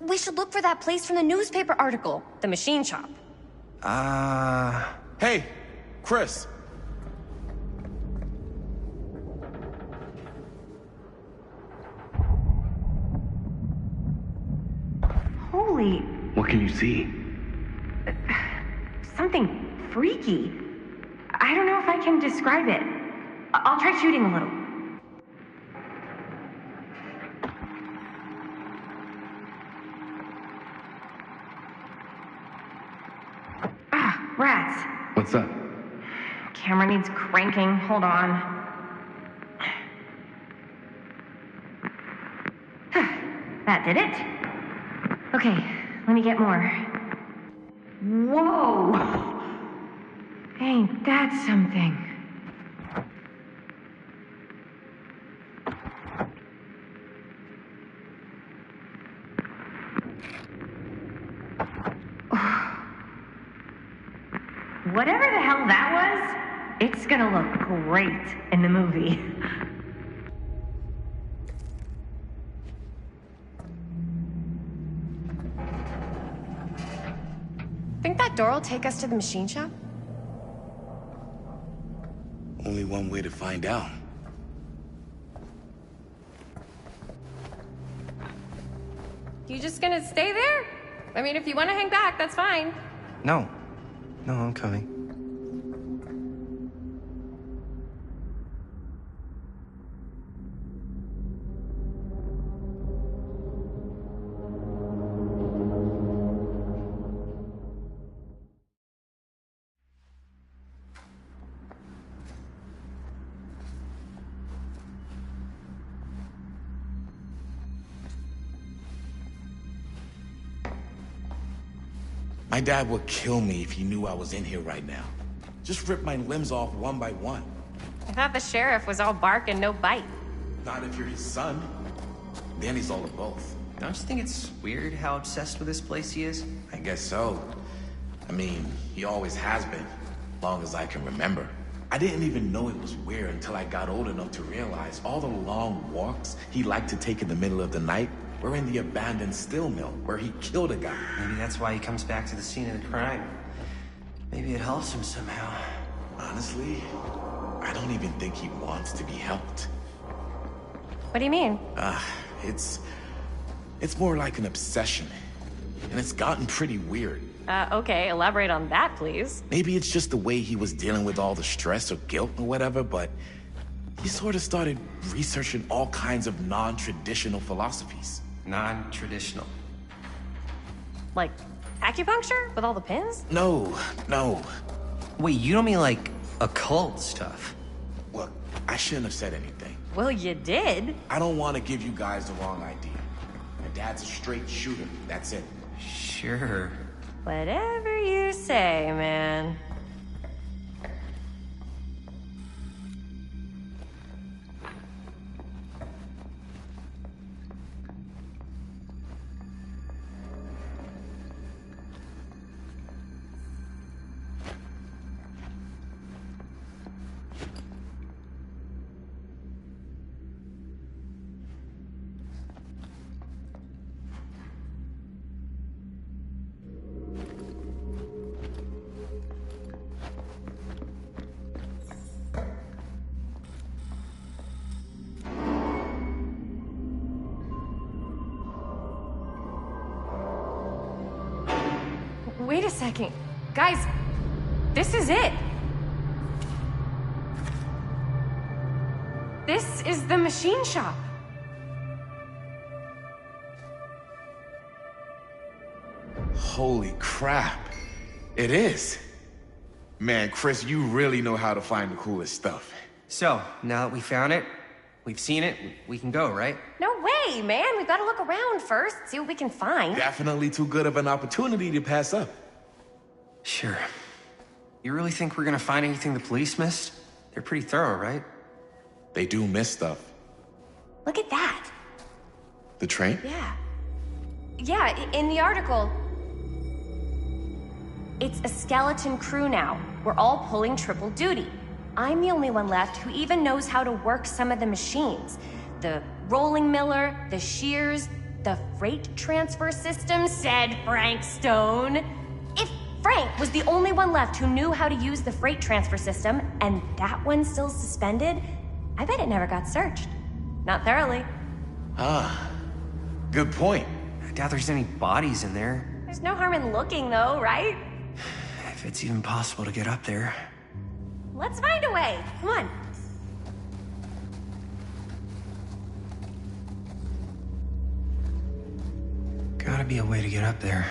We should look for that place from the newspaper article, the machine shop. Hey, Chris. Holy... What can you see? something freaky. I don't know if I can describe it. I'll try shooting a little. Ah, rats. What's up? Camera needs cranking. Hold on. That did it. Okay, let me get more. Whoa! Ain't that something? Whatever the hell that was, it's gonna look great in the movie. Think that door will take us to the machine shop? Only one way to find out. You just gonna stay there? I mean, if you want to hang back, that's fine. No. No, I'm coming. My dad would kill me if he knew I was in here right now. Just rip my limbs off one by one. I thought the sheriff was all bark and no bite. Not if you're his son. Then he's all of both. Don't you think it's weird how obsessed with this place he is? I guess so. I mean, he always has been, long as I can remember. I didn't even know it was weird until I got old enough to realize all the long walks he liked to take in the middle of the night were in the abandoned steel mill where he killed a guy. Maybe that's why he comes back to the scene of the crime. Maybe it helps him somehow. Honestly, I don't even think he wants to be helped. What do you mean? It's more like an obsession. And it's gotten pretty weird. Okay, elaborate on that, please. Maybe it's just the way he was dealing with all the stress or guilt or whatever, but he sort of started researching all kinds of non-traditional philosophies. Non-traditional? Like acupuncture with all the pins? No. Wait, you don't mean like occult stuff? Look, I shouldn't have said anything. Well, you did. I don't want to give you guys the wrong idea. My dad's a straight shooter, that's it. Sure. Whatever you say, man. Wait a second. Guys, this is it. This is the machine shop. Holy crap. It is. Man, Chris, you really know how to find the coolest stuff. So, now that we found it, we've seen it, we can go, right? No way, man. We've got to look around first, see what we can find. Definitely too good of an opportunity to pass up. Sure. You really think we're gonna find anything the police missed? They're pretty thorough, right? They do miss stuff. Look at that. The train? Yeah. Yeah, in the article. It's a skeleton crew now. We're all pulling triple duty. I'm the only one left who even knows how to work some of the machines. The rolling miller, the shears, the freight transfer system, said Frank Stone. If Frank was the only one left who knew how to use the freight transfer system, and that one's still suspended, I bet it never got searched. Not thoroughly. Ah, good point. I doubt there's any bodies in there. There's no harm in looking, though, right? If it's even possible to get up there. Let's find a way. Come on. Gotta be a way to get up there.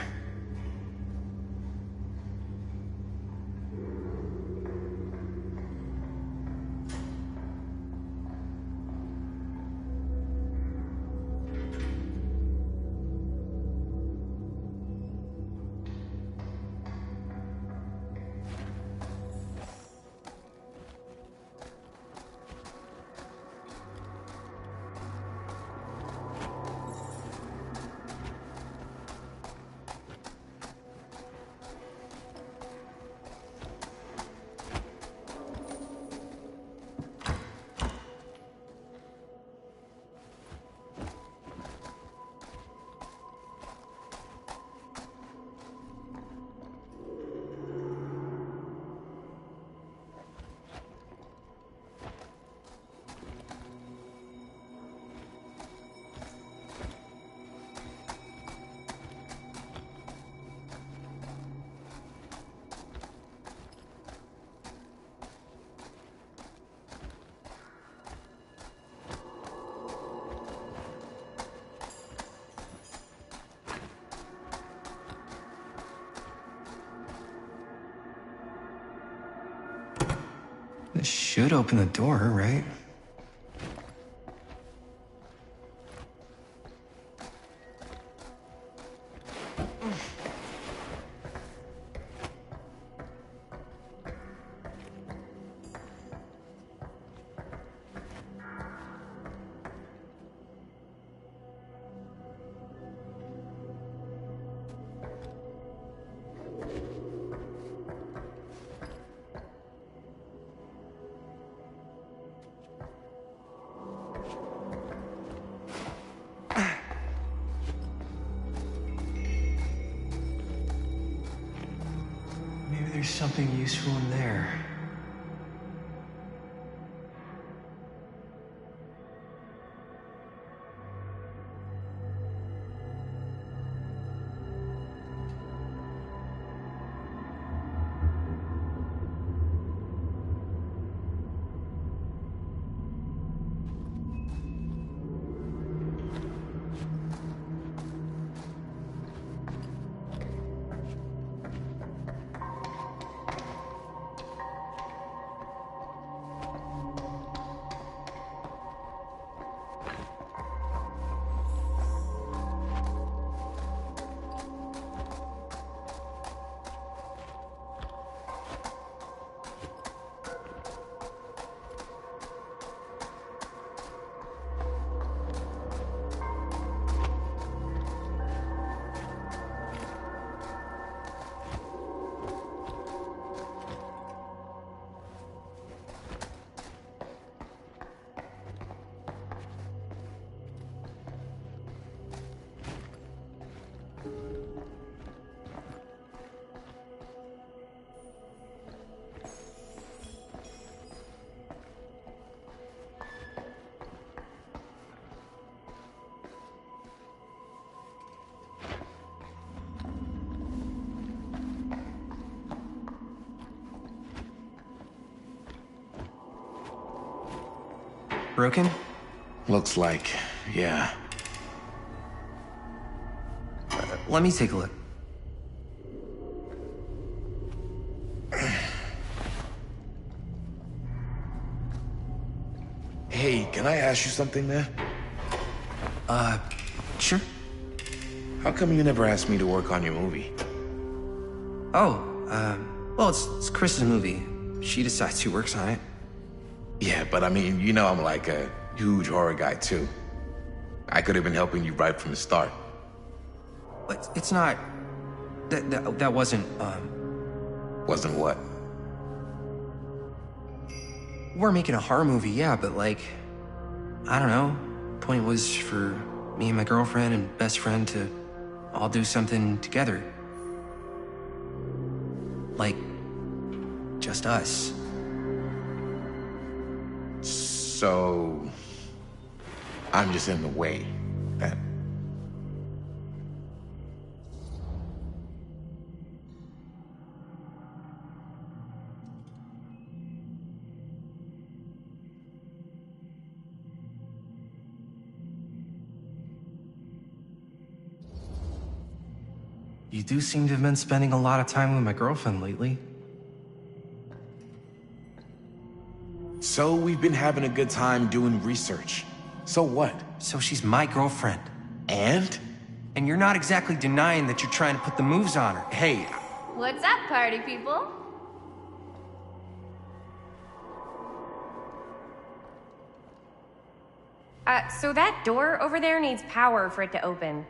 This should open the door, right? Maybe there's something useful in there. Broken? Looks like, yeah. Let me take a look. Hey, can I ask you something, man? Sure. How come you never asked me to work on your movie? Oh, well, it's Chris's movie. She decides who works on it. Yeah, but I mean, you know I'm like a huge horror guy, too. I could have been helping you right from the start. But it's not... That wasn't, Wasn't what? We're making a horror movie, yeah, but like... I don't know. Point was for me and my girlfriend and best friend to all do something together. Like... just us. So... I'm just in the way, then. You do seem to have been spending a lot of time with my girlfriend lately. So we've been having a good time doing research. So what? So she's my girlfriend. And? And you're not exactly denying that you're trying to put the moves on her. Hey. What's up, party people? So that door over there needs power for it to open.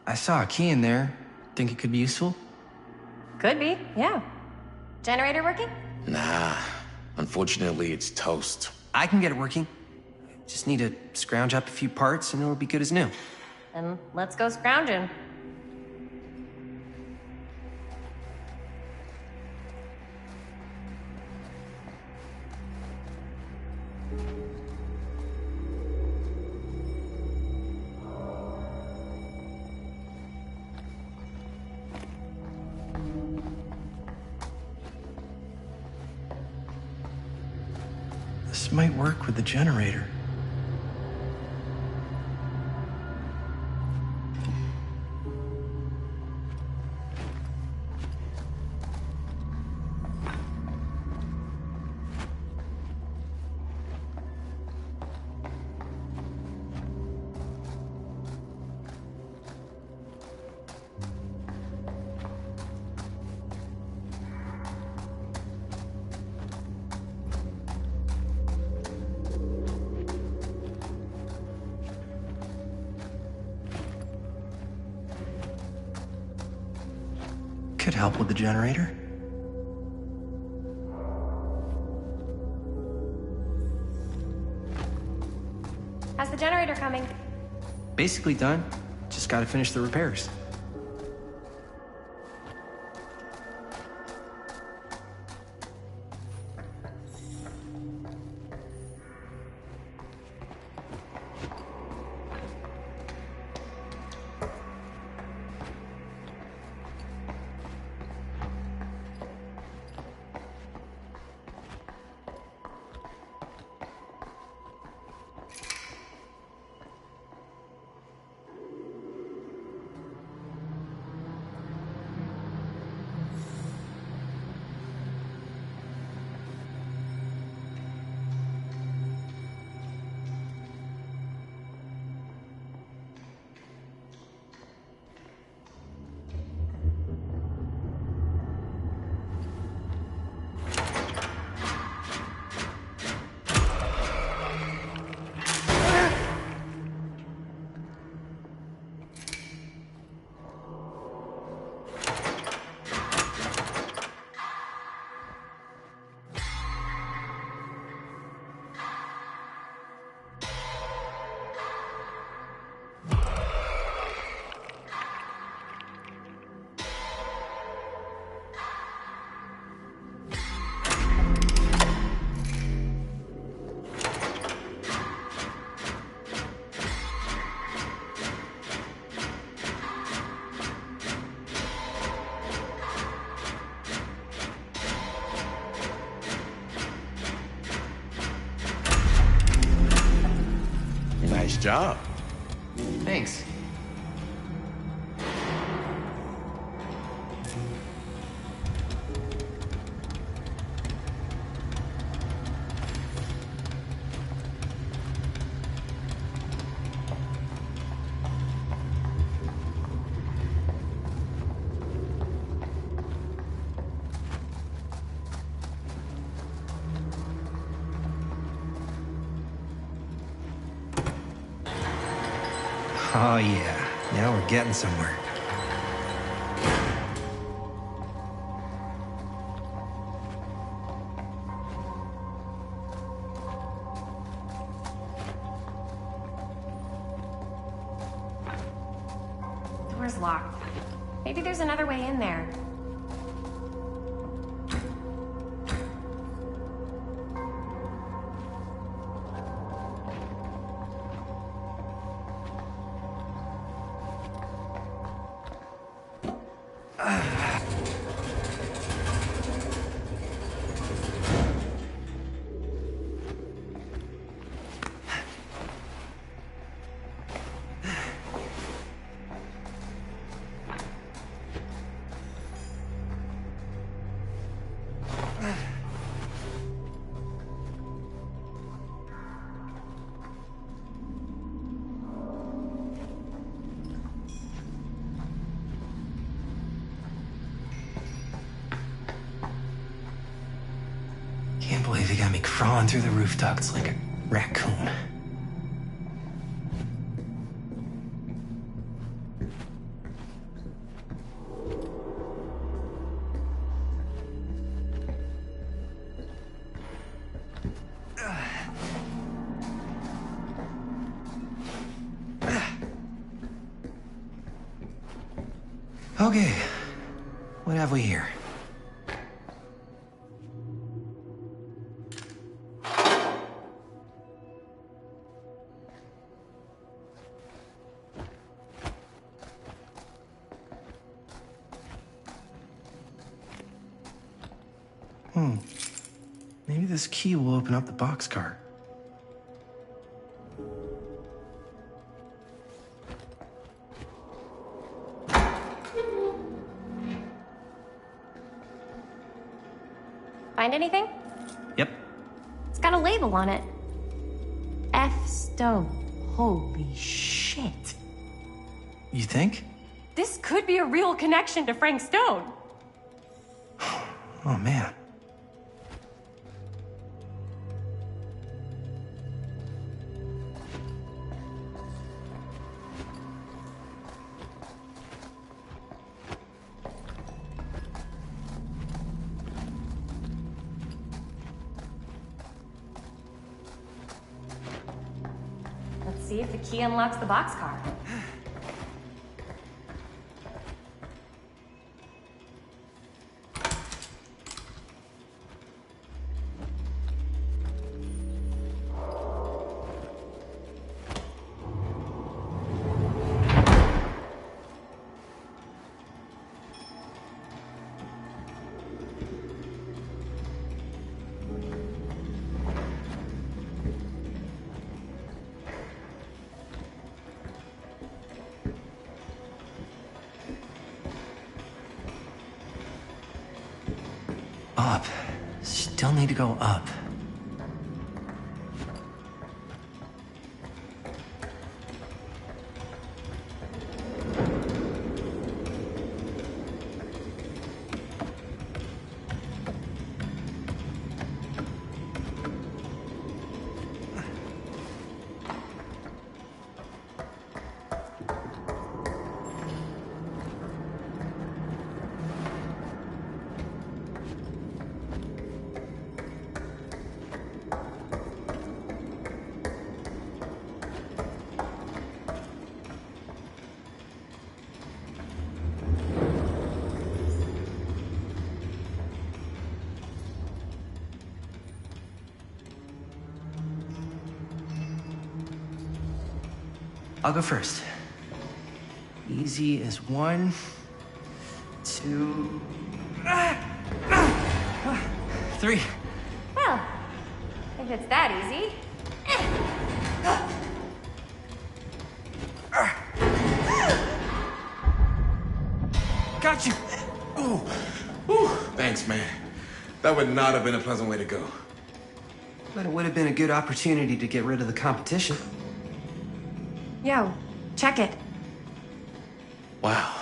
I saw a key in there. Think it could be useful? Could be, yeah. Generator working? Nah. Unfortunately, it's toast. I can get it working. Just need to scrounge up a few parts and it'll be good as new. Then let's go scrounging. This might work with the generator. Could help with the generator. How's the generator coming? Basically done. Just gotta finish the repairs. Nice job. Thanks. Oh, yeah. Now we're getting somewhere. Door's locked. Maybe there's another way in there. Can't believe you got me crawling through the roof ducts like a raccoon. Okay, what have we here? Maybe this key will open up the boxcar. Find anything? Yep. It's got a label on it. F. Stone. Holy shit. You think? This could be a real connection to Frank Stone. Oh, man. Let's see if the key unlocks the boxcar. Up. Still need to go up. I'll go first. Easy as 1, 2, 3. Well, if it's that easy. Got you! Ooh. Ooh. Thanks, man. That would not have been a pleasant way to go. But it would have been a good opportunity to get rid of the competition. Yo, check it. Wow.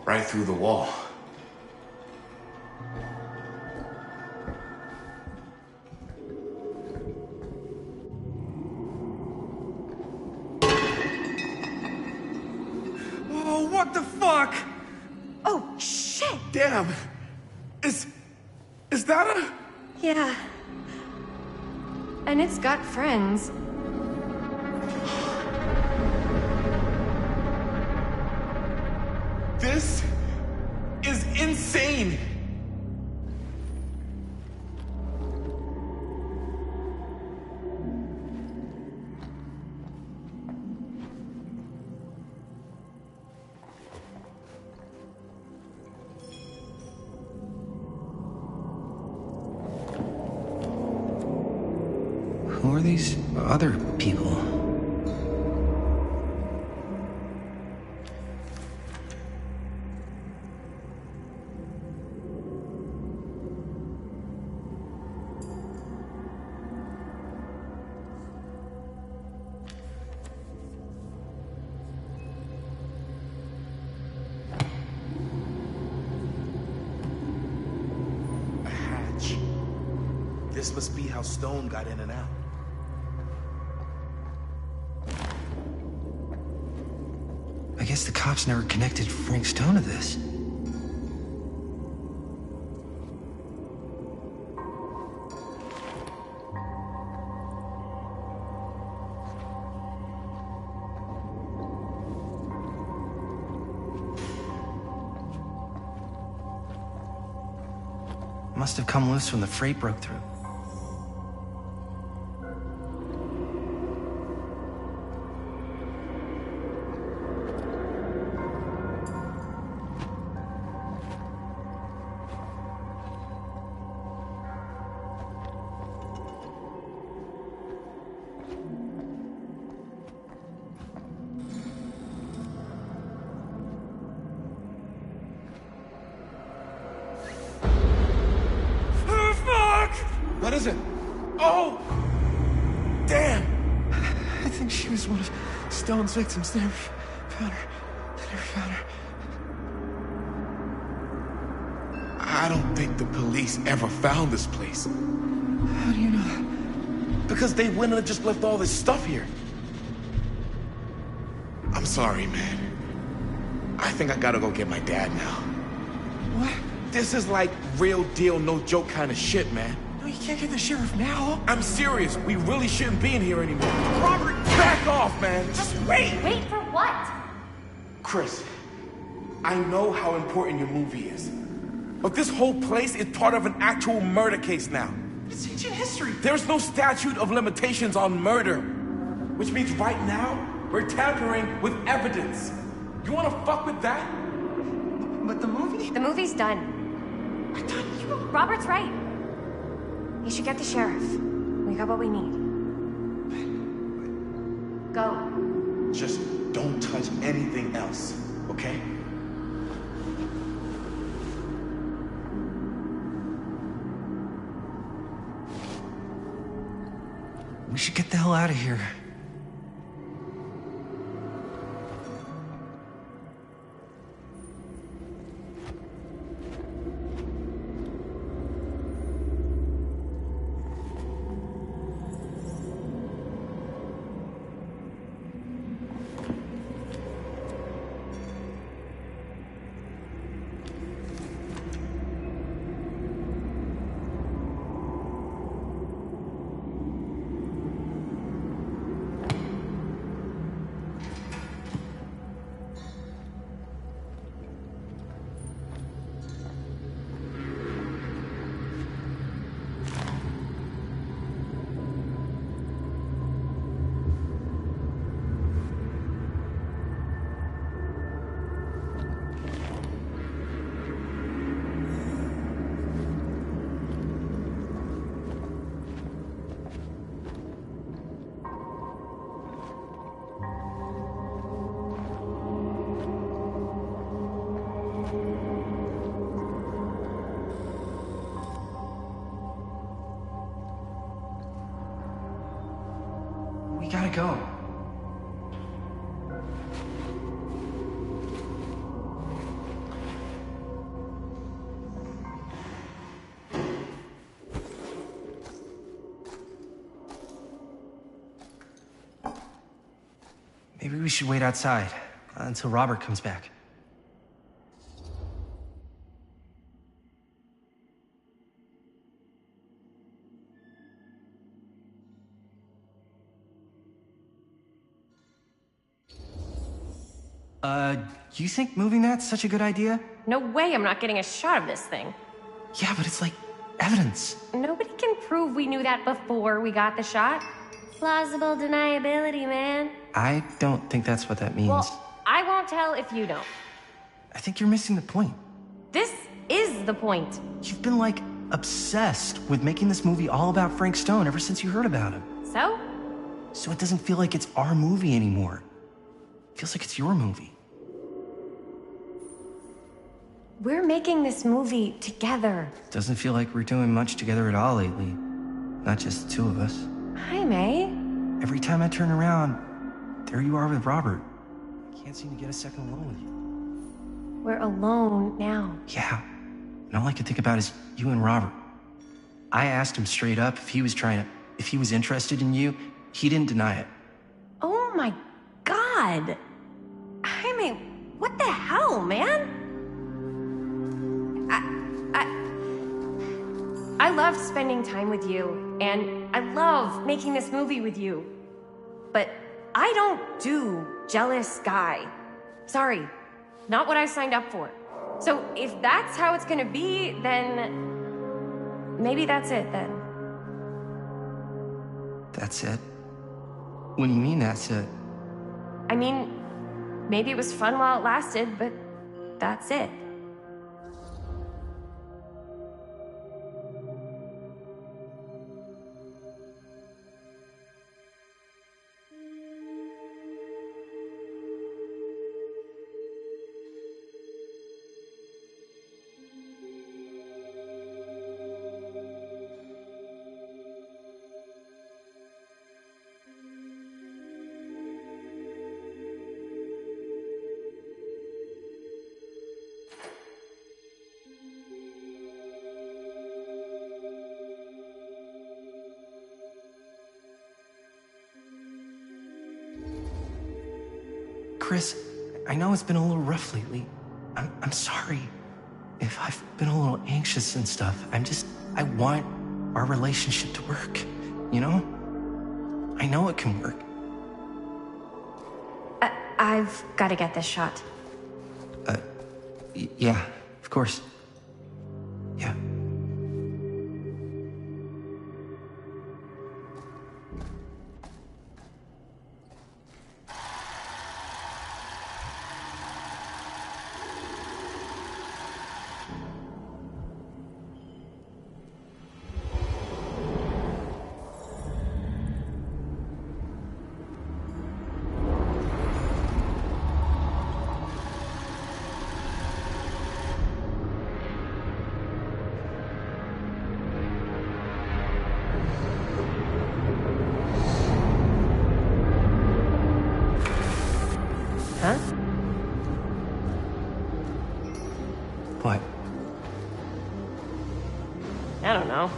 Right through the wall. what the fuck? Oh, shit! Damn. Is that a... Yeah. And it's got friends. This is insane. Who are these other people? A hatch. This must be how Stone got in and out. I guess the cops never connected Frank Stone to this. Must have come loose when the freight broke through. What is it? Oh! Damn! I think she was one of Stone's victims. They never found her. They never found her. I don't think the police ever found this place. How do you know that? Because they wouldn't have just left all this stuff here. I'm sorry, man. I think I gotta go get my dad now. What? This is like real deal, no joke kind of shit, man. No, you can't get the sheriff now. I'm serious. We really shouldn't be in here anymore. Robert, back off, man. Just wait. Wait for what? Chris, I know how important your movie is. But this whole place is part of an actual murder case now. It's ancient history. There's no statute of limitations on murder. Which means right now, we're tampering with evidence. You wanna fuck with that? But the movie? The movie's done. Robert's right. You should get the sheriff. We got what we need. Go. Just don't touch anything else, okay? We should get the hell out of here. We gotta go. Maybe we should wait outside until Robert comes back. You think moving that's such a good idea? No way I'm not getting a shot of this thing. Yeah, but it's like evidence. Nobody can prove we knew that before we got the shot. Plausible deniability, man. I don't think that's what that means. Well, I won't tell if you don't. I think you're missing the point. This is the point. You've been, like, obsessed with making this movie all about Frank Stone ever since you heard about him. So? So it doesn't feel like it's our movie anymore. It feels like it's your movie. We're making this movie together. Doesn't feel like we're doing much together at all lately. Not just the two of us. Hi, May. Every time I turn around, there you are with Robert. I can't seem to get a second alone with you. We're alone now. Yeah. And all I can think about is you and Robert. I asked him straight up if he was interested in you. He didn't deny it. Oh my God. Jaime, what the hell, man? I love spending time with you, and I love making this movie with you. But I don't do jealous guy. Sorry, not what I signed up for. So if that's how it's gonna be, then maybe that's it then. That's it? What do you mean that's it? I mean, maybe it was fun while it lasted, but that's it. Chris, I know it's been a little rough lately. I'm sorry if I've been a little anxious and stuff. I want our relationship to work, you know? I know it can work. I've got to get this shot. Yeah, of course. Yeah. Huh? What? I don't know.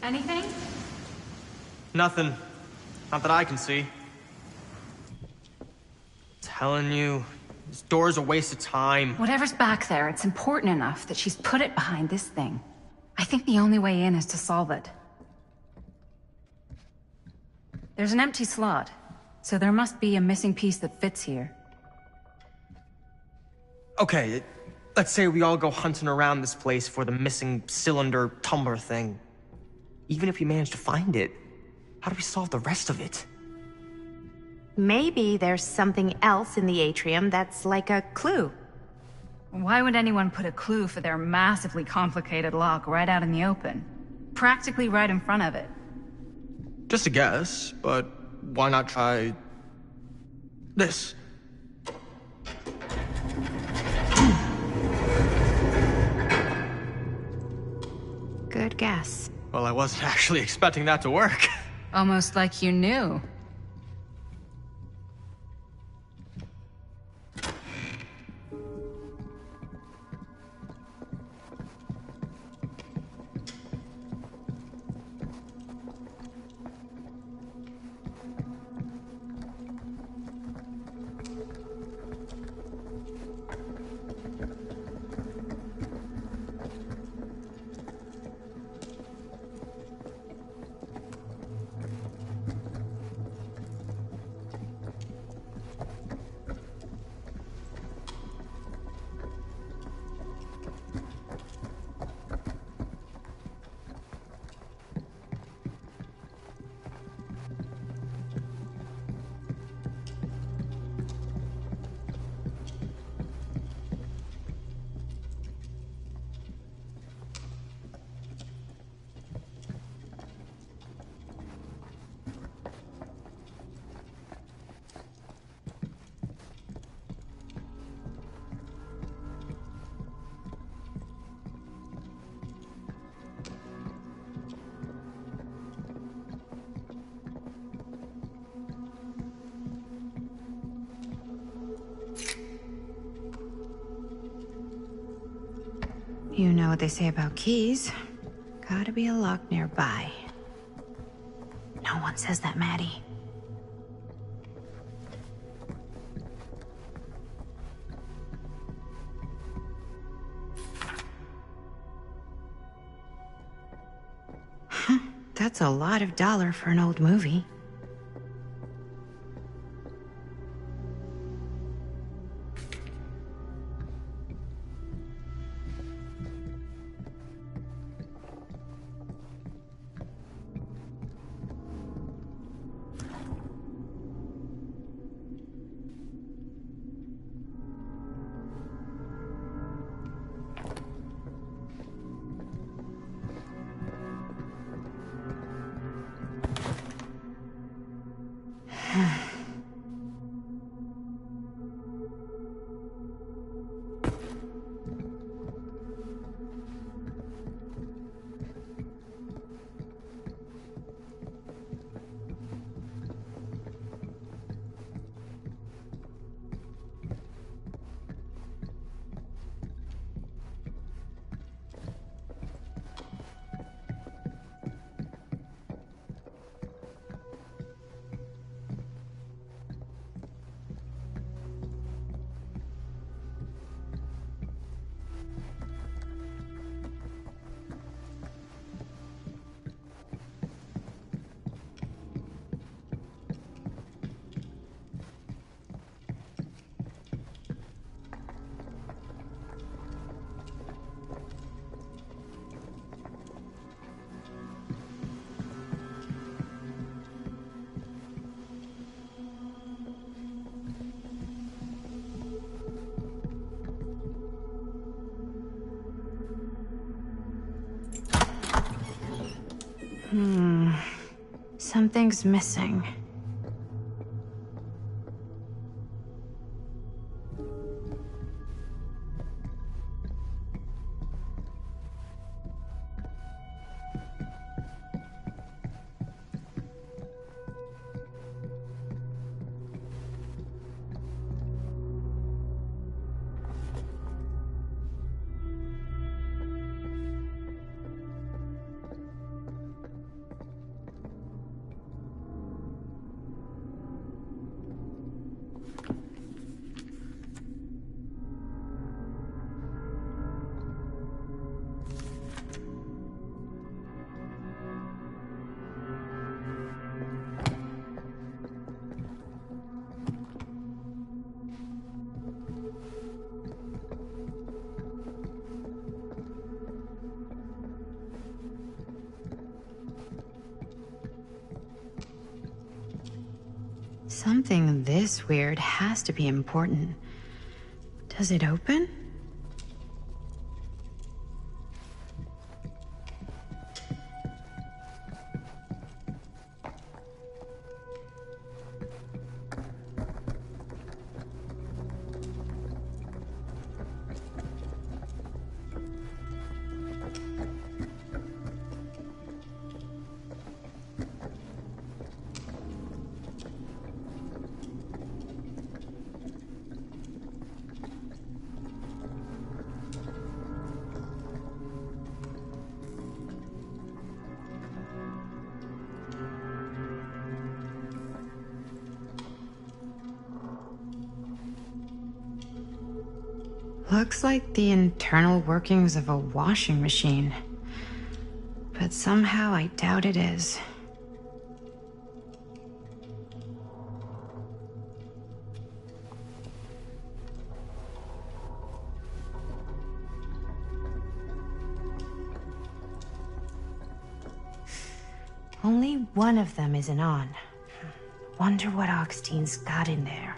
Anything? Nothing. Not that I can see. Telling you, this door's a waste of time. Whatever's back there, it's important enough that she's put it behind this thing. I think the only way in is to solve it. There's an empty slot, so there must be a missing piece that fits here. Okay, let's say we all go hunting around this place for the missing cylinder tumbler thing. Even if we manage to find it, how do we solve the rest of it? Maybe there's something else in the atrium that's like a clue. Why would anyone put a clue for their massively complicated lock right out in the open? Practically right in front of it. Just a guess, but why not try this? Good guess. Well, I wasn't actually expecting that to work. Almost like you knew. You know what they say about keys. Gotta be a lock nearby. No one says that, Maddie. That's a lot of dollar for an old movie. Something's missing. Something this weird has to be important. Does it open? Looks like the internal workings of a washing machine. But somehow I doubt it is. Only one of them isn't on. Wonder what Augstine's got in there.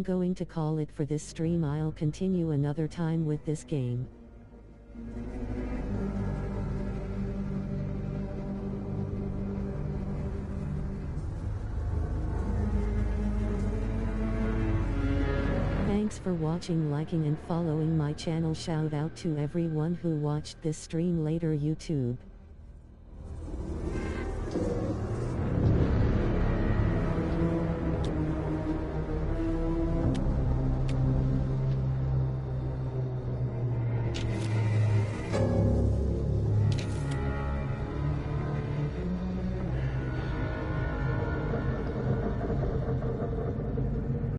going to call it for this stream. I'll continue another time with this game. Thanks for watching, liking and following my channel. Shout out to everyone who watched this stream later YouTube.